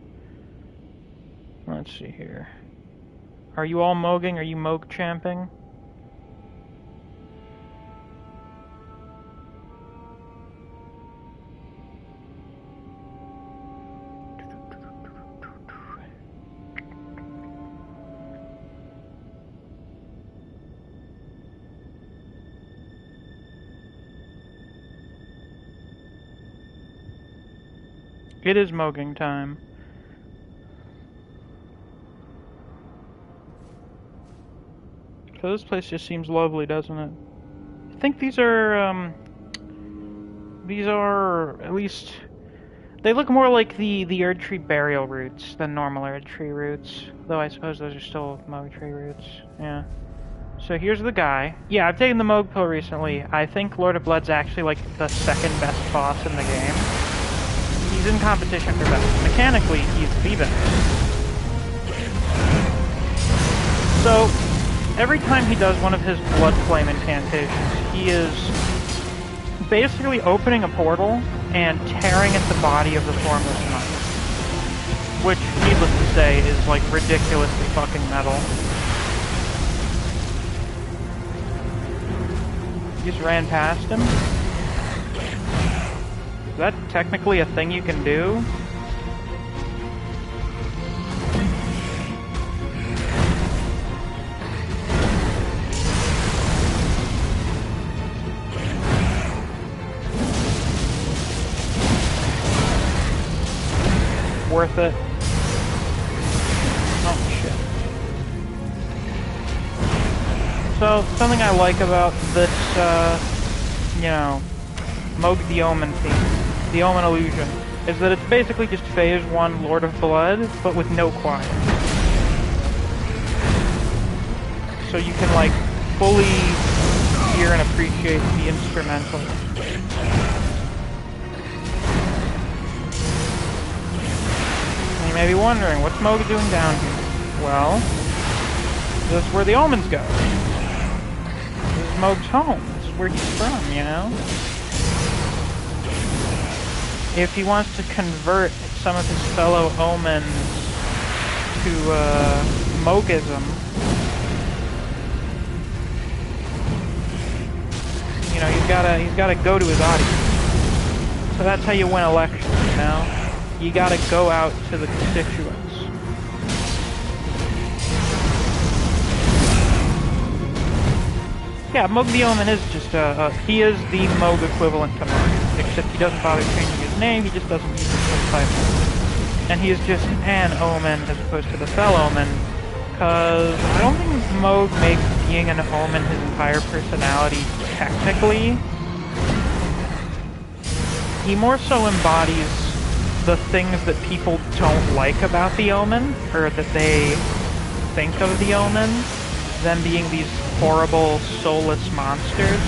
Let's see here. Are you all mogging? Are you Moog champing? It is mogging time. So this place just seems lovely, doesn't it? I think these are, at least, they look more like the Erdtree burial roots than normal Erdtree roots. Though I suppose those are still Moog tree roots. Yeah. So here's the guy. Yeah, I've taken the Moog pill recently. I think Lord of Blood's actually like the second best boss in the game. He's in competition for best. Mechanically, he's the best. So, every time he does one of his Blood Flame incantations, he is basically opening a portal and tearing at the body of the Formless Knight. Which, needless to say, is like ridiculously fucking metal. You just ran past him? Is that technically a thing you can do? Worth it. Oh shit. So, something I like about this, you know, Moog the Omen theme, the Omen illusion, is that it's basically just Phase 1 Lord of Blood, but with no choir. So you can, like, fully hear and appreciate the instrumental. You may be wondering, what's Moog doing down here? Well, this is where the Omens go. This is Moog's home. This is where he's from, you know? If he wants to convert some of his fellow Omens to, Moogism, you know, he's gotta go to his audience. So that's how you win elections, you know? You gotta go out to the constituents. Yeah, Moog the Omen is just he is the Moog equivalent to Moog, except he doesn't bother changing his name, he just doesn't use his title. And he is just an Omen as opposed to the Fell Omen, because I don't think Moog makes being an Omen his entire personality technically. He more so embodies the things that people don't like about the Omen, or that they think of the Omen, them being these horrible, soulless monsters,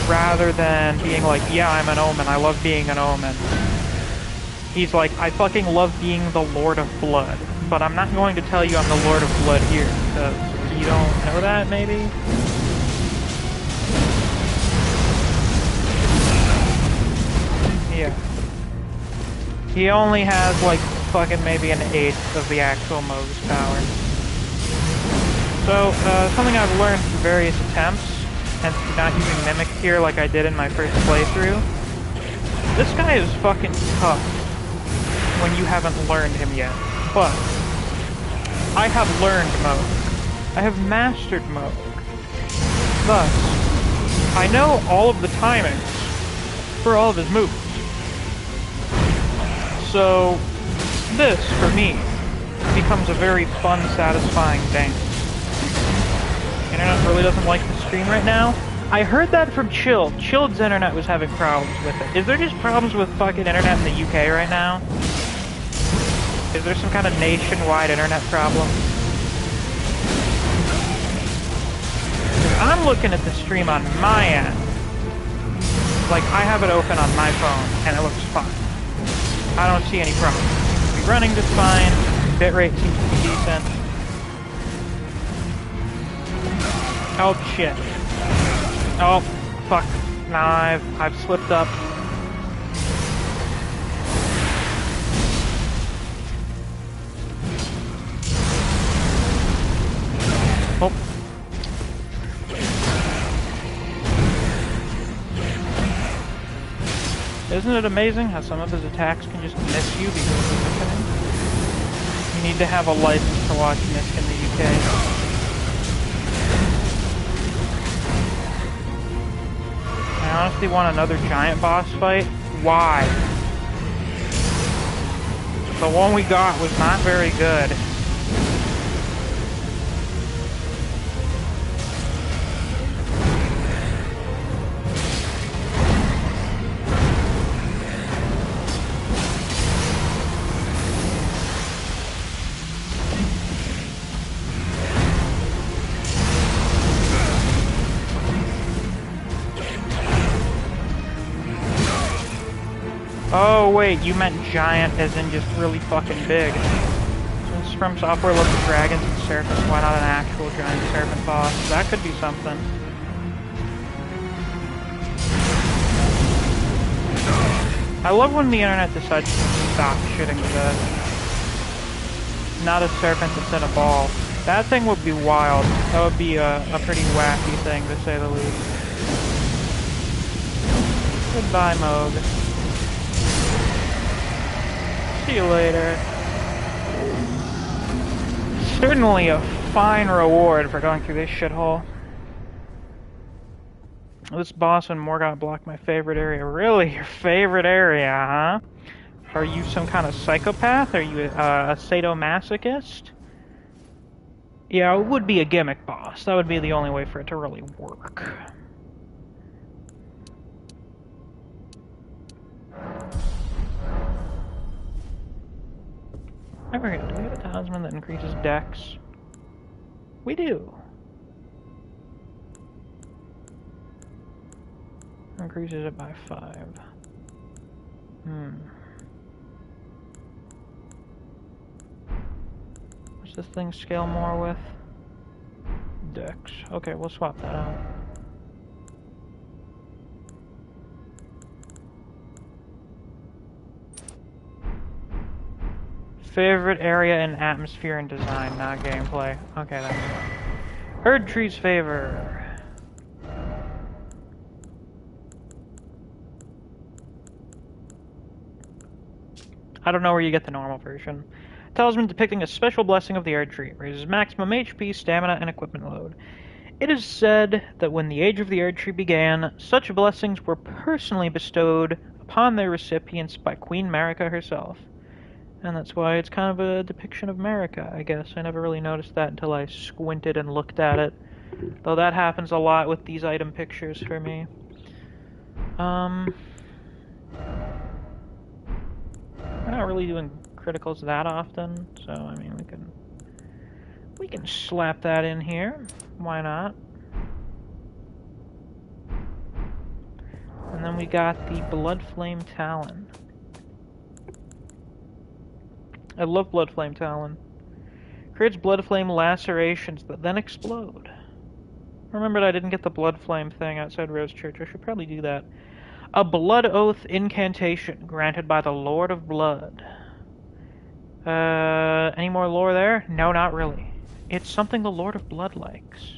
rather than being like, yeah, I'm an Omen, I love being an Omen. He's like, I fucking love being the Lord of Blood, but I'm not going to tell you I'm the Lord of Blood here, because you don't know that, maybe? Yeah. He only has, like, fucking maybe an eighth of the actual Moog's power. So, something I've learned through various attempts, and through not using Mimic here like I did in my first playthrough, this guy is fucking tough when you haven't learned him yet. But, I have learned Moog. I have mastered Moog. Thus, I know all of the timings for all of his moves. So, this, for me, becomes a very fun, satisfying dance. Internet really doesn't like the stream right now. I heard that from Chilled. Chilled's internet was having problems with it. Is there just problems with fucking internet in the UK right now? Is there some kind of nationwide internet problem? I'm looking at the stream on my end. Like, I have it open on my phone, and it looks fine. I don't see any problems. It seems to be running just fine. Bitrate seems to be decent. Oh shit. Oh, fuck. Nah, I've slipped up. Oh. Isn't it amazing how some of his attacks can just miss you because of the mechanic? You need to have a license to watch Misk in the UK. I honestly want another giant boss fight. Why? The one we got was not very good. Oh wait, you meant giant as in just really fucking big. Since From Software loves the dragons and serpents, why not an actual giant serpent boss? That could be something. I love when the internet decides to stop shitting the bed. Not a serpent instead of a ball. That thing would be wild. That would be a pretty wacky thing, to say the least. Goodbye, Moog. See you later. Certainly a fine reward for going through this shithole. This boss and Morgott blocked my favorite area. Really? Your favorite area, huh? Are you some kind of psychopath? Are you a sadomasochist? Yeah, it would be a gimmick boss. That would be the only way for it to really work. I forget, do we have a talisman that increases dex? We do. Increases it by 5. What's this thing scale more with? Dex. Okay, we'll swap that out. Favorite area in atmosphere and design, not gameplay. Okay, that's fine. Herd Tree's favor. I don't know where you get the normal version. Talisman depicting a special blessing of the Erd Tree. Raises maximum HP, stamina, and equipment load. It is said that when the Age of the Erd Tree began, such blessings were personally bestowed upon their recipients by Queen Marika herself. And that's why it's kind of a depiction of Marika, I guess. I never really noticed that until I squinted and looked at it. Though that happens a lot with these item pictures for me. We're not really doing criticals that often, so I mean we can slap that in here. Why not? And then we got the Bloodflame Talon. I love Bloodflame Talon. Creates Bloodflame lacerations that then explode. Remembered I didn't get the Bloodflame thing outside Rose Church. I should probably do that. A Blood Oath incantation granted by the Lord of Blood. Any more lore there? No, not really. It's something the Lord of Blood likes.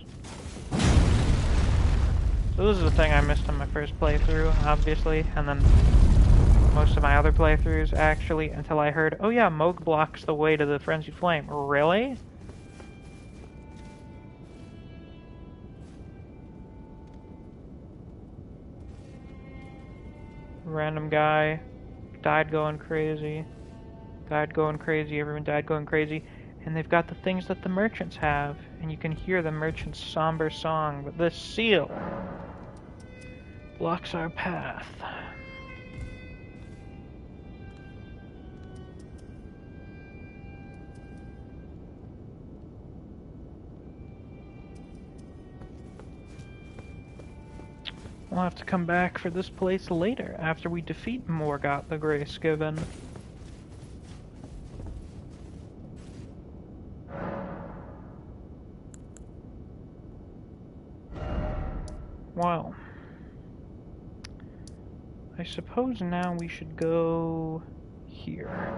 So this is the thing I missed on my first playthrough, obviously, and then most of my other playthroughs, actually, until I heard, oh yeah, Moog blocks the way to the Frenzied Flame. Really? Random guy died going crazy. Everyone died going crazy. And they've got the things that the merchants have, and you can hear the merchant's somber song, but this seal blocks our path. We'll have to come back for this place later, after we defeat Morgott the Grace-Given. Well, I suppose now we should go here.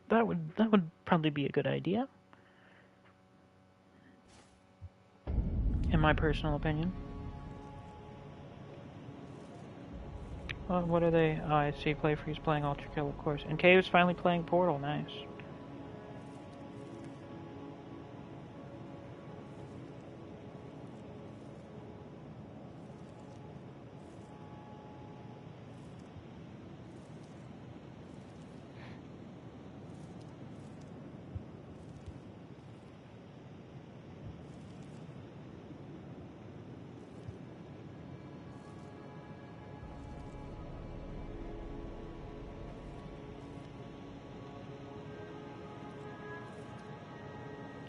That would probably be a good idea, in my personal opinion. What are they? Oh, I see. Playfree's playing Ultra Kill, of course. And Cave's finally playing Portal. Nice.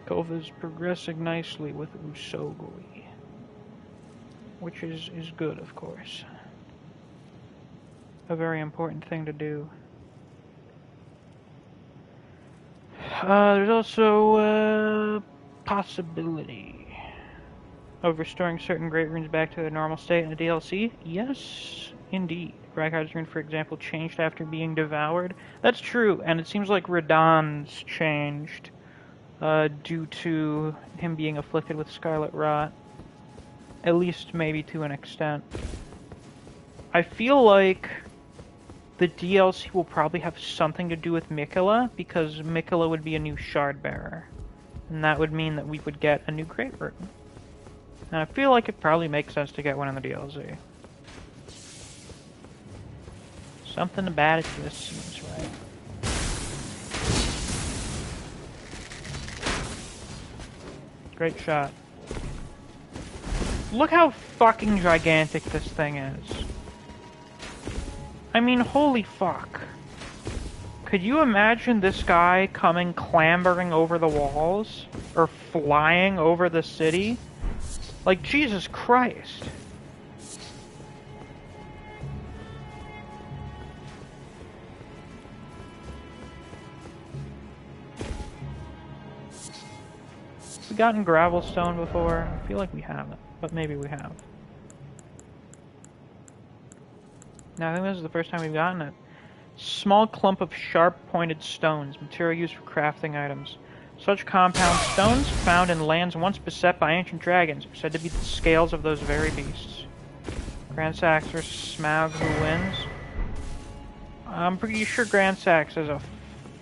Kova's progressing nicely with Usogui, which is good, of course. A very important thing to do. There's also a possibility of restoring certain great runes back to their normal state in the DLC. Yes, indeed. Rykard's rune, for example, changed after being devoured. That's true, and it seems like Radahn's changed. Due to him being afflicted with Scarlet Rot. At least maybe to an extent. I feel like the DLC will probably have something to do with Miquella, because Miquella would be a new Shard Bearer. And that would mean that we would get a new Great Rune. And I feel like it probably makes sense to get one in the DLC. Something about it just seems right. Great shot. Look how fucking gigantic this thing is. I mean, holy fuck. Could you imagine this guy coming clambering over the walls? Or flying over the city? Like, Jesus Christ. We gotten Gravelstone before? I feel like we haven't, but maybe we have. No, I think this is the first time we've gotten it. Small clump of sharp-pointed stones, material used for crafting items. Such compound stones, found in lands once beset by ancient dragons, are said to be the scales of those very beasts. Grand Sax versus Smaug, who wins? I'm pretty sure Grand Sax is a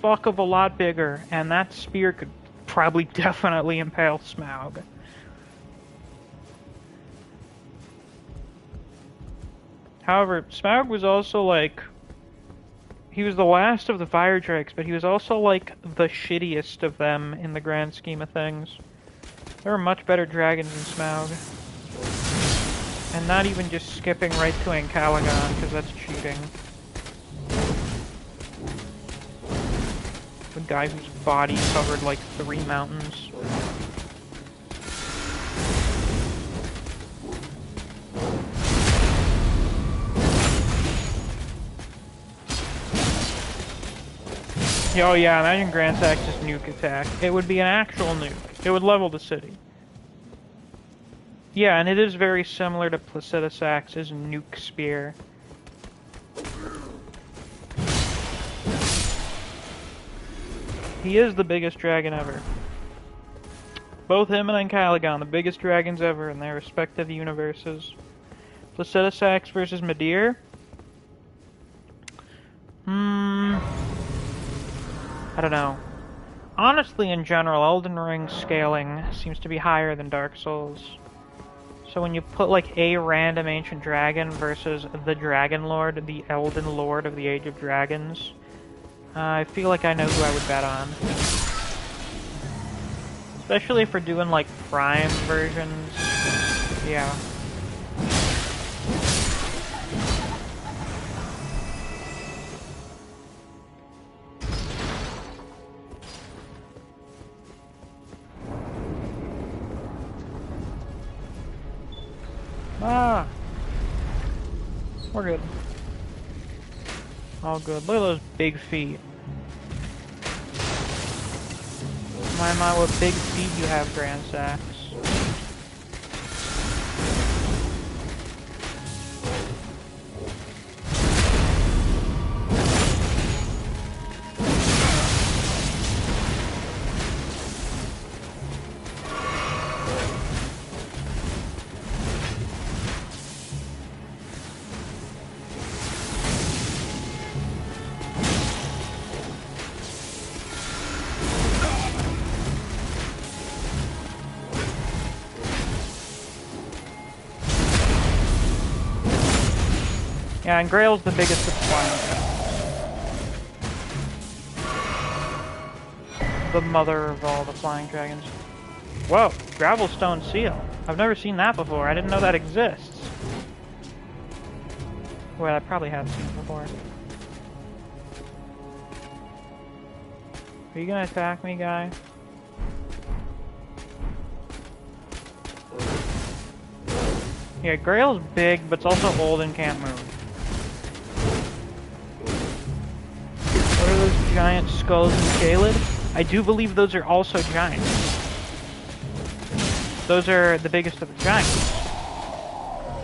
fuck of a lot bigger, and that spear could probably definitely impale Smaug. However, Smaug was also like... He was the last of the Fire Drakes, but he was also like the shittiest of them in the grand scheme of things. There are much better dragons than Smaug. And not even just skipping right to Ancalagon, because that's cheating. The guy whose body covered like 3 mountains. Oh yeah, imagine Grand Sax's nuke attack. It would be an actual nuke. It would level the city. Yeah, and it is very similar to Placiduous Axe's nuke spear. He is the biggest dragon ever. Both him and Ancalagon, the biggest dragons ever in their respective universes. Placiduous Axe versus Midir? I don't know. Honestly, in general, Elden Ring scaling seems to be higher than Dark Souls. So when you put like a random ancient dragon versus the Dragon Lord, the Elden Lord of the Age of Dragons, I feel like I know who I would bet on. Especially if we're doing like Prime versions. Yeah. Ah! We're good. All good. Look at those big feet. My, what big feet you have, Grand Sax. Yeah, and Grail's the biggest of the flying dragons. The mother of all the flying dragons. Whoa, Gravelstone Seal. I've never seen that before. I didn't know that exists. Well, I probably have seen it before. Are you gonna attack me, guy? Yeah, Grail's big, but it's also old and can't move. What are those giant skulls in Caelid? I do believe those are also giants. Those are the biggest of the giants.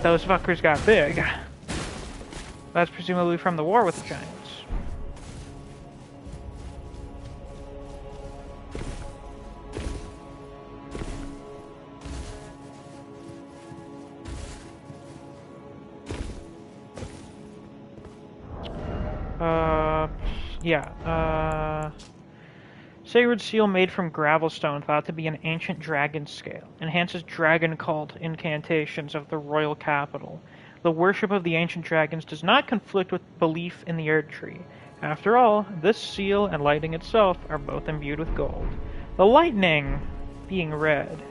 Those fuckers got big. That's presumably from the war with the giants. Sacred seal made from gravelstone, thought to be an ancient dragon scale. Enhances dragon cult incantations of the royal capital. The worship of the ancient dragons does not conflict with belief in the Erd Tree. After all, this seal and lightning itself are both imbued with gold. The lightning, being red,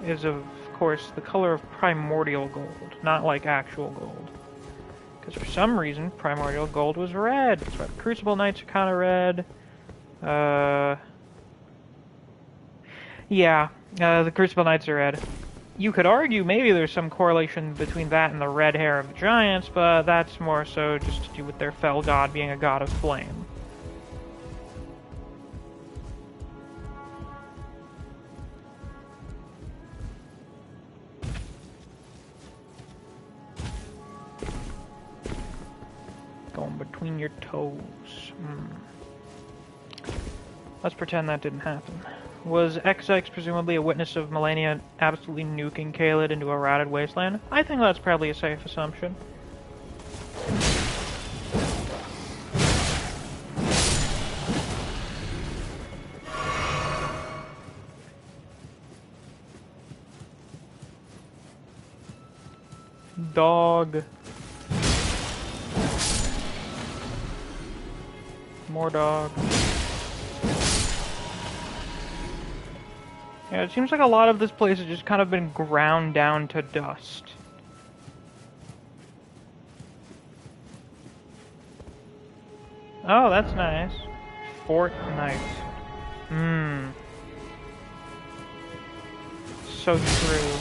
is of course the color of primordial gold, not like actual gold. Because for some reason, primordial gold was red. That's why the Crucible Knights are kind of red. The Crucible Knights are red. You could argue maybe there's some correlation between that and the red hair of the giants, but that's more so just to do with their fell god being a god of flame. Going between your toes. Let's pretend that didn't happen. Was XX presumably a witness of Melania absolutely nuking Caelid into a rotted wasteland? I think that's probably a safe assumption. Dog. More dog. Yeah, it seems like a lot of this place has just kind of been ground down to dust. Oh, that's nice. Fort Knight. So true.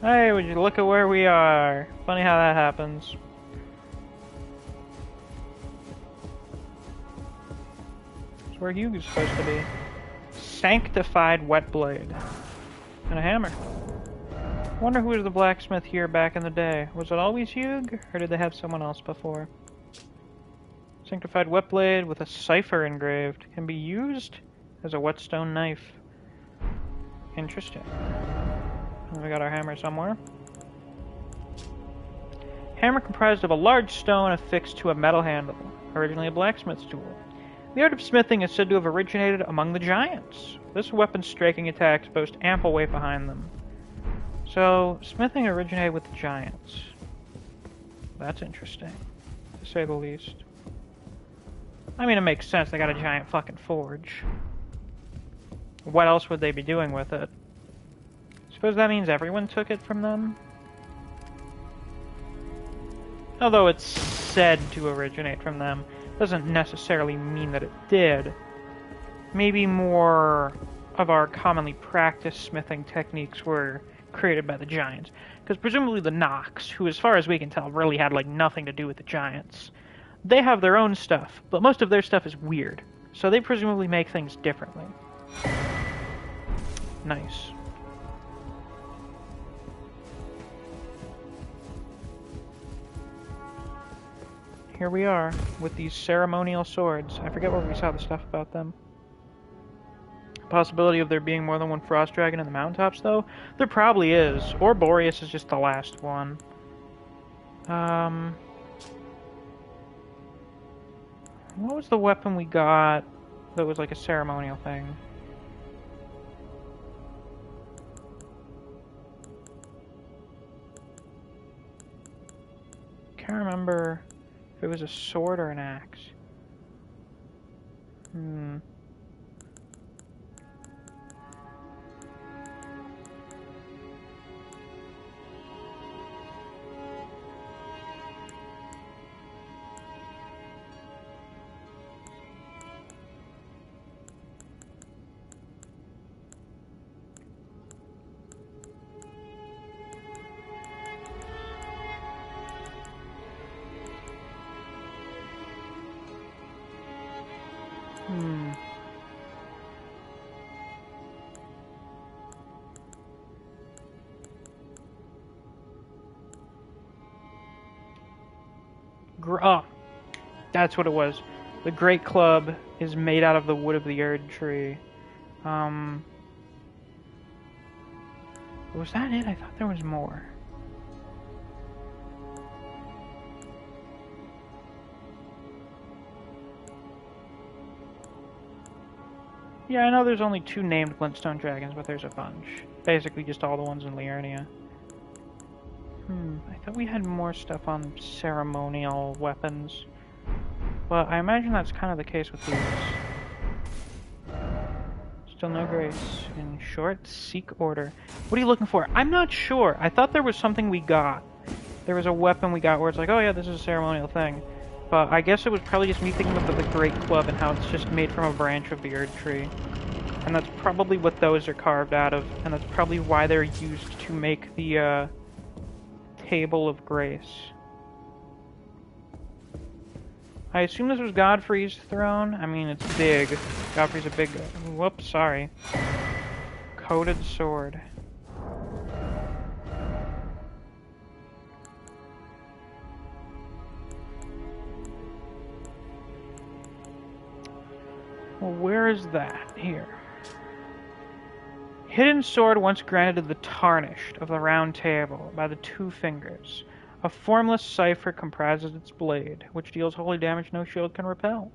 Hey, would you look at where we are? Funny how that happens. It's where Hugh's supposed to be. Sanctified wet blade. And a hammer. Wonder who was the blacksmith here back in the day. Was it always Hugh, or did they have someone else before? Sanctified wet blade with a cipher engraved. Can be used as a whetstone knife. Interesting. And we got our hammer somewhere. Hammer comprised of a large stone affixed to a metal handle, originally a blacksmith's tool. The art of smithing is said to have originated among the giants. This weapon's striking attacks boast ample weight behind them. So, smithing originated with the giants. That's interesting, to say the least. I mean, it makes sense, they got a giant fucking forge. What else would they be doing with it? Suppose that means everyone took it from them? Although it's said to originate from them, doesn't necessarily mean that it did. Maybe more of our commonly practiced smithing techniques were created by the giants. Because presumably the Nox, who as far as we can tell really had like nothing to do with the giants, they have their own stuff, but most of their stuff is weird. So they presumably make things differently. Nice. Here we are, with these ceremonial swords. I forget where we saw the stuff about them. Possibility of there being more than one frost dragon in the mountaintops, though? There probably is. Or Boreas is just the last one. What was the weapon we got that was like a ceremonial thing? Can't remember if it was a sword or an axe. Oh, that's what it was. The Great Club is made out of the wood of the Erd tree. Was that it? I thought there was more. Yeah, I know there's only 2 named glintstone dragons, but there's a bunch. Basically just all the ones in Liurnia. I thought we had more stuff on ceremonial weapons. But I imagine that's kind of the case with these. Still no grace. In short, seek order. What are you looking for? I'm not sure. I thought there was something we got. There was a weapon we got where it's like, oh yeah, this is a ceremonial thing. But I guess it was probably just me thinking of the Great Club and how it's just made from a branch of the Erd tree. And that's probably what those are carved out of. And that's probably why they're used to make the, Table of Grace. I assume this was Godfrey's throne. I mean, it's big. Godfrey's a big... Whoops, sorry. Coated sword. Well, where is that? Here. Hidden sword once granted to the Tarnished of the Round Table by the 2 Fingers. A formless cipher comprises its blade, which deals holy damage no shield can repel.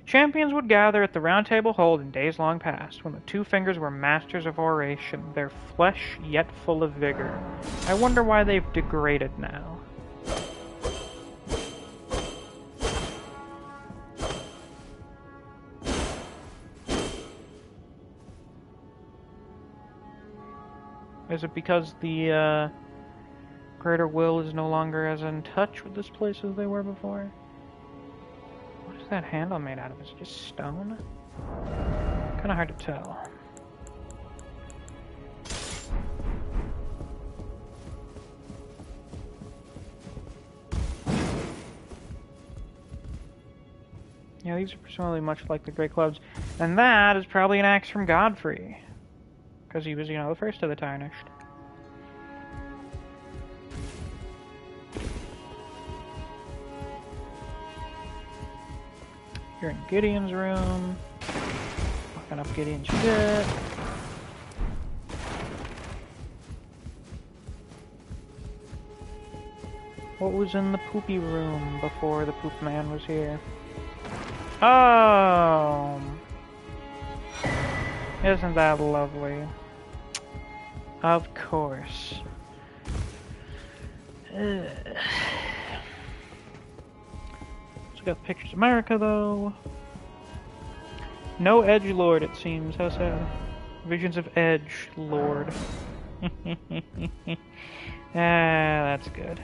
Champions would gather at the Round Table hold in days long past, when the 2 Fingers were masters of oration, their flesh yet full of vigor. I wonder why they've degraded now. Is it because the Greater Will is no longer as in touch with this place as they were before? What is that handle made out of? Is it just stone? Kinda hard to tell. Yeah, these are presumably much like the Great Clubs. And that is probably an axe from Godfrey. Because he was, you know, the first of the Tarnished. You're in Gideon's room. Fucking up Gideon's shit. What was in the poopy room before the poop man was here? Oh! Isn't that lovely? Of course. So got pictures of America though. No Edge Lord, it seems. How sad. Visions of Edge Lord. That's good.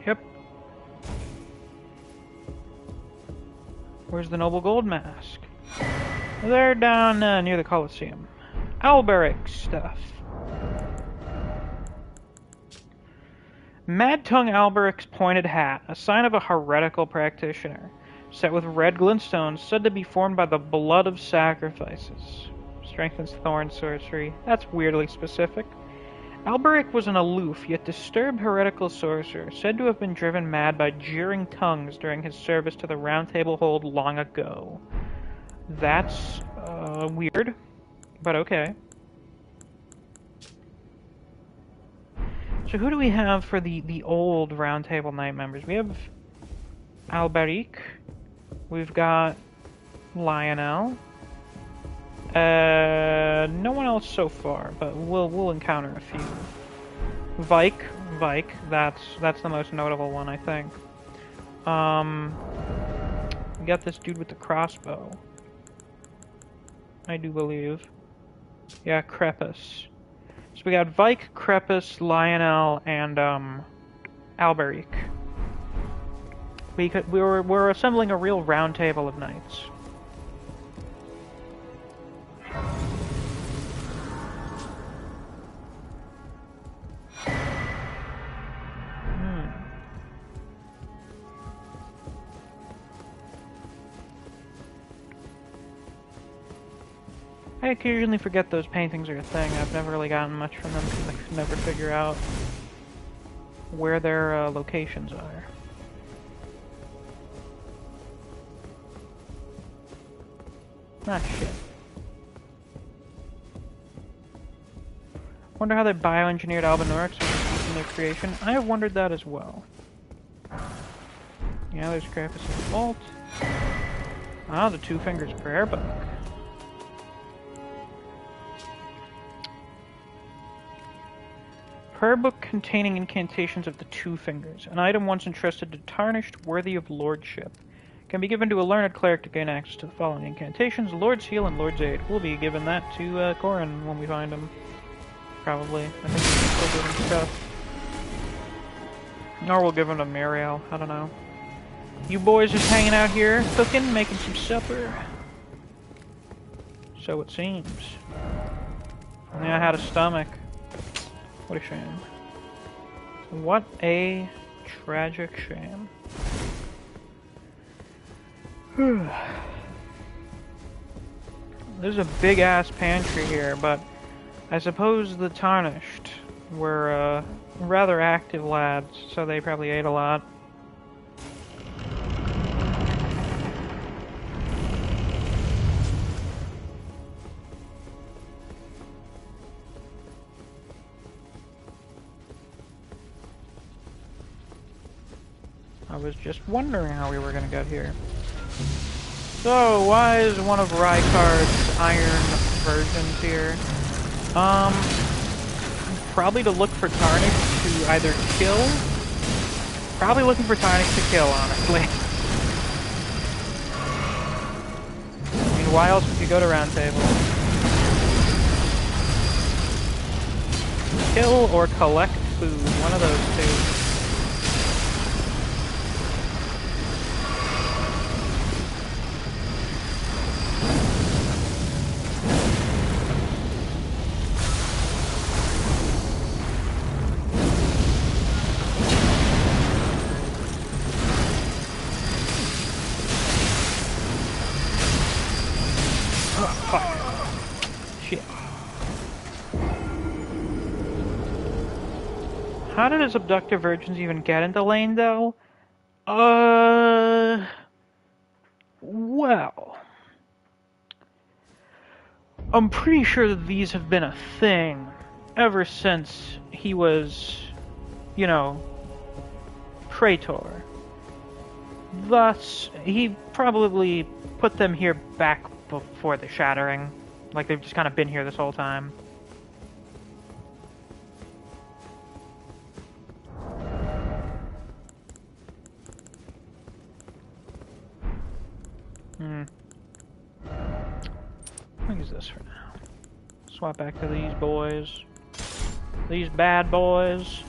Yep. Where's the Noble Gold Mask? They're down near the Colosseum. Alberic stuff. Mad Tongue Alberic's pointed hat, a sign of a heretical practitioner, set with red glintstones said to be formed by the blood of sacrifices. Strengthens thorn sorcery. That's weirdly specific. Alberic was an aloof, yet disturbed heretical sorcerer, said to have been driven mad by jeering tongues during his service to the Round Table Hold long ago. That's, weird, but okay. So who do we have for the old Round Table Knight members? We have Alberic, we've got Lionel, no one else so far, but we'll encounter a few. Vike, that's the most notable one, I think. We got this dude with the crossbow, I do believe. Yeah, Crepus. So we got Vike, Crepus, Lionel, and Alberic. We're assembling a real round table of knights. I occasionally forget those paintings are a thing. I've never really gotten much from them because I could never figure out where their locations are. Ah, shit. Wonder how they bioengineered Albinorics in their creation. I have wondered that as well. Yeah, there's Crepus in the vault. Ah, the Two Fingers Prayer Book. Prayer book containing incantations of the Two Fingers. An item once entrusted to Tarnished, worthy of lordship. Can be given to a learned cleric to gain access to the following incantations: Lord's Heal and Lord's Aid. We'll be giving that to Corin when we find him. Probably. I think we'll give him stuff. Or we'll give him to Muriel. I don't know. You boys just hanging out here, cooking, making some supper. So it seems. If only I had a stomach. What a shame. What a tragic shame. There's a big ass pantry here, but I suppose the Tarnished were rather active lads, so they probably ate a lot. I was just wondering how we were gonna get here. So, why is one of Rykard's Iron Virgins here? Probably to look for Tarnished to either kill. Probably looking for Tarnished to kill, honestly. I mean, why else would you go to Round Table? Kill or collect food, one of those two. How did his abductor virgins even get into Leyndell? Well, I'm pretty sure that these have been a thing ever since he was, you know, Praetor. Thus, he probably put them here back before the Shattering. Like, they've just kind of been here this whole time. I'll use this for now. Swap back to these boys. These bad boys.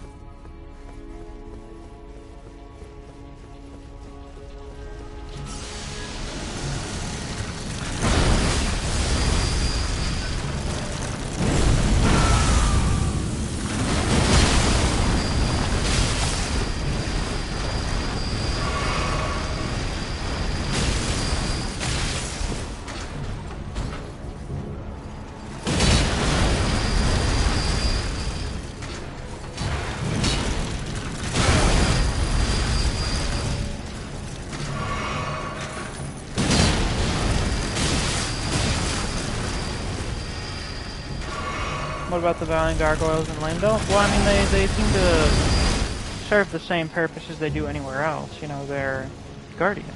What about the Valiant Gargoyles in Leyndell? Well, I mean, they seem to serve the same purpose as they do anywhere else. You know, they're guardians.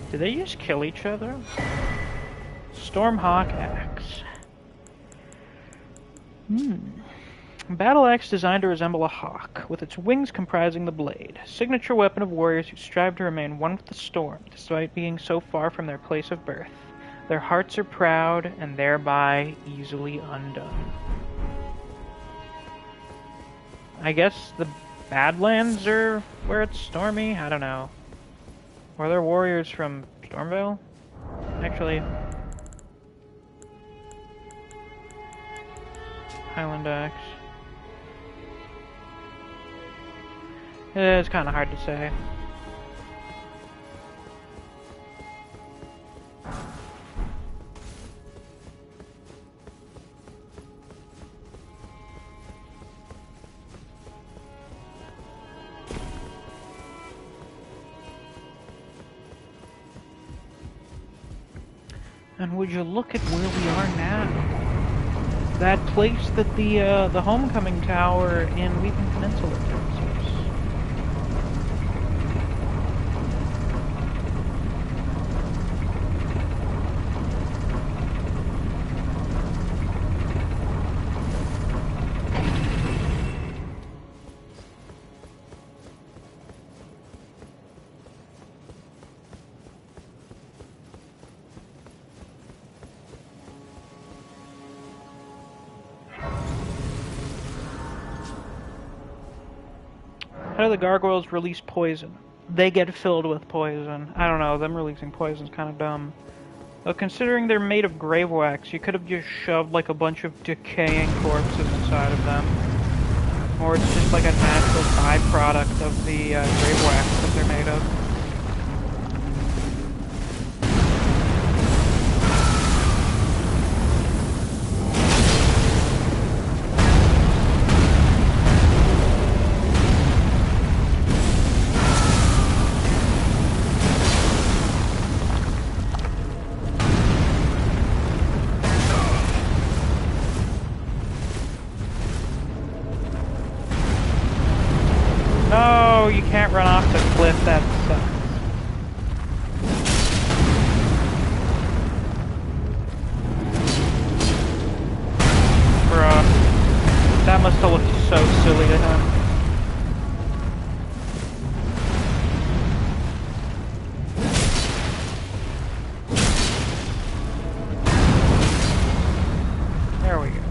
Do they just kill each other? Stormhawk Axe. Battle axe designed to resemble a hawk, with its wings comprising the blade. Signature weapon of warriors who strive to remain one with the storm, despite being so far from their place of birth. Their hearts are proud, and thereby easily undone. I guess the Badlands are where it's stormy? I don't know. Or they're warriors from Stormvale? Actually... Highland Axe. It's kind of hard to say. And would you look at where we are now? That place that the Homecoming Tower in Weeping Peninsula tells us. How do the gargoyles release poison? They get filled with poison. I don't know, them releasing poison's kind of dumb. But considering they're made of grave wax, you could have just shoved like a bunch of decaying corpses inside of them. Or it's just like a natural byproduct of the grave wax that they're made of. Can't run off the cliff, that sucks. Bruh. That must have looked so silly to him. There we go.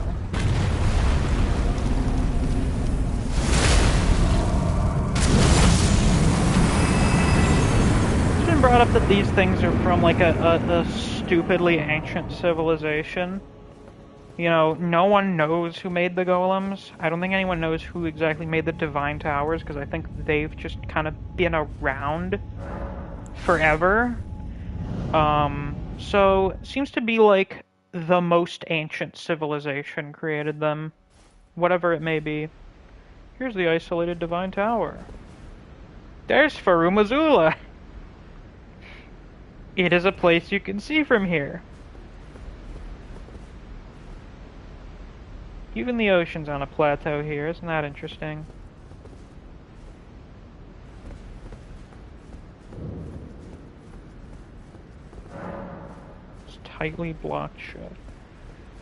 Brought up that these things are from like a stupidly ancient civilization. You know, no one knows who made the golems. I don't think anyone knows who exactly made the divine towers, because I think they've just kind of been around forever. So it seems to be like the most ancient civilization created them, whatever it may be. Here's the isolated divine tower. There's Farum Azula. It is a place you can see from here. Even the ocean's on a plateau here, isn't that interesting? It's tightly blocked shut.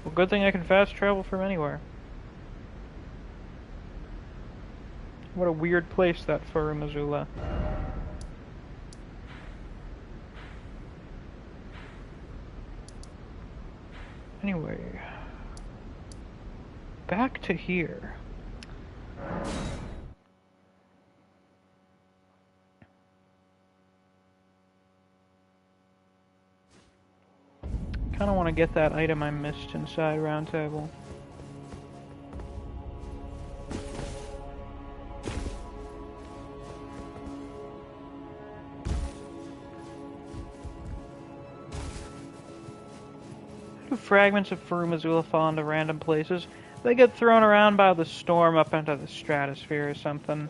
Well, good thing I can fast travel from anywhere. What a weird place, that Farum Azula. Anyway, back to here. Kinda wanna get that item I missed inside Roundtable. Fragments of Farum Azula fall into random places. They get thrown around by the storm up into the stratosphere or something.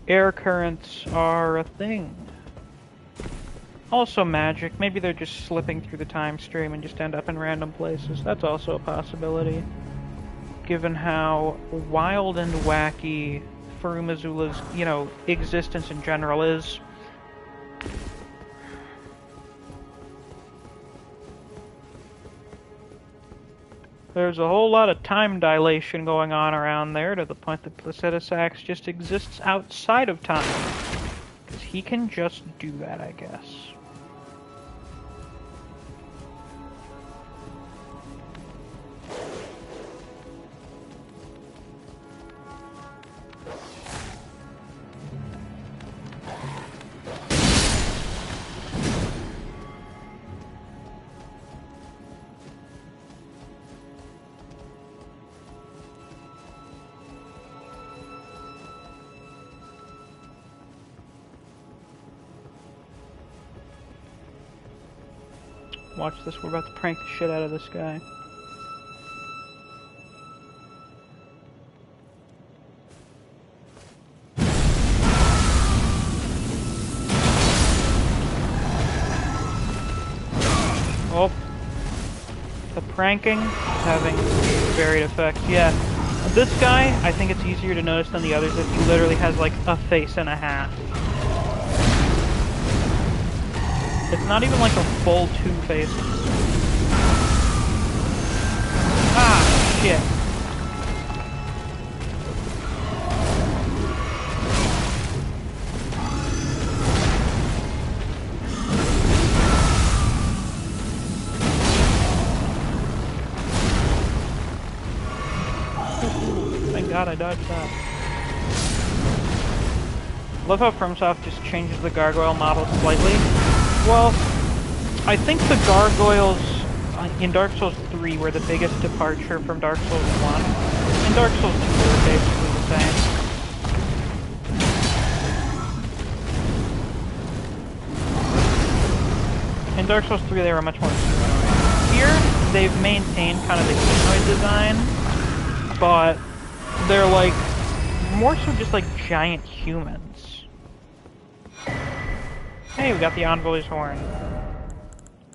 Air currents are a thing. Also magic. Maybe they're just slipping through the time stream and just end up in random places. That's also a possibility. Given how wild and wacky Furumazula's, you know, existence in general is. There's a whole lot of time dilation going on around there, to the point that Prosthesis just exists outside of time. Because he can just do that, I guess. Watch this, we're about to prank the shit out of this guy. Oh. The pranking is having varied effects. Yeah. This guy, I think it's easier to notice than the others that he literally has like a face and a hat. It's not even like a full two faces. Ah, shit. Thank God I dodged that. Love how FromSoft just changes the gargoyle model slightly. Well, I think the gargoyles in Dark Souls 3 were the biggest departure from Dark Souls 1. In Dark Souls 2 they were basically the same. In Dark Souls 3 they were much more humanoid. Here, they've maintained kind of the humanoid design, but they're like, more so just like giant humans. Hey, we got the Envelish Horn.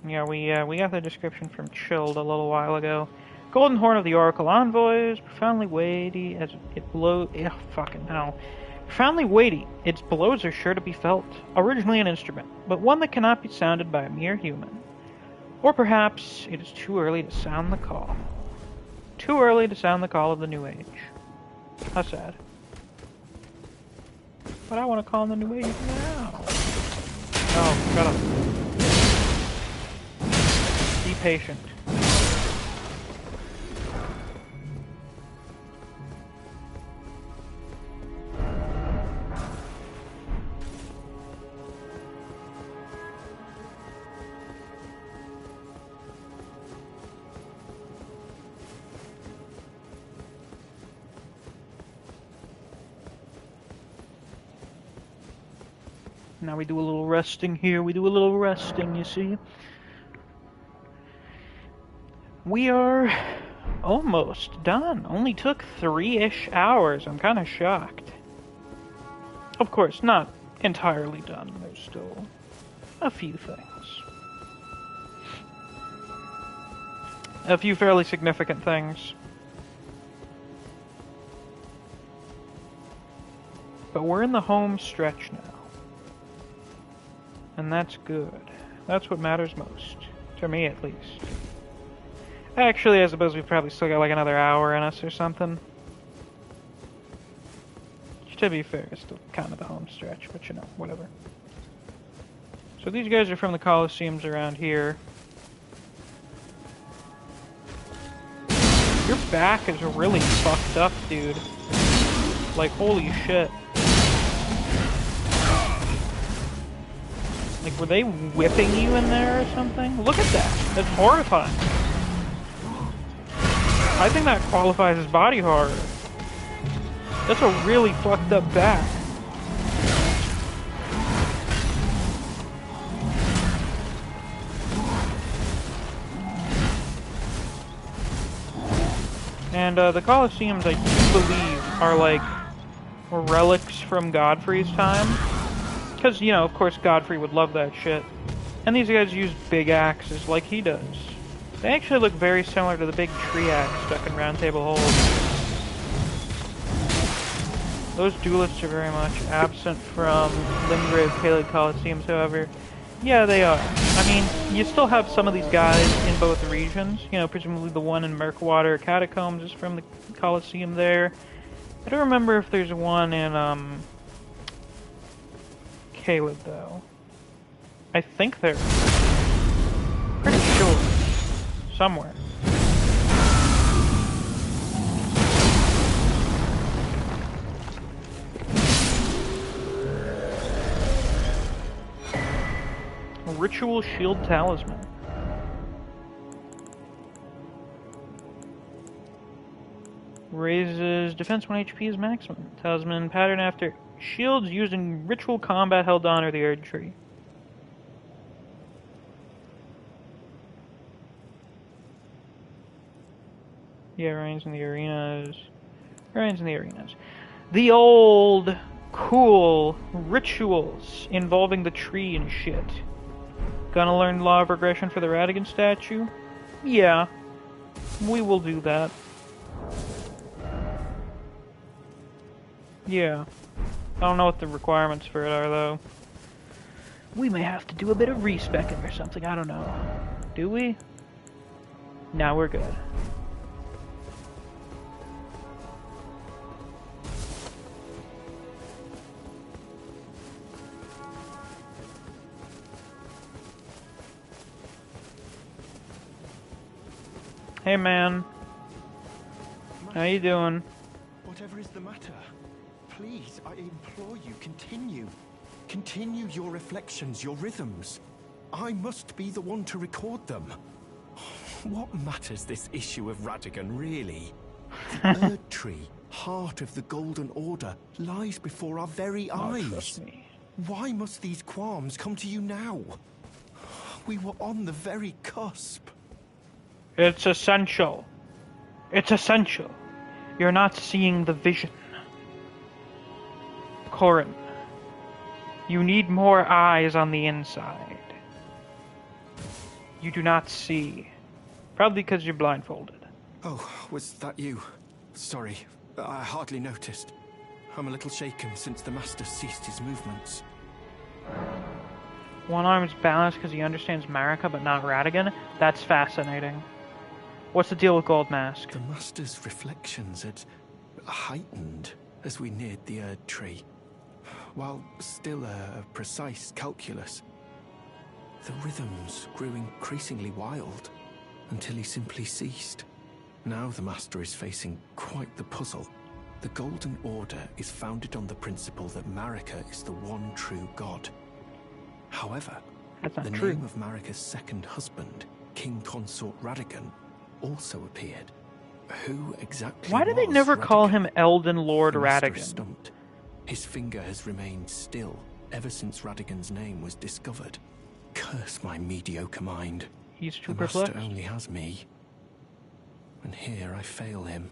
Yeah, we got the description from Chilled a little while ago. Golden Horn of the Oracle Envoys, profoundly weighty as it blows. Yeah, fucking hell. Profoundly weighty, its blows are sure to be felt. Originally an instrument, but one that cannot be sounded by a mere human. Or perhaps it is too early to sound the call. Too early to sound the call of the New Age. How sad. But I want to call in the New Age now. Oh, shut up. Be patient. Now we do a little resting here. We do a little resting, you see. We are almost done. Only took 3-ish hours. I'm kind of shocked. Of course, not entirely done. There's still a few things. A few fairly significant things. But we're in the home stretch now. And that's good. That's what matters most. To me, at least. Actually, I suppose we've probably still got like another hour in us or something. Which, to be fair, is still kind of the home stretch, but you know, whatever. So these guys are from the Colosseums around here. Your back is really fucked up, dude. Like, holy shit. Like, were they whipping you in there or something? Look at that. That's horrifying. I think that qualifies as body horror. That's a really fucked up back. And the Colosseums, I do believe, are like relics from Godfrey's time. Because, you know, of course Godfrey would love that shit. And these guys use big axes like he does. They actually look very similar to the big tree axe stuck in Round Table Hold. Those duelists are very much absent from Limgrave Caelid Coliseums, however. Yeah, they are. I mean, you still have some of these guys in both regions. You know, presumably the one in Murkwater Catacombs is from the Coliseum there. I don't remember if there's one in, Caelid, though. I think there is. Pretty sure. Somewhere. Ritual Shield Talisman. Raises defense when HP is maximum. Talisman pattern after shields used in ritual combat held on or the Erd Tree. Yeah, reigns in the arenas. Reigns in the arenas. The old, cool rituals involving the tree and shit. Gonna learn Law of Regression for the Radigan statue? Yeah. We will do that. Yeah. I don't know what the requirements for it are, though. We may have to do a bit of respecking or something, I don't know. Do we? Nah, we're good. Hey man, how you doing? Whatever is the matter, please, I implore you, continue. Continue your reflections, your rhythms. I must be the one to record them. What matters this issue of Radigan, really? The Erd Tree, heart of the Golden Order, lies before our very eyes. Trust me. Why must these qualms come to you now? We were on the very cusp. It's essential. It's essential. You're not seeing the vision. Corin, you need more eyes on the inside. You do not see. Probably because you're blindfolded. Oh, was that you? Sorry, I hardly noticed. I'm a little shaken since the Master ceased his movements. One arm is balanced because he understands Marika but not Radigan? That's fascinating. What's the deal with Gold Mask? The Master's reflections had heightened as we neared the Erd Tree. While still a precise calculus, the rhythms grew increasingly wild until he simply ceased. Now the Master is facing quite the puzzle. The Golden Order is founded on the principle that Marika is the one true god. However, the name of Marika's second husband, King Consort Radigan, also appeared. Who exactly Why do they never call him Elden Lord Radigan? Stumped. His finger has remained still ever since Radigan's name was discovered. Curse my mediocre mind. He's too the perplexed. Master only has me. And here I fail him.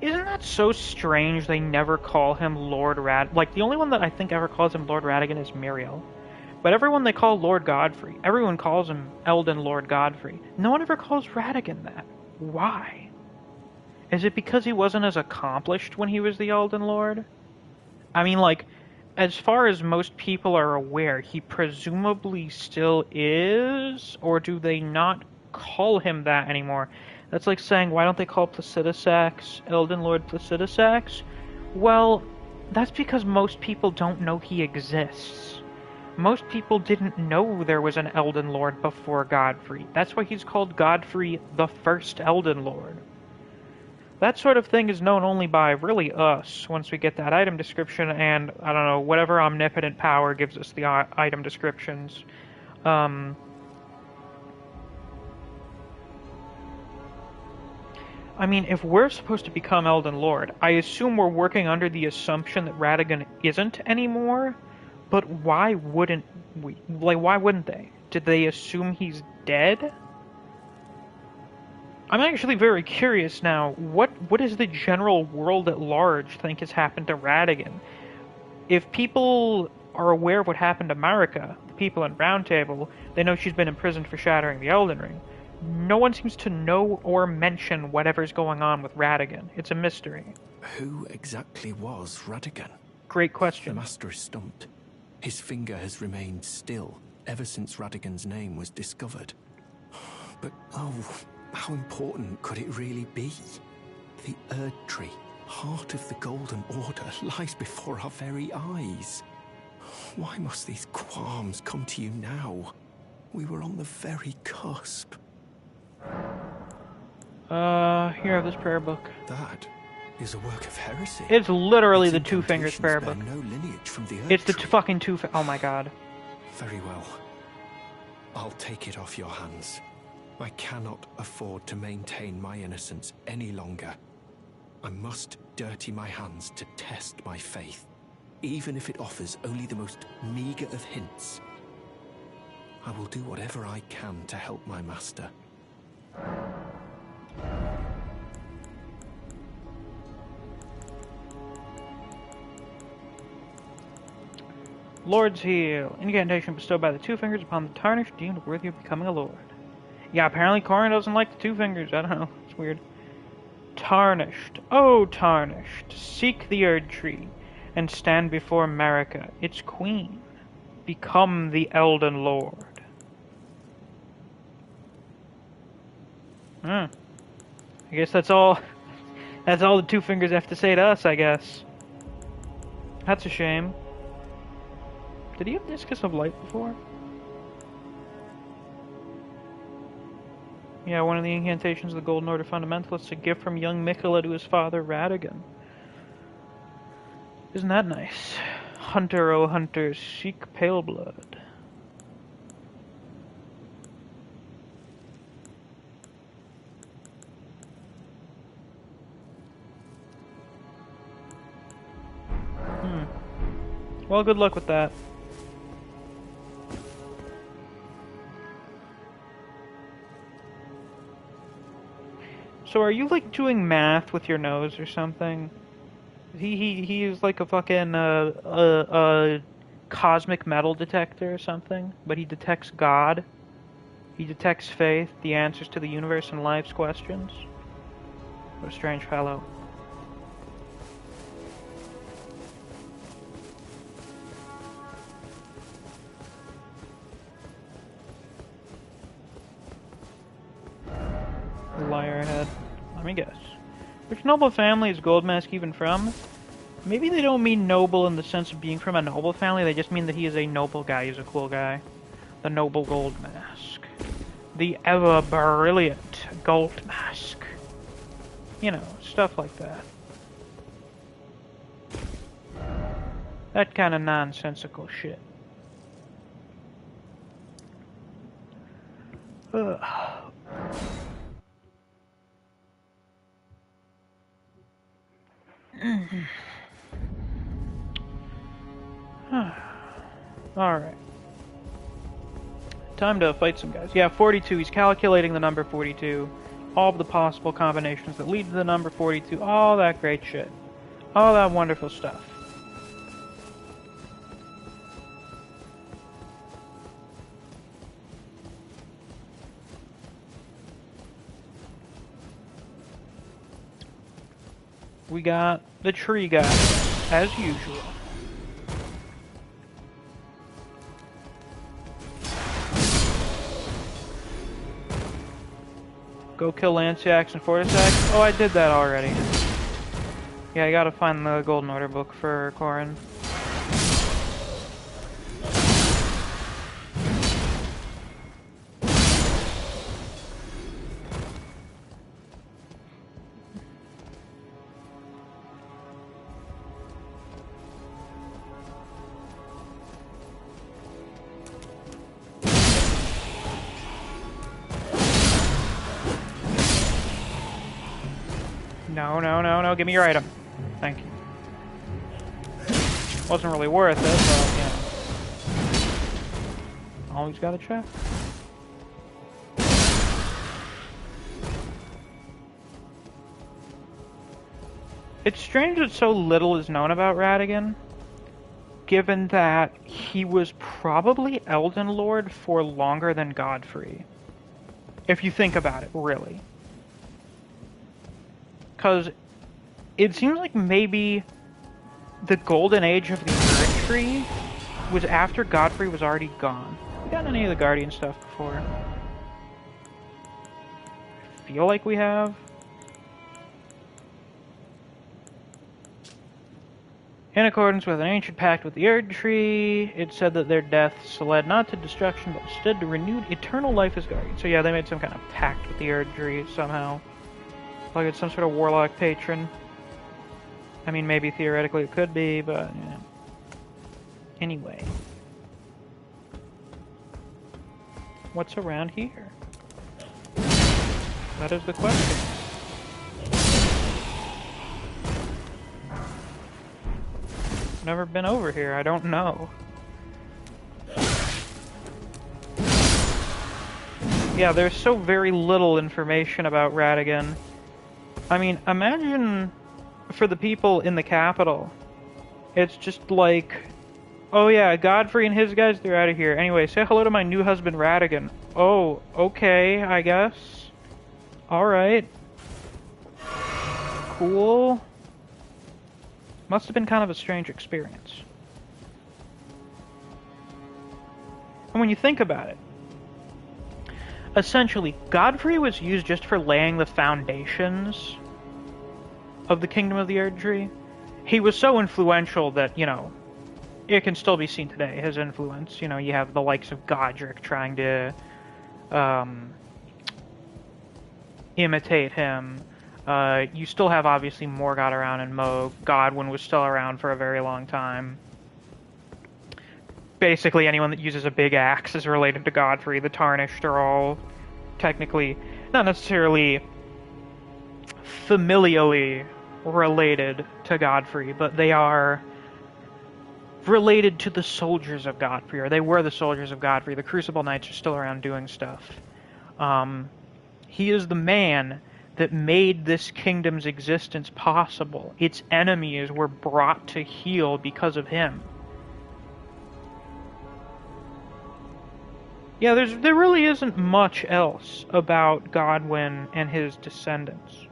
Isn't that so strange they never call him Lord Rad... Like, the only one that I think ever calls him Lord Radigan is Muriel. But everyone they call Lord Godfrey. Everyone calls him Elden Lord Godfrey. No one ever calls Radigan that. Why? Is it because he wasn't as accomplished when he was the Elden Lord? I mean, like, as far as most people are aware, he presumably still is? Or do they not call him that anymore? That's like saying, why don't they call Placidusax Elden Lord Placidusax? Well, that's because most people don't know he exists. Most people didn't know there was an Elden Lord before Godfrey. That's why he's called Godfrey the First Elden Lord. That sort of thing is known only by, really, us, once we get that item description and, I don't know, whatever omnipotent power gives us the item descriptions. I mean, if we're supposed to become Elden Lord, I assume we're working under the assumption that Radigan isn't anymore, but why wouldn't we? Like, why wouldn't they? Did they assume he's dead? I'm actually very curious now. What does the general world at large think has happened to Radigan? if people are aware of what happened to Marika, the people in Round Table, they know she's been imprisoned for shattering the Elden Ring. No one seems to know or mention whatever's going on with Radigan. It's a mystery. Who exactly was Radigan? Great The question. Master is stumped. His finger has remained still ever since Radigan's name was discovered. But, oh, how important could it really be? The Erd Tree, heart of the Golden Order, lies before our very eyes. Why must these qualms come to you now? We were on the very cusp. Here, this prayer book. That is a work of heresy. It's literally Its the Two Fingers prayer book. incantations bear no lineage from the Erd It's the Tree. fucking oh my god. Very well. I'll take it off your hands. I cannot afford to maintain my innocence any longer. I must dirty my hands to test my faith, even if it offers only the most meager of hints. I will do whatever I can to help my master. Lord's Heal. Incantation bestowed by the Two Fingers upon the tarnished deemed worthy of becoming a lord. Yeah, apparently Corin doesn't like the Two Fingers. I don't know. It's weird. Tarnished. Oh, tarnished. Seek the Erd Tree and stand before Marika, its queen. Become the Elden Lord. I guess that's all. That's all the Two Fingers have to say to us, I guess. That's a shame. Did he have Discus of Light before? Yeah, one of the incantations of the Golden Order Fundamentalists, a gift from young Mikola to his father, Radigan. Isn't that nice? Hunter, oh hunter, seek pale blood. Well, good luck with that. So are you like doing math with your nose or something? He is like a fucking cosmic metal detector or something, but he detects God. He detects faith, the answers to the universe and life's questions. What a strange fellow. Liar ahead. Let me guess. Which noble family is Goldmask even from? Maybe they don't mean noble in the sense of being from a noble family, they just mean that he is a noble guy, he's a cool guy. The noble Goldmask. The ever-brilliant Goldmask. You know, stuff like that. That kind of nonsensical shit. Ugh. Alright. Time to fight some guys. Yeah, 42. He's calculating the number 42. All of the possible combinations that lead to the number 42. All that great shit. All that wonderful stuff. We got the tree guy, as usual. Go kill Lanciax and Fortisax? Oh, I did that already. Yeah, I gotta find the Golden Order book for Corin. No, no, no, no, give me your item. Thank you. Wasn't really worth it, but, you know. Always gotta check. It's strange that so little is known about Radigan. given that he was probably Elden Lord for longer than Godfrey. If you think about it, really. Because it seems like maybe the golden age of the Earth Tree was after Godfrey was already gone. Have we gotten any of the Guardian stuff before? I feel like we have. In accordance with an ancient pact with the Erd Tree, it said that their deaths led not to destruction, but instead to renewed eternal life as Guardian. So yeah, they made some kind of pact with the Erd Tree somehow. Like it's some sort of warlock patron. I mean, maybe theoretically it could be, but, you know. Anyway. What's around here? That is the question. Never been over here, I don't know. Yeah, there's so very little information about Radigan. I mean, imagine for the people in the capital, it's just like, oh yeah, Godfrey and his guys, they're out of here. Anyway, say hello to my new husband Radigan. Oh, okay, I guess. Alright. Cool. Must have been kind of a strange experience. And when you think about it, essentially, Godfrey was used just for laying the foundations of the Kingdom of the Erd Tree. He was so influential that, you know, it can still be seen today, his influence. You know, you have the likes of Godric trying to imitate him. You still have, obviously, Morgoth around and Moog. Godwyn was still around for a very long time. Basically, anyone that uses a big axe is related to Godfrey. The Tarnished are all technically, not necessarily familially related to Godfrey, but they are related to the soldiers of Godfrey, or they were the soldiers of Godfrey. The Crucible Knights are still around doing stuff. He is the man that made this kingdom's existence possible. Its enemies were brought to heel because of him. Yeah, there really isn't much else about Godwyn and his descendants.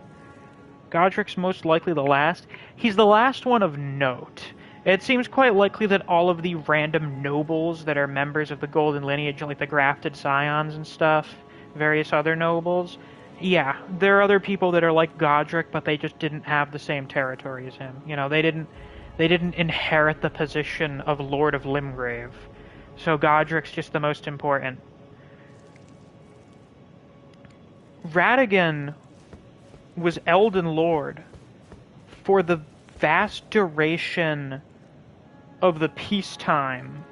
Godric's most likely the last. He's the last one of note. It seems quite likely that all of the random nobles that are members of the Golden Lineage, like the Grafted Scions and stuff, various other nobles, yeah, there are other people that are like Godric, but they just didn't have the same territory as him. You know, they didn't inherit the position of Lord of Limgrave. So Godric's just the most important. Radigan was Elden Lord for the vast duration of the peacetime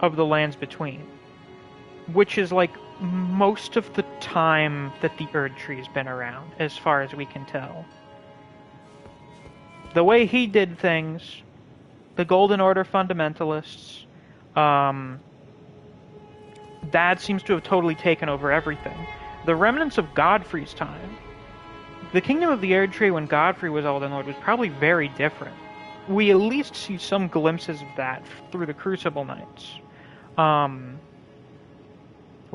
of the Lands Between, which is like most of the time that the Erd Tree's been around, as far as we can tell. The way he did things, the Golden Order fundamentalists, that seems to have totally taken over everything. The remnants of Godfrey's time, the Kingdom of the Erd Tree when Godfrey was Elden Lord was probably very different. We at least see some glimpses of that through the Crucible Knights. What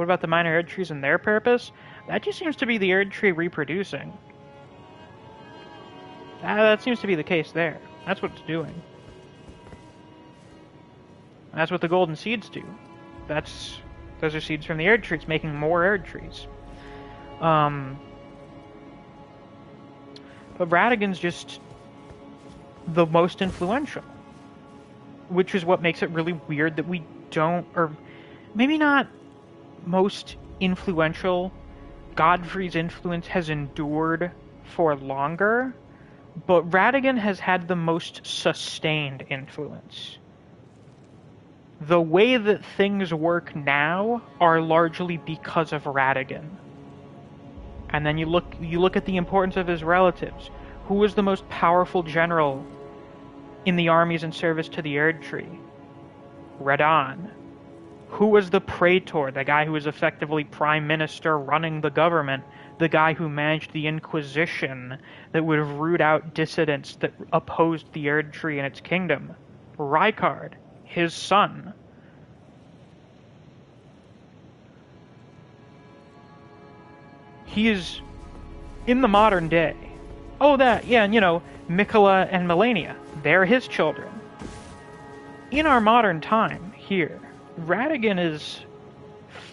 about the minor Erd Trees and their purpose? That just seems to be the Erd Tree reproducing. That seems to be the case there. That's what it's doing. That's what the Golden Seeds do. Those are seeds from the Erd Trees, making more Erd Trees. But Radigan's just the most influential, which is what makes it really weird that we don't, or maybe not most influential. Godfrey's influence has endured for longer, but Radigan has had the most sustained influence. The way that things work now are largely because of Radigan. And then you look at the importance of his relatives. Who was the most powerful general in the armies in service to the Erd Tree? Radahn. Who was the Praetor, the guy who was effectively Prime Minister running the government, the guy who managed the Inquisition that would root out dissidents that opposed the Erd Tree and its kingdom? Rykard. his son. He is in the modern day. Oh, that, yeah, and you know, Mikola and Melania, they're his children. In our modern time here, Radigan is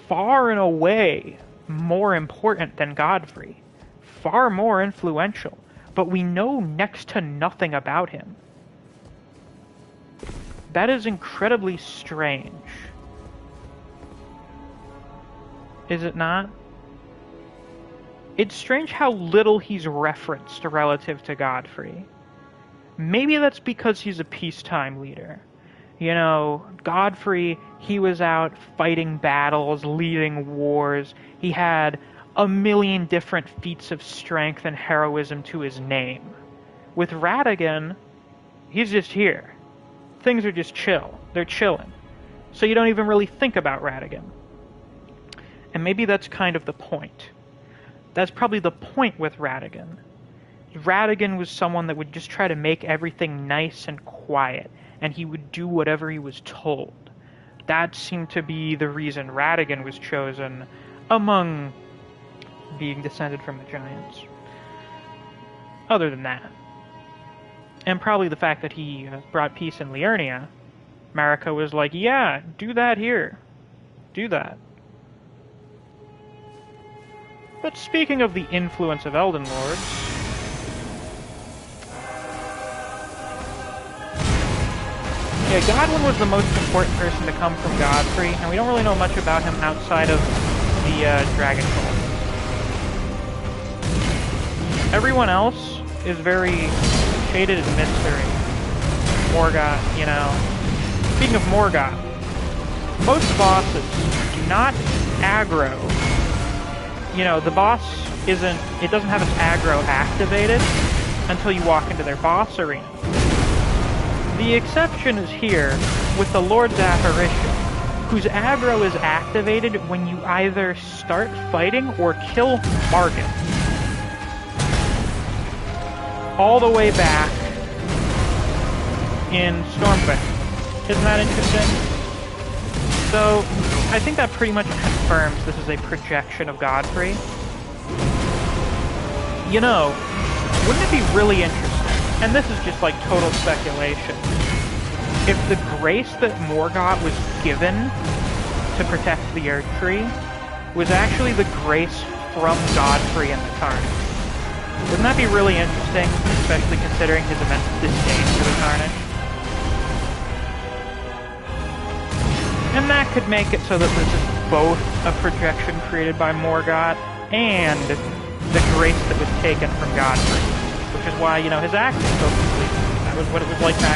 far and away more important than Godfrey, far more influential, but we know next to nothing about him. That is incredibly strange. Is it not? It's strange how little he's referenced relative to Godfrey. Maybe that's because he's a peacetime leader. You know, Godfrey, he was out fighting battles, leading wars. He had a million different feats of strength and heroism to his name. With Radigan, he's just here. Things are just chill. They're chilling. So you don't even really think about Radigan. And maybe that's kind of the point. That's probably the point with Radigan. Radigan was someone that would just try to make everything nice and quiet, and he would do whatever he was told. That seemed to be the reason Radigan was chosen among being descended from the giants. Other than that. And probably the fact that he brought peace in Liurnia, Marika was like, yeah, do that here. Do that. But speaking of the influence of Elden Lords, yeah, Godwin was the most important person to come from Godfrey, and we don't really know much about him outside of the Dragon Cult. Everyone else is very shaded in mystery. Morgoth, you know. Speaking of Morgoth, most bosses do not aggro. You know, the boss it doesn't have its aggro activated until you walk into their boss arena. The exception is here with the Lord's Apparition, whose aggro is activated when you either start fighting or kill Margit. All the way back in Stormwind. Isn't that interesting? So, I think that pretty much confirms this is a projection of Godfrey. You know, wouldn't it be really interesting, and this is just like total speculation, if the grace that Morgoth was given to protect the Earth Tree was actually the grace from Godfrey and the Carnage? Wouldn't that be really interesting, especially considering his immense disdain for the Carnage? And that could make it so that this is both a projection created by Morgoth and the grace that was taken from Godfrey. Which is why, you know, his axe is so complete. That was what it was like back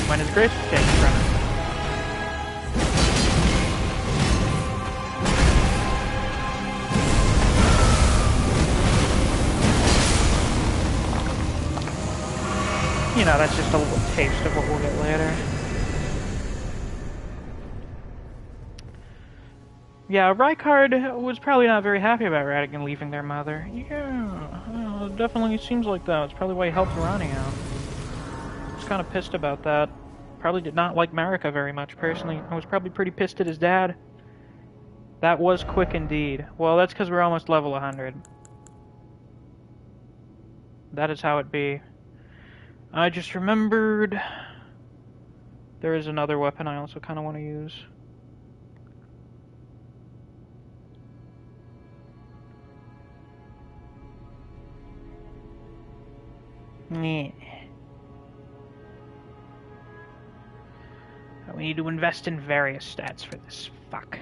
when his grace was taken from him. You know, that's just a little taste of what we'll get later. Yeah, Rykard was probably not very happy about Radigan leaving their mother. Yeah, it definitely seems like that. It's probably why he helped Ronnie out. He's kind of pissed about that. Probably did not like Marika very much, personally. I was probably pretty pissed at his dad. That was quick indeed. Well, that's because we're almost level 100. That is how it be. I just remembered there is another weapon I also kind of want to use. Yeah. We need to invest in various stats for this. Fuck.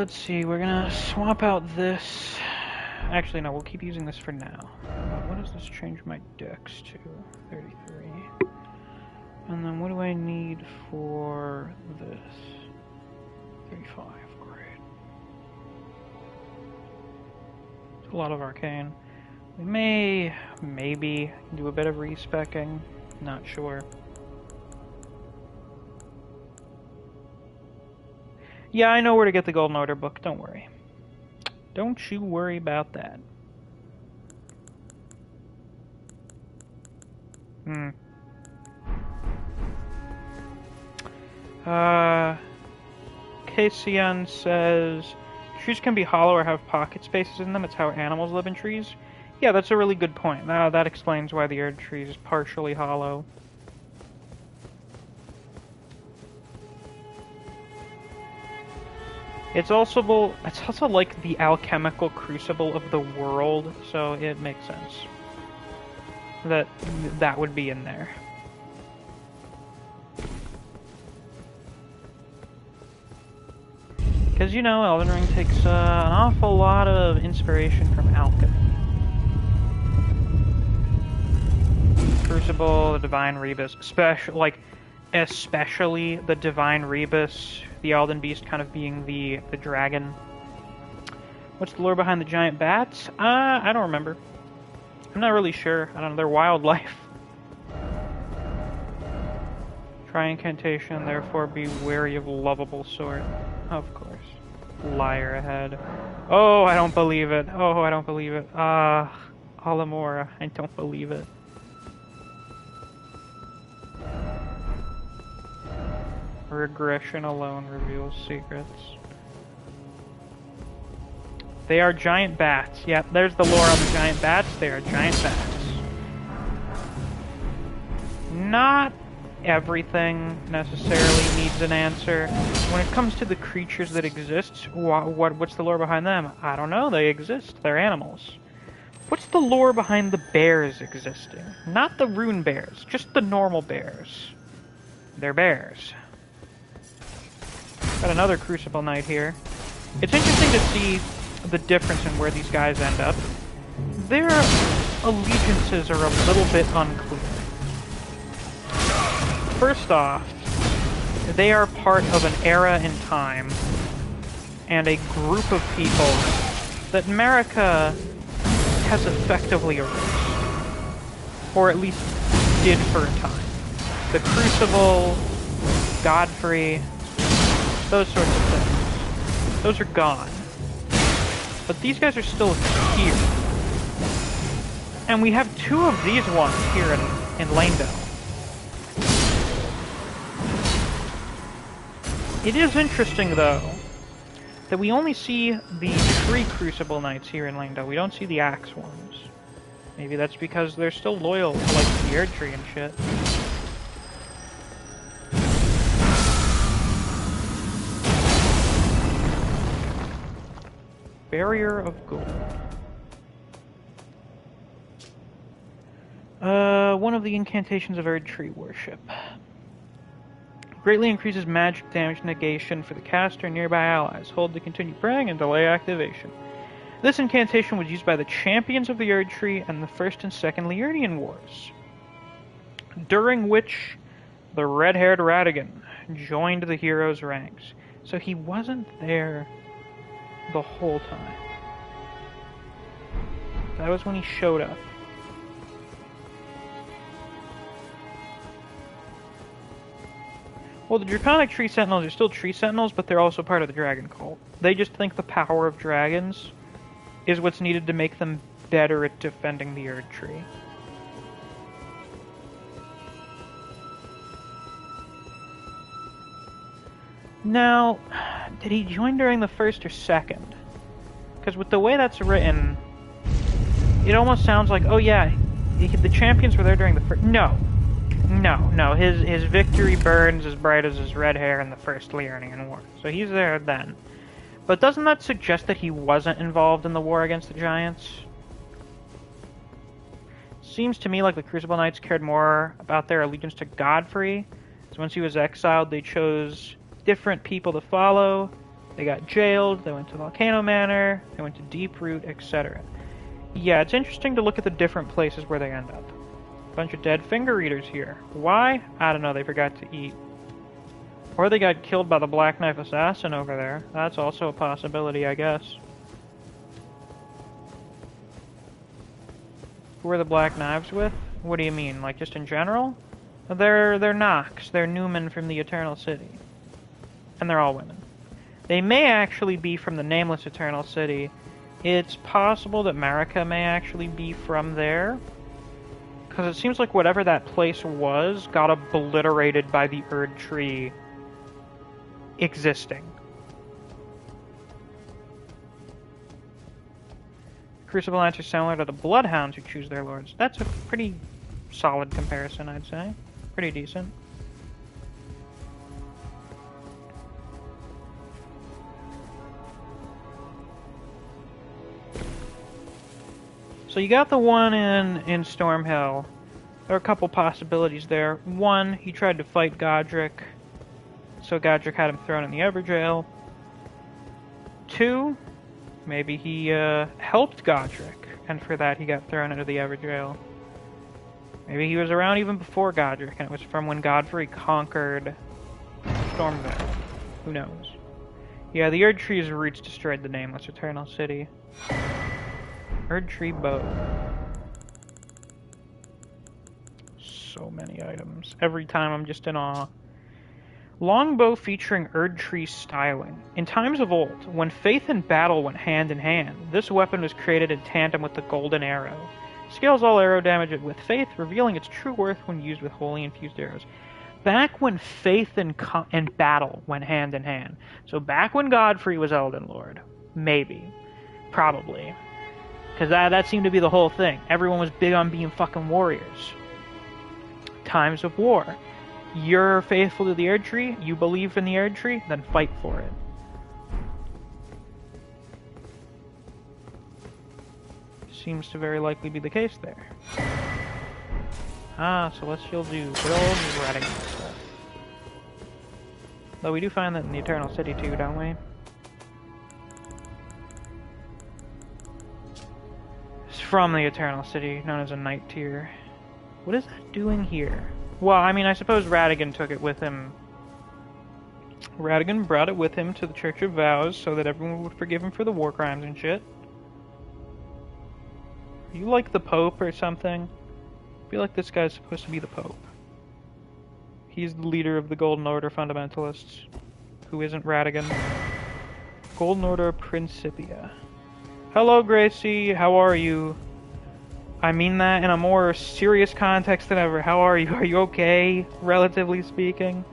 Let's see, we're gonna swap out this. Actually, no, we'll keep using this for now. What does this change my dex to? 33. And then what do I need for this? 35, great. It's a lot of arcane. We may, maybe, do a bit of respecking. Not sure. Yeah, I know where to get the Golden Order book, don't worry. Don't you worry about that. Cassian says, trees can be hollow or have pocket spaces in them. It's how animals live in trees. Yeah, that's a really good point. That explains why the Erd tree is partially hollow. It's also like the alchemical crucible of the world, so it makes sense that would be in there. Because, you know, Elden Ring takes an awful lot of inspiration from alchemy. Crucible, the Divine Rebus, especially the Divine Rebus, the Elden Beast kind of being the dragon. What's the lore behind the giant bats? I don't remember. I'm not really sure. I don't know, they're wildlife. Try incantation, therefore be wary of lovable sword. Of course. Liar ahead. Oh, I don't believe it. Oh, I don't believe it. Alamora, I don't believe it. Regression alone reveals secrets. They are giant bats. Yep, there's the lore on the giant bats. They are giant bats. Not everything necessarily needs an answer. When it comes to the creatures that exist, what's the lore behind them? I don't know. They exist. They're animals. What's the lore behind the bears existing? Not the rune bears, just the normal bears. They're bears. Got another Crucible Knight here. It's interesting to see the difference in where these guys end up. Their allegiances are a little bit unclear. First off, they are part of an era in time and a group of people that America has effectively erased. Or at least did for a time. The Crucible, Godfrey, those sorts of things. Those are gone. But these guys are still here. And we have two of these ones here in Leyndell. It is interesting, though, that we only see the 3 Crucible Knights here in Leyndell. We don't see the Axe ones. Maybe that's because they're still loyal to, like, the Erd Tree and shit. Barrier of Gold. One of the incantations of Erd Tree worship. Greatly increases magic damage negation for the caster and nearby allies. Hold to continue praying and delay activation. This incantation was used by the champions of the Erd Tree and the First and Second Liurnian Wars, during which the red-haired Radigan joined the heroes' ranks. So he wasn't there the whole time. That was when he showed up. Well, the Draconic Tree Sentinels are still Tree Sentinels, but they're also part of the Dragon Cult. They just think the power of dragons is what's needed to make them better at defending the Erd Tree. Now, did he join during the first or second? Because with the way that's written, it almost sounds like, oh yeah, the champions were there during the first... No. His victory burns as bright as his red hair in the First Liurnian War. So he's there then. But doesn't that suggest that he wasn't involved in the war against the Giants? Seems to me like the Crucible Knights cared more about their allegiance to Godfrey. So once he was exiled, they chose different people to follow. They got jailed, they went to Volcano Manor, they went to Deeproot, etc. Yeah, it's interesting to look at the different places where they end up. Bunch of dead finger eaters here. Why? I don't know, they forgot to eat. Or they got killed by the Black Knife Assassin over there. That's also a possibility, I guess. Who are the black knives with? What do you mean, like just in general? They're Nox. They're Newman from the Eternal City. And they're all women. They may actually be from the Nameless Eternal City. It's possible that Marika may actually be from there. Because it seems like whatever that place was got obliterated by the Erd Tree existing. Crucible Knights are similar to the Bloodhounds who choose their lords. That's a pretty solid comparison, I'd say. Pretty decent. So you got the one in Stormhill. There are a couple possibilities there. One, he tried to fight Godric, so Godric had him thrown in the Everjail. Two, maybe he helped Godric, and for that he got thrown into the Everjail. Maybe he was around even before Godric, and it was from when Godfrey conquered Stormvale. Who knows? Yeah, the Erd Tree's roots destroyed the Nameless Eternal City. Erd Tree bow. So many items. Every time I'm just in awe. Longbow featuring Erd Tree styling. In times of old, when faith and battle went hand in hand, this weapon was created in tandem with the golden arrow. Scales all arrow damage with faith, revealing its true worth when used with holy infused arrows. Back when faith and battle went hand in hand. So back when Godfrey was Elden Lord. Maybe. Probably. Because that seemed to be the whole thing. Everyone was big on being fucking warriors. Times of war. You're faithful to the Erd Tree, you believe in the Erd Tree, then fight for it. Seems to very likely be the case there. Ah, Celestial do good old Radigan stuff. Though we do find that in the Eternal City too, don't we? From the Eternal City, known as a Knight Tier. What is that doing here? Well, I mean, I suppose Radigan took it with him. Radigan brought it with him to the Church of Vows so that everyone would forgive him for the war crimes and shit. Are you like the Pope or something? I feel like this guy's supposed to be the Pope. He's the leader of the Golden Order Fundamentalists. Who isn't Radigan? Golden Order Principia. Hello, Gracie. How are you? I mean that in a more serious context than ever. How are you? Are you okay, relatively speaking?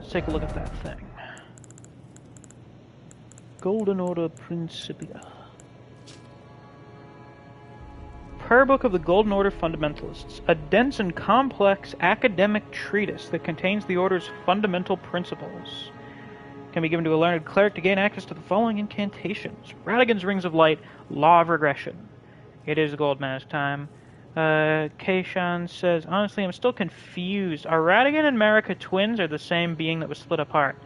Let's take a look at that thing. Golden Order Principia. Prayer Book of the Golden Order Fundamentalists, a dense and complex academic treatise that contains the Order's fundamental principles. Can be given to a learned cleric to gain access to the following incantations. Radigan's Rings of Light, Law of Regression. It is Gold Mask time. Kayshawn says, honestly, I'm still confused. Are Radigan and Marika twins or the same being that was split apart?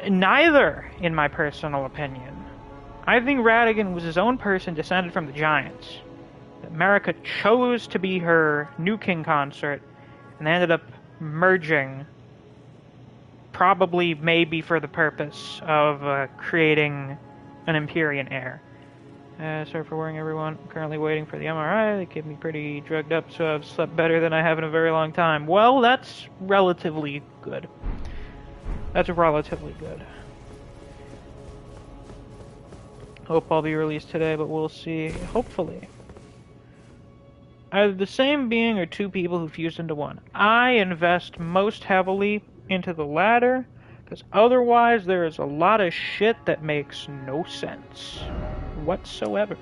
Neither, in my personal opinion. I think Radigan was his own person descended from the Giants. That Marika chose to be her new king consort, and they ended up merging, probably maybe for the purpose of creating an Empyrean heir. Sorry for worrying everyone. I'm currently waiting for the MRI. They keep me pretty drugged up, so I've slept better than I have in a very long time. Well, that's relatively good. That's relatively good. Hope I'll be released today, but we'll see. Hopefully. Either the same being or two people who fused into one. I invest most heavily into the latter, because otherwise there is a lot of shit that makes no sense whatsoever.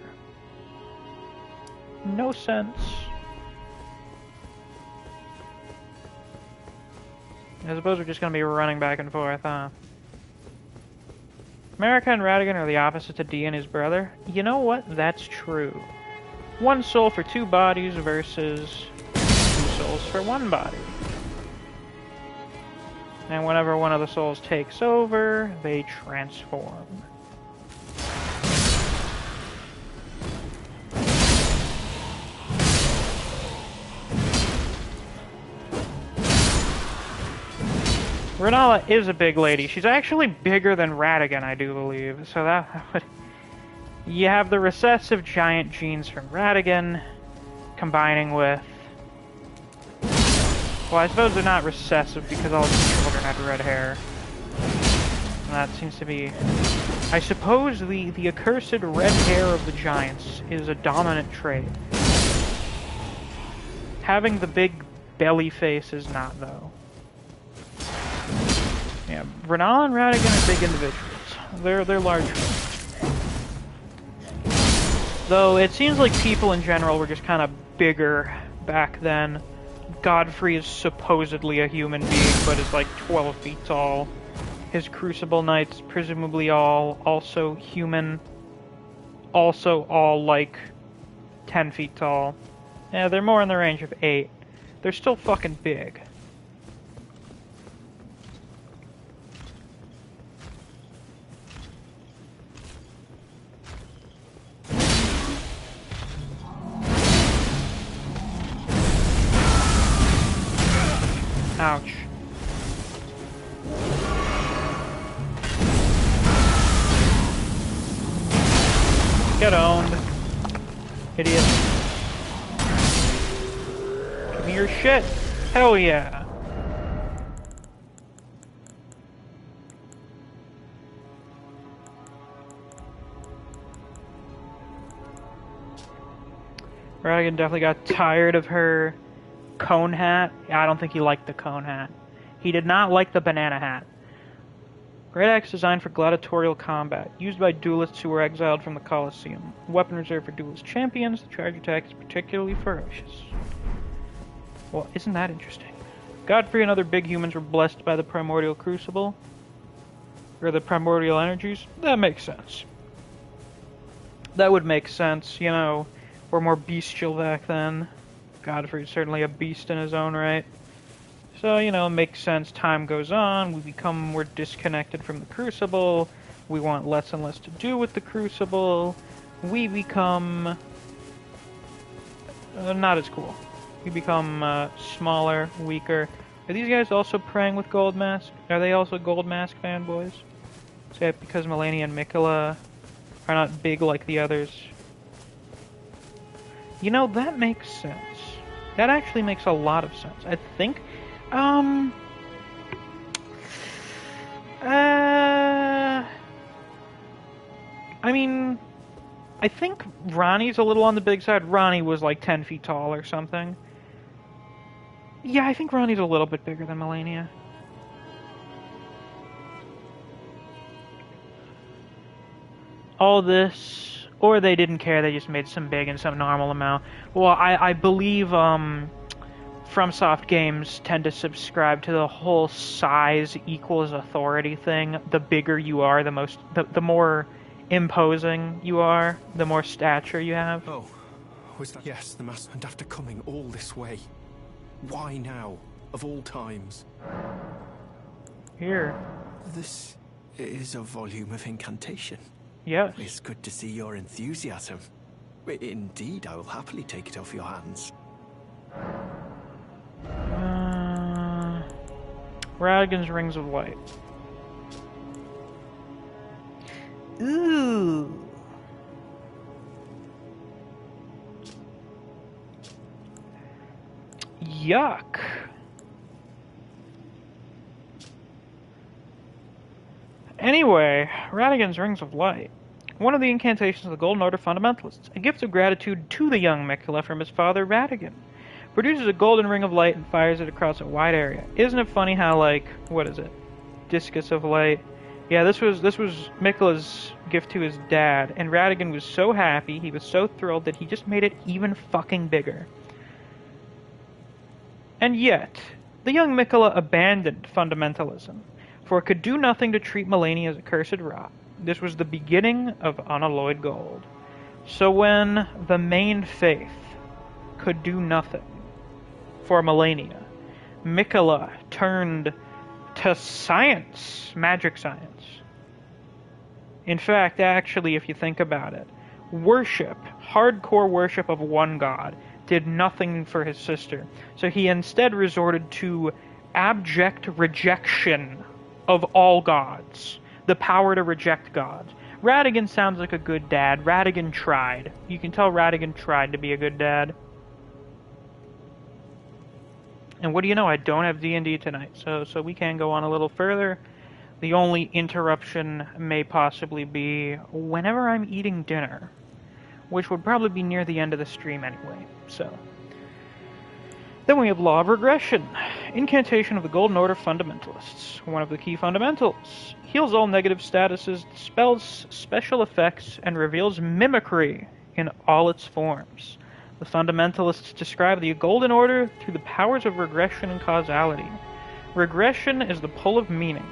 No sense. I suppose we're just going to be running back and forth, huh? Marika and Radigan are the opposites of D and his brother. You know what? That's true. One soul for two bodies versus two souls for one body. And whenever one of the souls takes over, they transform. Renala is a big lady. She's actually bigger than Radigan, I do believe. So that would... You have the recessive giant genes from Radigan, combining with... Well, I suppose they're not recessive because all of the children had red hair. And that seems to be... I suppose the accursed red hair of the giants is a dominant trait. Having the big belly face is not, though. Yeah, Renala and Radigan are big individuals. They're large. Though it seems like people in general were just kind of bigger back then. Godfrey is supposedly a human being, but is like 12 feet tall. His Crucible Knights, presumably all also human. Also all like 10 feet tall. Yeah, they're more in the range of 8. They're still fucking big. Ouch. Get owned. Idiot. Give me your shit. Hell yeah. Radigan definitely got tired of her cone hat. I don't think he liked the cone hat. He did not like the banana hat. Great axe designed for gladiatorial combat, used by duelists who were exiled from the Colosseum. A weapon reserved for duelist champions, the charge attack is particularly ferocious. Well, isn't that interesting? Godfrey and other big humans were blessed by the primordial crucible, or the primordial energies. That makes sense. That would make sense, you know, we're more bestial back then. Godfrey's certainly a beast in his own right. So, you know, it makes sense. Time goes on, we become more disconnected from the Crucible, we want less and less to do with the Crucible, we become not as cool. We become smaller, weaker. Are these guys also praying with Gold Mask? Are they also Gold Mask fanboys? Is that because Malenia and Mikola are not big like the others? You know, that makes sense. That actually makes a lot of sense. I think, I mean, I think Ronnie's a little on the big side. Ronnie was like 10 feet tall or something. Yeah, I think Ronnie's a little bit bigger than Malenia. All this, or they didn't care, they just made some big and some normal amount. Well, I believe FromSoft games tend to subscribe to the whole size equals authority thing. The bigger you are, the more imposing you are, the more stature you have. Oh, was that? Yes, the master. And after coming all this way, why now, of all times? Here. This is a volume of incantation. Yes. It's good to see your enthusiasm. Indeed, I will happily take it off your hands. Radigan's Rings of Light. Ooh. Yuck. Anyway, Radigan's Rings of Light. One of the incantations of the Golden Order Fundamentalists. A gift of gratitude to the young Mikola from his father, Radigan. Produces a golden ring of light and fires it across a wide area. Isn't it funny how, like, what is it? Discus of light. Yeah, this was Mikola's gift to his dad, and Radigan was so happy, he was so thrilled that he just made it even fucking bigger. And yet, the young Mikola abandoned fundamentalism, for it could do nothing to treat Malenia as accursed rot. This was the beginning of unalloyed gold. So when the main faith could do nothing for Malenia, Mikola turned to science, magic science. In fact, actually, if you think about it, worship, hardcore worship of one god, did nothing for his sister. So he instead resorted to abject rejection of all gods. The power to reject gods. Radigan sounds like a good dad. Radigan tried. You can tell Radigan tried to be a good dad. And what do you know? I don't have D&D tonight, so we can go on a little further. The only interruption may possibly be whenever I'm eating dinner, which would probably be near the end of the stream anyway, so. Then we have Law of Regression, incantation of the Golden Order Fundamentalists. One of the key fundamentals. Heals all negative statuses, dispels special effects, and reveals mimicry in all its forms. The Fundamentalists describe the Golden Order through the powers of regression and causality. Regression is the pull of meaning,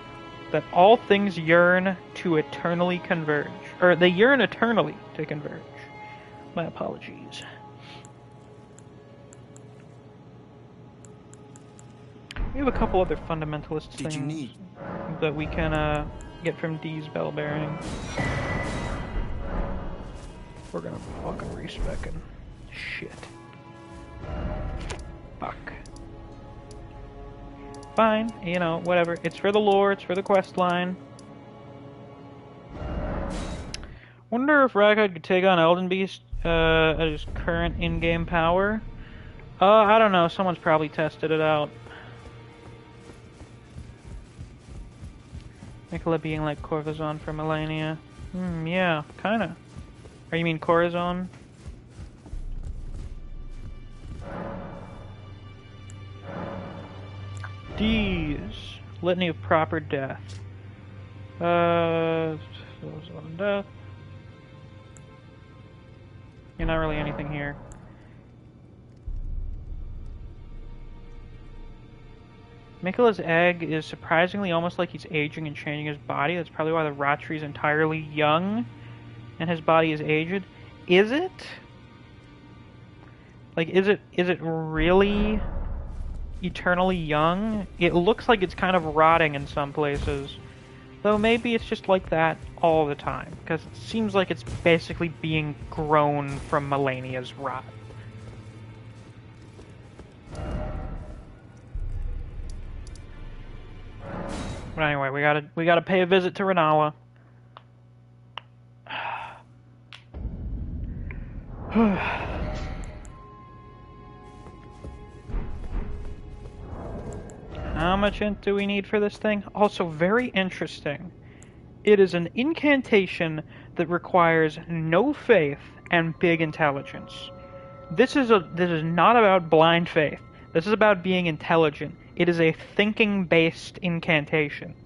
that all things yearn to eternally converge. Or, they yearn eternally to converge. My apologies. We have a couple other fundamentalist things that we can get from D's bell bearing. We're gonna fucking respeckin'. Shit. Fuck. Fine, you know, whatever. It's for the lore, it's for the quest line. Wonder if Raghav could take on Elden Beast at his current in-game power. I don't know, someone's probably tested it out. Nicola being like Corvazon from Melania. Yeah, kinda. Or you mean Corazon? D's. Litany of Proper Death. Death. Yeah, not really anything here. Mikola's egg is surprisingly almost like he's aging and changing his body. That's probably why the Rotary is entirely young and his body is aged. Is it? Like, is it really eternally young? It looks like it's kind of rotting in some places. Though maybe it's just like that all the time, because it seems like it's basically being grown from Melania's rot. But anyway, we gotta pay a visit to Renala. How much int do we need for this thing? Also, very interesting. It is an incantation that requires no faith and big intelligence. This is not about blind faith. This is about being intelligent. It is a thinking-based incantation.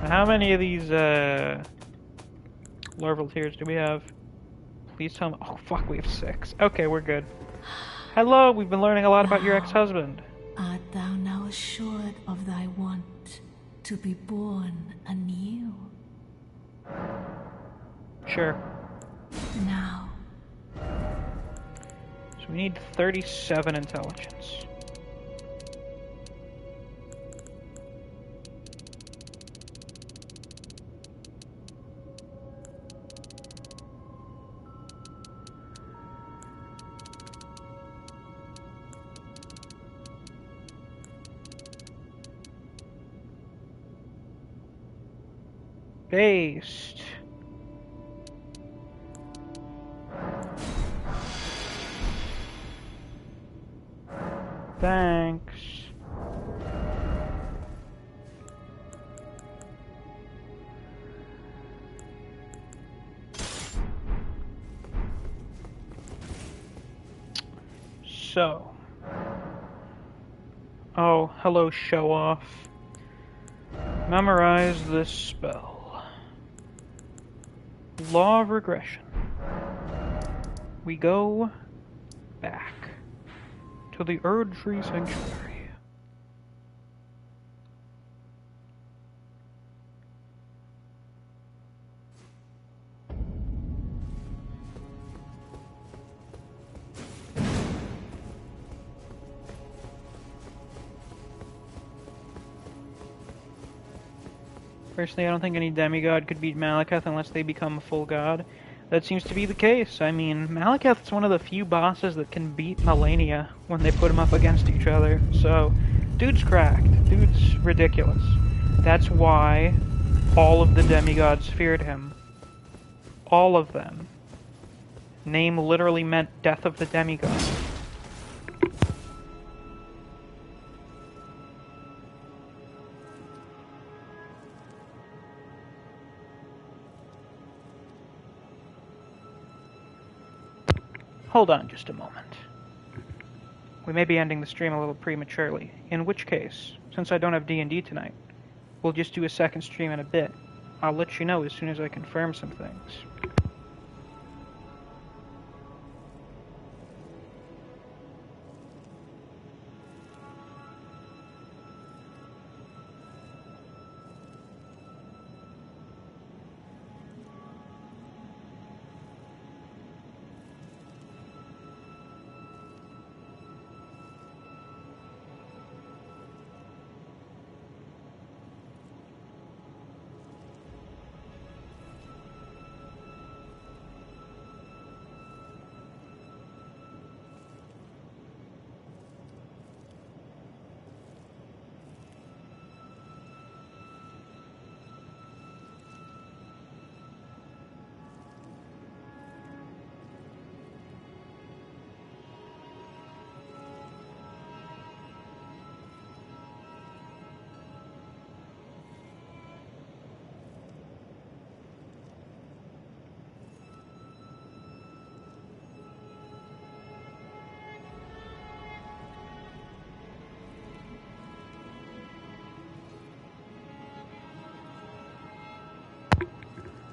How many of these larval tears do we have? Please tell me. Oh fuck, we have 6. Okay, we're good. Hello, we've been learning a lot about your ex-husband. Art thou now assured of thy want to be born anew? Sure. Now. So we need 37 intelligence. Based. Thanks. So. Oh, hello, show off. Memorize this spell. Law of Regression. We go back to the Erdtree Sanctuary. Personally, I don't think any demigod could beat Malekith unless they become a full god. that seems to be the case. I mean, Malekith's one of the few bosses that can beat Malenia when they put him up against each other. So, dude's cracked. Dude's ridiculous. That's why all of the demigods feared him. All of them. Name literally meant death of the demigod. Hold on just a moment. We may be ending the stream a little prematurely, in which case, since I don't have D&D tonight, we'll just do a second stream in a bit. I'll let you know as soon as I confirm some things.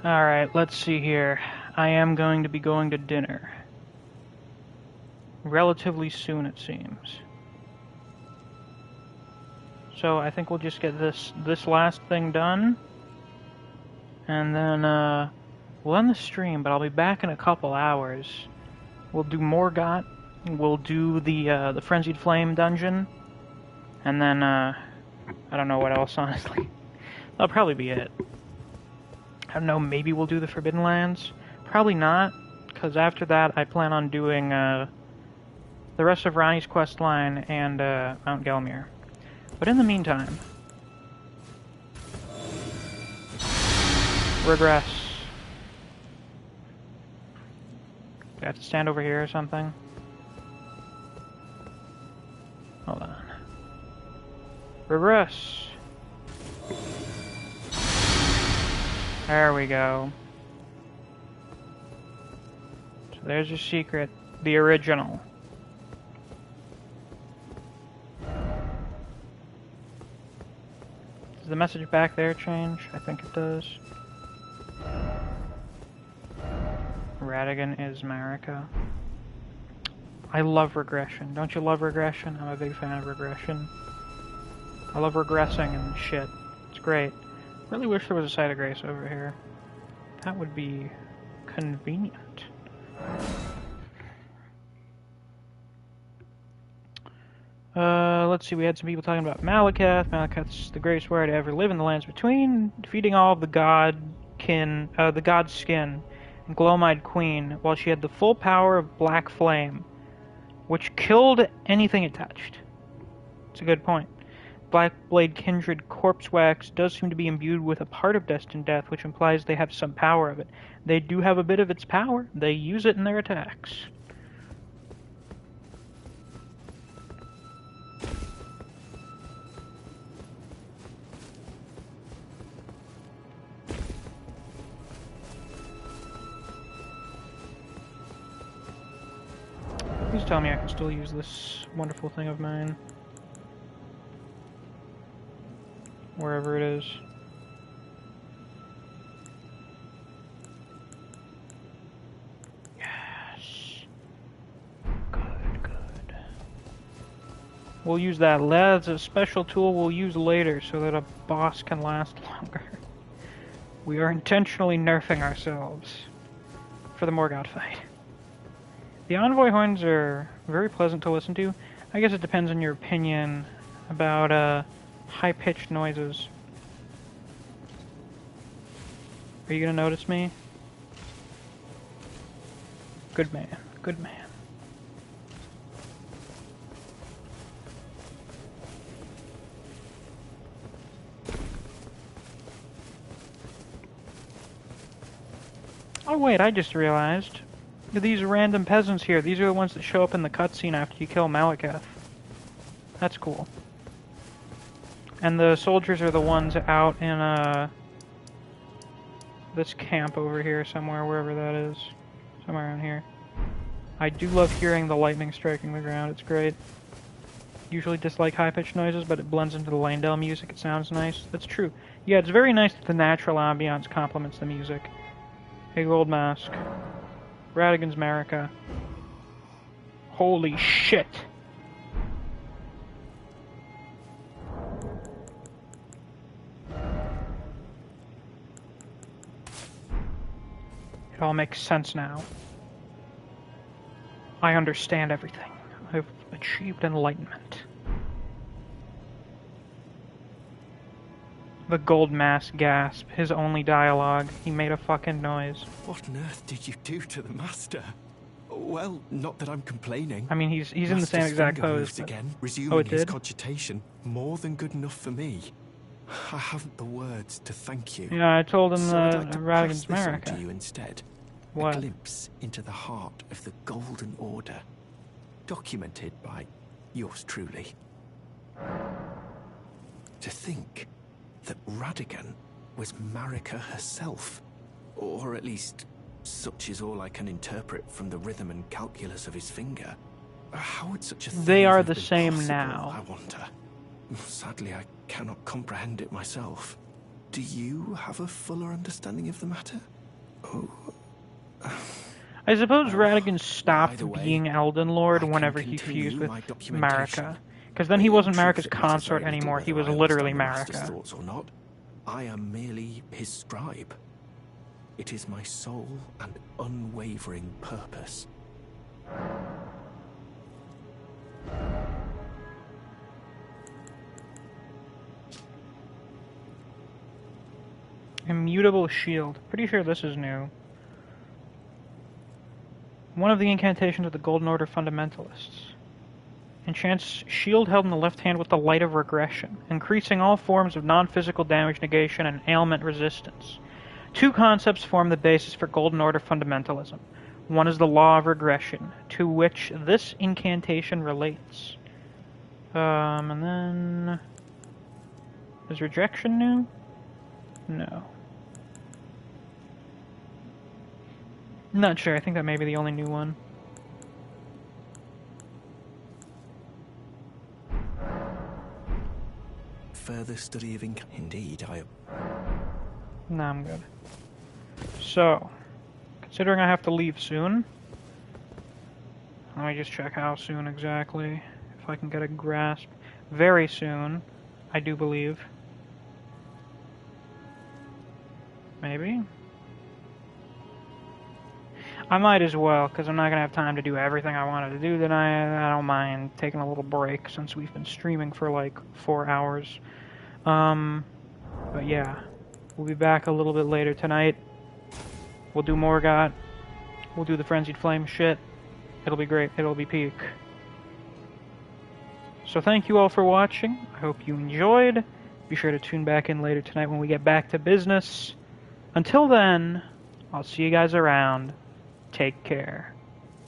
Alright, let's see here. I am going to be going to dinner. Relatively soon, it seems. So I think we'll just get this last thing done. And then, we'll end the stream, but I'll be back in a couple hours. We'll do Morgott. We'll do the Frenzied Flame dungeon. And then, I don't know what else, honestly. That'll probably be it. I don't know, maybe we'll do the Forbidden Lands. Probably not, because after that I plan on doing the rest of Ranni's quest line and Mount Gelmir. But in the meantime, regress. Do I have to stand over here or something? Hold on. Regress. There we go. So there's your secret. The original. Does the message back there change? I think it does. Radigan is Marika. I love Regression. Don't you love Regression? I'm a big fan of Regression. I love regressing and shit. It's great. Really wish there was a site of grace over here. That would be convenient. Let's see, we had some people talking about Malekith. Malekith's the greatest warrior to ever live in the lands between, defeating all of the the god's skin, and Glomide Queen, while she had the full power of Black Flame, which killed anything it touched. It's a good point. Blackblade Kindred Corpse Wax does seem to be imbued with a part of Destined Death, which implies they have some power of it. They do have a bit of its power. They use it in their attacks. Please tell me I can still use this wonderful thing of mine. Wherever it is. Yes. Good. We'll use that. That's a special tool we'll use later so that a boss can last longer. We are intentionally nerfing ourselves for the Morgott fight. The Envoy Horns are very pleasant to listen to. I guess it depends on your opinion about, high-pitched noises. Are you gonna notice me? Good man. Good man. Oh wait, I just realized. These random peasants here, these are the ones that show up in the cutscene after you kill Malekith. That's cool. And the soldiers are the ones out in, this camp over here somewhere, wherever that is. Somewhere around here. I do love hearing the lightning striking the ground, it's great. Usually dislike high-pitched noises, but it blends into the Leyndell music, it sounds nice. That's true. Yeah, it's very nice that the natural ambiance complements the music. Hey, Gold Mask. Radigan's Marika. Holy shit! It all makes sense now. I understand everything. I've achieved enlightenment. The Gold Mask gasp, his only dialogue. He made a fucking noise. What on earth did you do to the Master? Well, not that I'm complaining. I mean, he's in the same exact pose. But... again, resuming his cogitation. More than good enough for me. I haven't the words to thank you. Yeah, I told him so I'd like to Radigan's pass this on Marika. to you instead. What? A glimpse into the heart of the Golden Order. Documented by yours truly. To think that Radigan was Marika herself. Or at least, such is all I can interpret from the rhythm and calculus of his finger. How would such a thing They are have the been same possible, now. I wonder. Sadly, I cannot comprehend it myself. Do you have a fuller understanding of the matter? Oh... I suppose Radigan stopped Either way, being Elden Lord I can whenever he continue fused with my documentation. Marika. Because then he wasn't Truth, Marika's it matters consort very little anymore, he was whether I literally understand the Master's Marika. thoughts or not. I am merely his scribe. It is my sole and unwavering purpose. Immutable shield. Pretty sure this is new. One of the incantations of the Golden Order fundamentalists. Enchants shield held in the left hand with the light of regression, increasing all forms of non-physical damage negation and ailment resistance. Two concepts form the basis for Golden Order fundamentalism. One is the law of regression, to which this incantation relates. And then... Is rejection new? No. Not sure, I think that may be the only new one. Further study of indeed, Nah, I'm good. So, considering I have to leave soon, let me just check how soon exactly, if I can get a grasp. Very soon, I do believe. Maybe? I might as well, because I'm not going to have time to do everything I wanted to do tonight. I don't mind taking a little break since we've been streaming for like 4 hours. But yeah, we'll be back a little bit later tonight. We'll do Morgott. We'll do the Frenzied Flame shit. It'll be great. It'll be peak. So thank you all for watching. I hope you enjoyed. Be sure to tune back in later tonight when we get back to business. Until then, I'll see you guys around. Take care.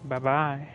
Bye-bye.